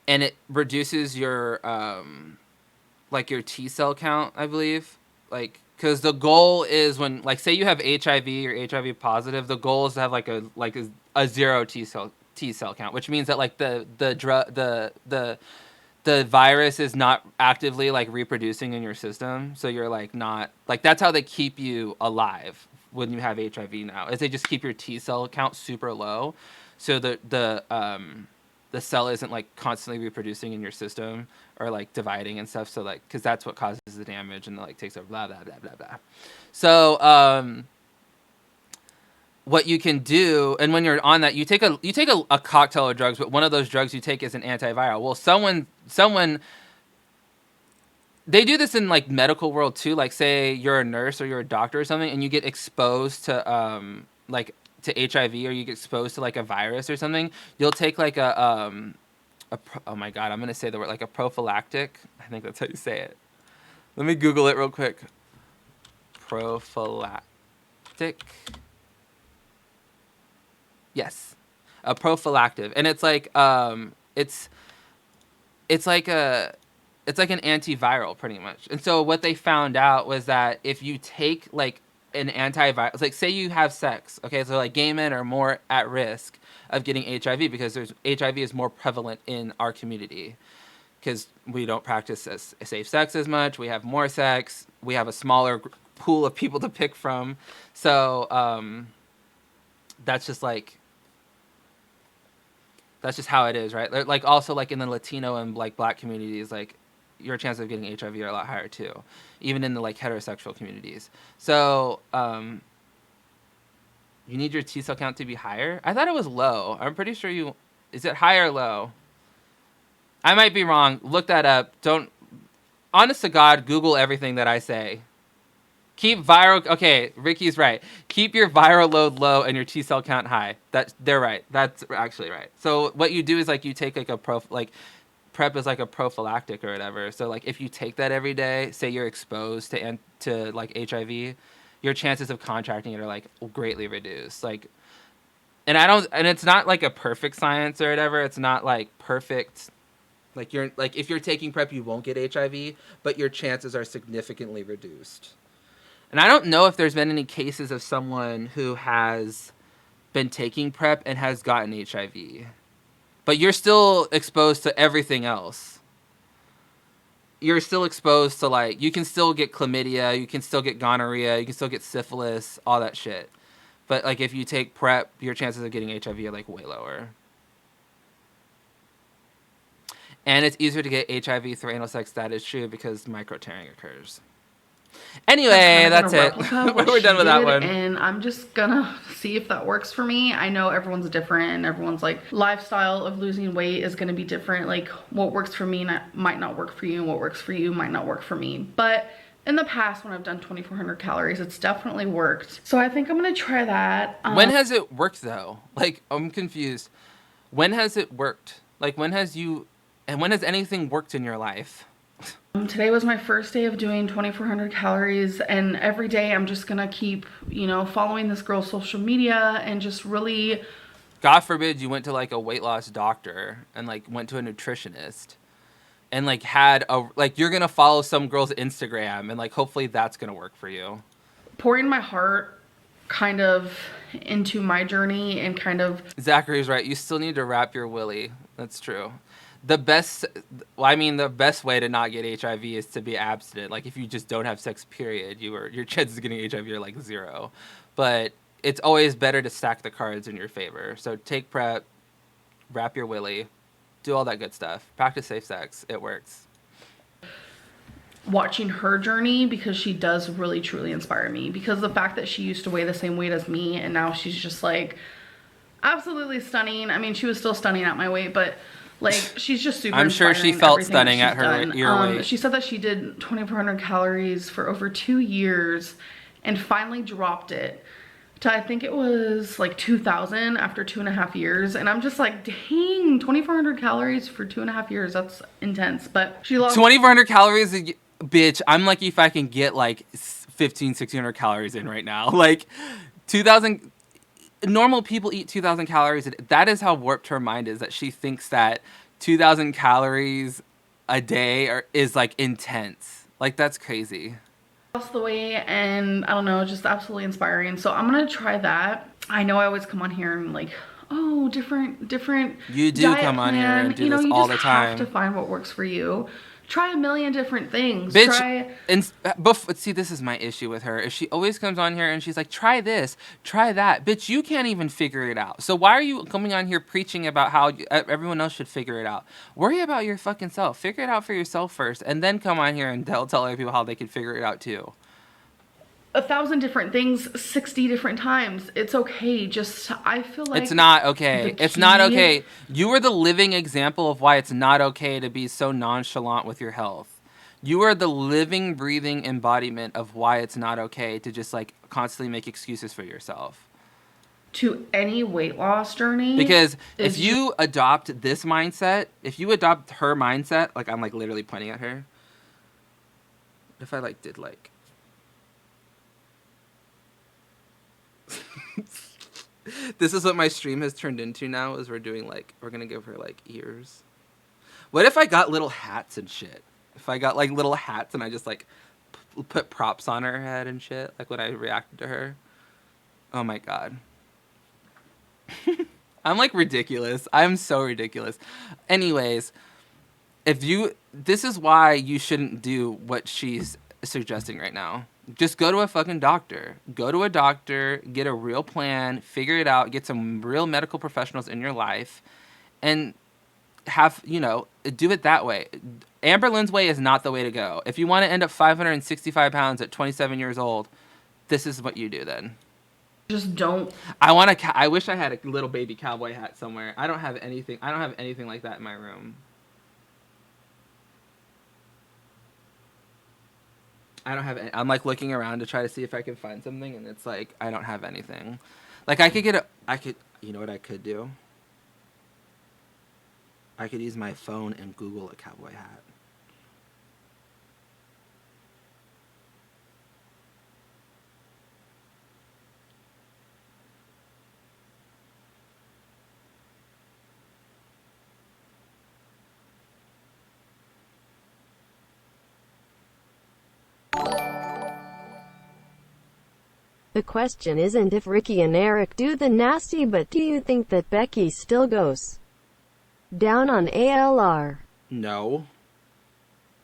and it reduces your, like, your T cell count, I believe. Like, because the goal is when, like, say you have HIV or HIV positive, the goal is to have, like, a zero T cell count, which means that, like, the virus is not actively, like, reproducing in your system. So you're, like, not, like, that's how they keep you alive when you have HIV now, is they just keep your T cell count super low. So the cell isn't, like, constantly reproducing in your system or, like, dividing and stuff. So, like, because that's what causes the damage and, like, takes over blah, blah, blah, blah, blah. So, what you can do, and when you're on that, you take a cocktail of drugs, but one of those drugs you take is an antiviral. Well, someone they do this in, like, medical world too. Like, say you're a nurse or you're a doctor or something, and you get exposed to like, to HIV, or you get exposed to, like, a virus or something. You'll take, like, oh my god, I'm gonna say the word, like, a prophylactic. I think that's how you say it. Let me Google it real quick. Prophylactic Yes, a prophylactic, and it's like it's like a it's like an antiviral pretty much. And so what they found out was that if you take like an antiviral, like say you have sex, okay, so like gay men are more at risk of getting HIV because HIV is more prevalent in our community because we don't practice safe sex as much. We have more sex. We have a smaller pool of people to pick from. So that's just how it is, right? Like also like in the Latino and like Black communities, like your chances of getting HIV are a lot higher too, even in the like heterosexual communities. So you need your T cell count to be higher. I thought it was low. I'm pretty sure is it high or low? I might be wrong. Look that up. Honest to God, Google everything that I say. Okay, Ricky's right. Keep your viral load low and your T cell count high. They're right. That's actually right. So what you do is like you take like PrEP is like a prophylactic or whatever. So like if you take that every day, say you're exposed to like HIV, your chances of contracting it are like greatly reduced. Like, and it's not like a perfect science or whatever. It's not like perfect. Like if you're taking PrEP, you won't get HIV, but your chances are significantly reduced. And I don't know if there's been any cases of someone who has been taking PrEP and has gotten HIV. But you're still exposed to everything else. You're still exposed to, like, you can still get chlamydia, you can still get gonorrhea, you can still get syphilis, all that shit. But, like, if you take PrEP, your chances of getting HIV are, like, way lower. And it's easier to get HIV through anal sex. That is true because micro-tearing occurs. Anyway, that's it. We're done with that one. And I'm just gonna see if that works for me. I know everyone's different and everyone's like lifestyle of losing weight is gonna be different. Like what works for me might not work for you, and what works for you might not work for me. But in the past, when I've done 2,400 calories, it's definitely worked. So I think I'm gonna try that. When has it worked though? Like, I'm confused. When has it worked? Like, when has anything worked in your life? Today was my first day of doing 2,400 calories, and every day I'm just gonna keep, following this girl's social media and just really... God forbid you went to like a weight loss doctor and like went to a nutritionist and like you're gonna follow some girl's Instagram and like hopefully that's gonna work for you. Pouring my heart kind of into my journey and kind of... Zachary's right. You still need to wrap your willy. That's true. The best way to not get HIV is to be abstinent. Like if you just don't have sex, period, your chances of getting HIV are like 0. But it's always better to stack the cards in your favor. So take PrEP, wrap your willy, do all that good stuff. Practice safe sex. It works. Watching her journey, because she does really truly inspire me, because the fact that she used to weigh the same weight as me and now she's just like absolutely stunning. I mean, she was still stunning at my weight, but like she's just super I'm sure she felt stunning at your weight. She said that she did 2,400 calories for over 2 years and finally dropped it to, I think it was like 2,000 after 2.5 years. And I'm just like, dang, 2,400 calories for 2.5 years. That's intense. But she lost 2,400 calories. Bitch, I'm lucky if I can get like 1,600 calories in right now. Like 2,000. Normal people eat 2,000 calories. That is how warped her mind is, that she thinks that 2,000 calories a day is like intense. Like that's crazy. Lost the weight, and I don't know, just absolutely inspiring. So I'm gonna try that. I know I always come on here and like, oh, different. You do come on here and do this all the time. You just have to find what works for you. Try a million different things. Bitch, see, this is my issue with her. Is she always comes on here and she's like, try this, try that. Bitch, you can't even figure it out. So why are you coming on here preaching about how everyone else should figure it out? Worry about your fucking self. Figure it out for yourself first, and then come on here and tell other people how they can figure it out too. 1,000 different things 60 different times. It's okay. Just, I feel like it's not okay. It's not okay. You are the living example of why it's not okay to be so nonchalant with your health. You are the living, breathing embodiment of why it's not okay to just like constantly make excuses for yourself. To any weight loss journey. Because if you adopt this mindset, if you adopt her mindset, like I'm like literally pointing at her. If I like did like This is what my stream has turned into now, is we're gonna give her like ears. What if I got little hats and shit? If I got like little hats and I just like put props on her head and shit, like when I reacted to her. Oh my god. I'm like ridiculous. I'm so ridiculous. Anyways, this is why you shouldn't do what she's suggesting right now. Just go to a fucking doctor. Go to a doctor, get a real plan, figure it out, get some real medical professionals in your life, and do it that way. Amberlynn's way is not the way to go. If you want to end up 565 pounds at 27 years old, this is what you do then. Just don't. I wish I had a little baby cowboy hat somewhere. I don't have anything like that in my room. I'm like looking around to try to see if I can find something, and it's like I don't have anything. Like you know what I could do? I could use my phone and Google a cowboy hat. The question isn't if Ricky and Eric do the nasty, but do you think that Becky still goes down on ALR? No.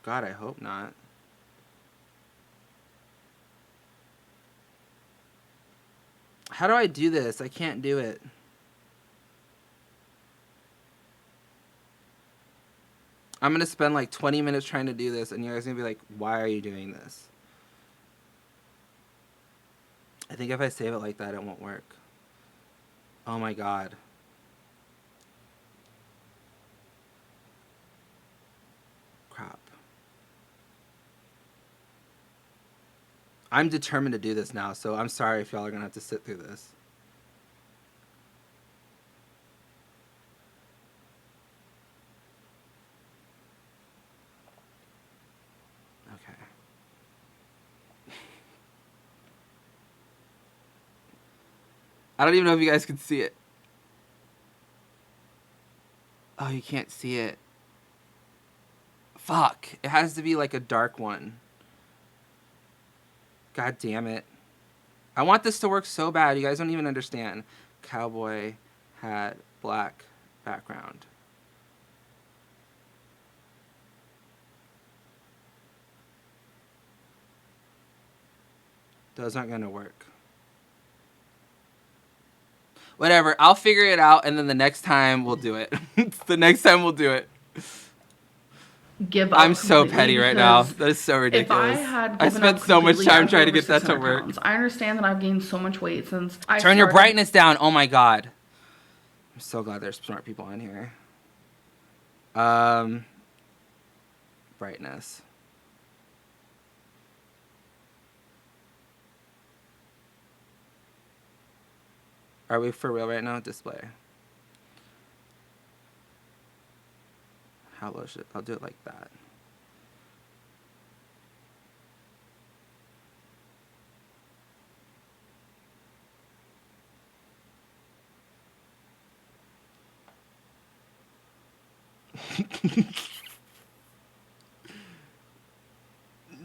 God, I hope not. How do I do this? I can't do it. I'm going to spend like 20 minutes trying to do this, and you guys are going to be like, why are you doing this? I think if I save it like that, it won't work. Oh my god. Crap. I'm determined to do this now, so I'm sorry if y'all are going to have to sit through this. I don't even know if you guys can see it. Oh, you can't see it. Fuck. It has to be like a dark one. God damn it. I want this to work so bad. You guys don't even understand. Cowboy hat, black background. Those aren't going to work. Whatever, I'll figure it out, and then the next time we'll do it. The next time we'll do it. Give up. I'm so petty right now. That is so ridiculous. I spent so much time trying to get that to work. I understand that I've gained so much weight since I Turn your brightness down. Oh my god. I'm so glad there's smart people on here. Brightness. Are we for real right now? Display. How low should I'll do it like that.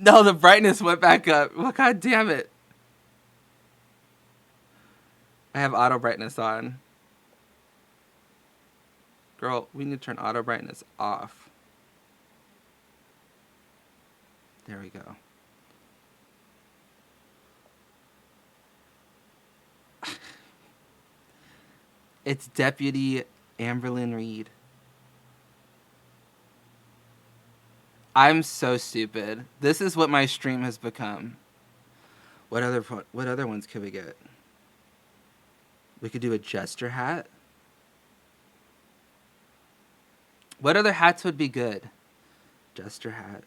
No, the brightness went back up. Well, god damn it. I have auto brightness on. Girl, we need to turn auto brightness off. There we go. It's Deputy Amberlynn Reid. I'm so stupid. This is what my stream has become. What other ones could we get? We could do a jester hat. What other hats would be good? Jester hat.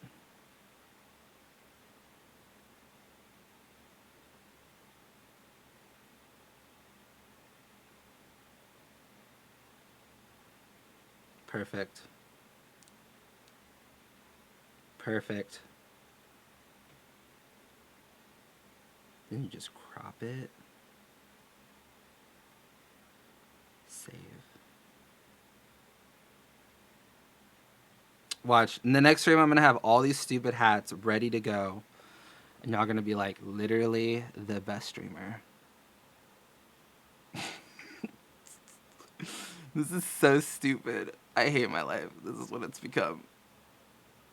Perfect. Perfect. Then you just crop it. Save. Watch. In the next stream, I'm going to have all these stupid hats ready to go. And y'all going to be like, literally the best streamer. This is so stupid. I hate my life. This is what it's become.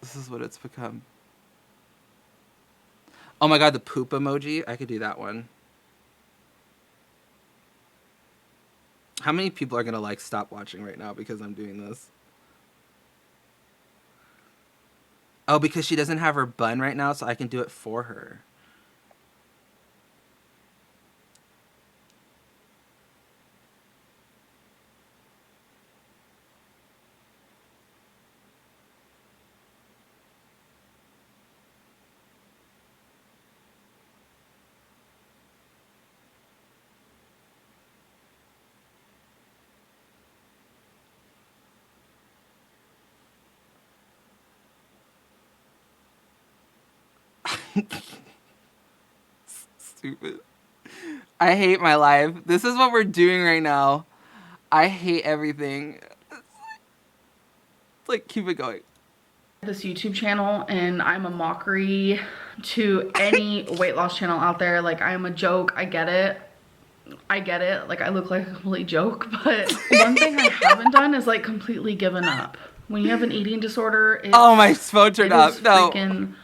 This is what it's become. Oh my god, the poop emoji. I could do that one. How many people are going to like stop watching right now because I'm doing this? Oh, because she doesn't have her bun right now, so I can do it for her. Stupid. I hate my life. This is what we're doing right now. I hate everything. It's like, keep it going. This YouTube channel, and I'm a mockery to any weight loss channel out there. Like, I am a joke. I get it. Like, I look like a complete joke, but one thing I haven't done is like completely given up. When you have an eating disorder, oh, my phone turned up. No. Freaking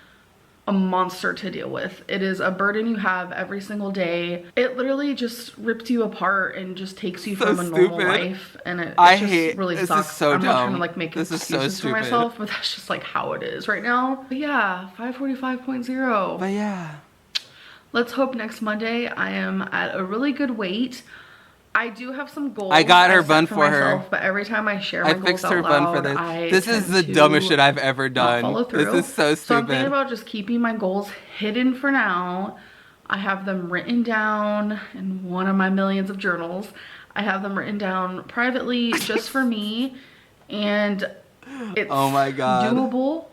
a monster to deal with. It is a burden you have every single day. It literally just rips you apart and just takes you from a normal life, and it just really sucks. This is so I'm dumb. not trying to like make excuses for myself, but that's just like how it is right now. But yeah, 545.0. But yeah, let's hope next Monday I am at a really good weight. I do have some goals. I got her bun for her. But every time I share my goals fixed her out bun loud, for this. I This is the dumbest shit I've ever done. Follow through. This is so stupid. So I'm thinking about just keeping my goals hidden for now. I have them written down in one of my millions of journals. I have them written down privately just for me, and it's oh my god, doable.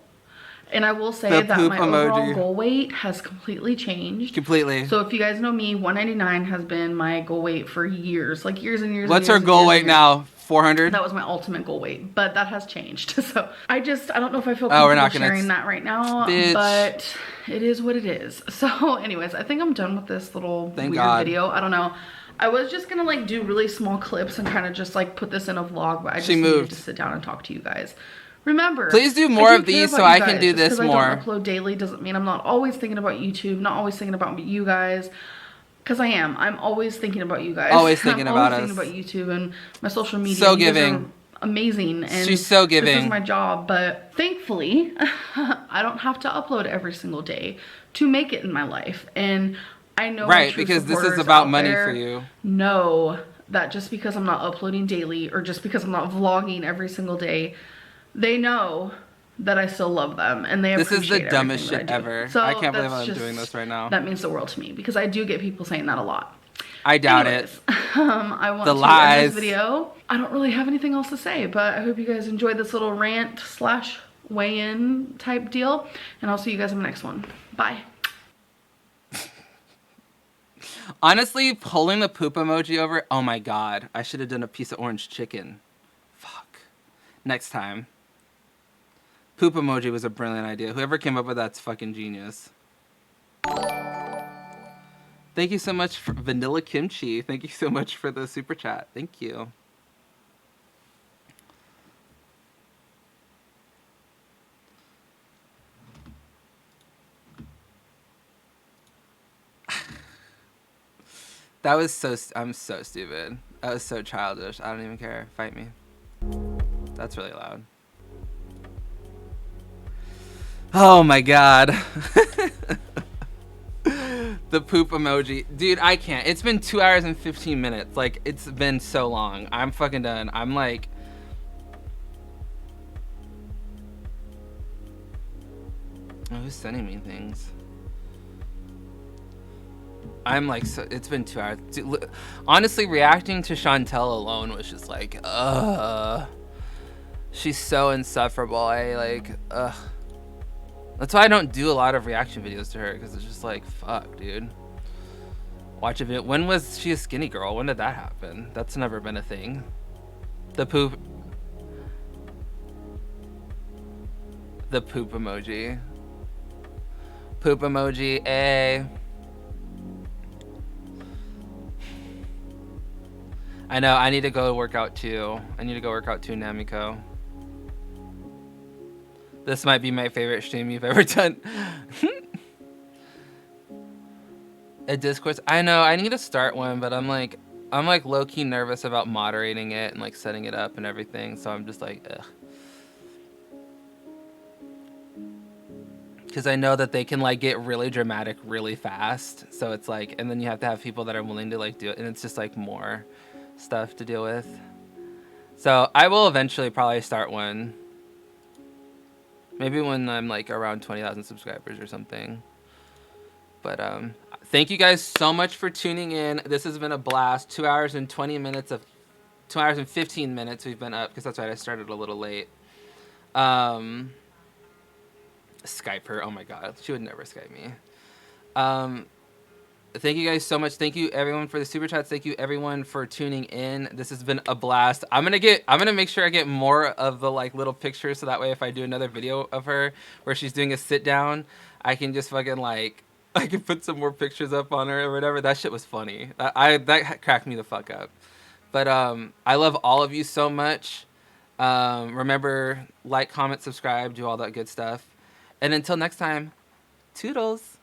And I will say that my overall goal weight has completely changed. Completely. So if you guys know me, 199 has been my goal weight for years, like years and years. What's her goal weight now? 400? That was my ultimate goal weight, but that has changed. So I don't know if I feel comfortable sharing that right now, but it is what it is. So anyways, I think I'm done with this little weird video. I don't know. I was just gonna like do really small clips and kind of just like put this in a vlog, but I just needed to sit down and talk to you guys. Remember, please do more of these so I can do this more. I don't upload daily doesn't mean I'm not always thinking about YouTube, not always thinking about you guys, because I am. I'm always thinking about you guys. Always thinking about us. Thinking about YouTube and my social media. So giving. Amazing, and she's so giving. This is my job, but thankfully, I don't have to upload every single day to make it in my life, and I know right because this is about money for you. Know that just because I'm not uploading daily or just because I'm not vlogging every single day, they know that I still love them, and they appreciate this is the dumbest shit ever. So I can't believe I'm doing this right now. That means the world to me because I do get people saying that a lot. I doubt it. I want to end this video. I don't really have anything else to say, but I hope you guys enjoyed this little rant / weigh-in type deal, and I'll see you guys in the next one. Bye. Honestly, pulling the poop emoji over, oh my god, I should have done a piece of orange chicken. Fuck. Next time. Poop emoji was a brilliant idea. Whoever came up with that's fucking genius. Thank you so much for Vanilla Kimchi. Thank you so much for the super chat. Thank you. That was so, I'm so stupid. That was so childish. I don't even care. Fight me. That's really loud. Oh my god. The poop emoji. Dude, I can't. It's been 2 hours and 15 minutes. Like, it's been so long. I'm fucking done. I'm like... Oh, who's sending me things? I'm like, so, it's been 2 hours. Dude, honestly, reacting to Chantel alone was just like, she's so insufferable. That's why I don't do a lot of reaction videos to her, because it's just like, fuck, dude. Watch a video. When was she a skinny girl? When did that happen? That's never been a thing. The poop. The poop emoji. Poop emoji, A. I know, I need to go work out too. Namiko. This might be my favorite stream you've ever done. A Discord. I know, I need to start one, but I'm like low-key nervous about moderating it and like setting it up and everything, so I'm just like, ugh. Because I know that they can like get really dramatic really fast, so it's like, and then you have to have people that are willing to like do it, and it's just like more stuff to deal with. So I will eventually probably start one. Maybe when I'm like around 20,000 subscribers or something. But thank you guys so much for tuning in. This has been a blast. 2 hours and 20 minutes of 2 hours and 15 minutes we've been up, because that's right, I started a little late. Skype her. Oh my god, she would never Skype me. Thank you guys so much. Thank you everyone for the super chats. Thank you everyone for tuning in. This has been a blast. I'm gonna make sure I get more of the like little pictures, so that way if I do another video of her where she's doing a sit down, I can just fucking like, I can put some more pictures up on her or whatever. That shit was funny. That cracked me the fuck up. But I love all of you so much. Remember, like, comment, subscribe, do all that good stuff. And until next time, toodles.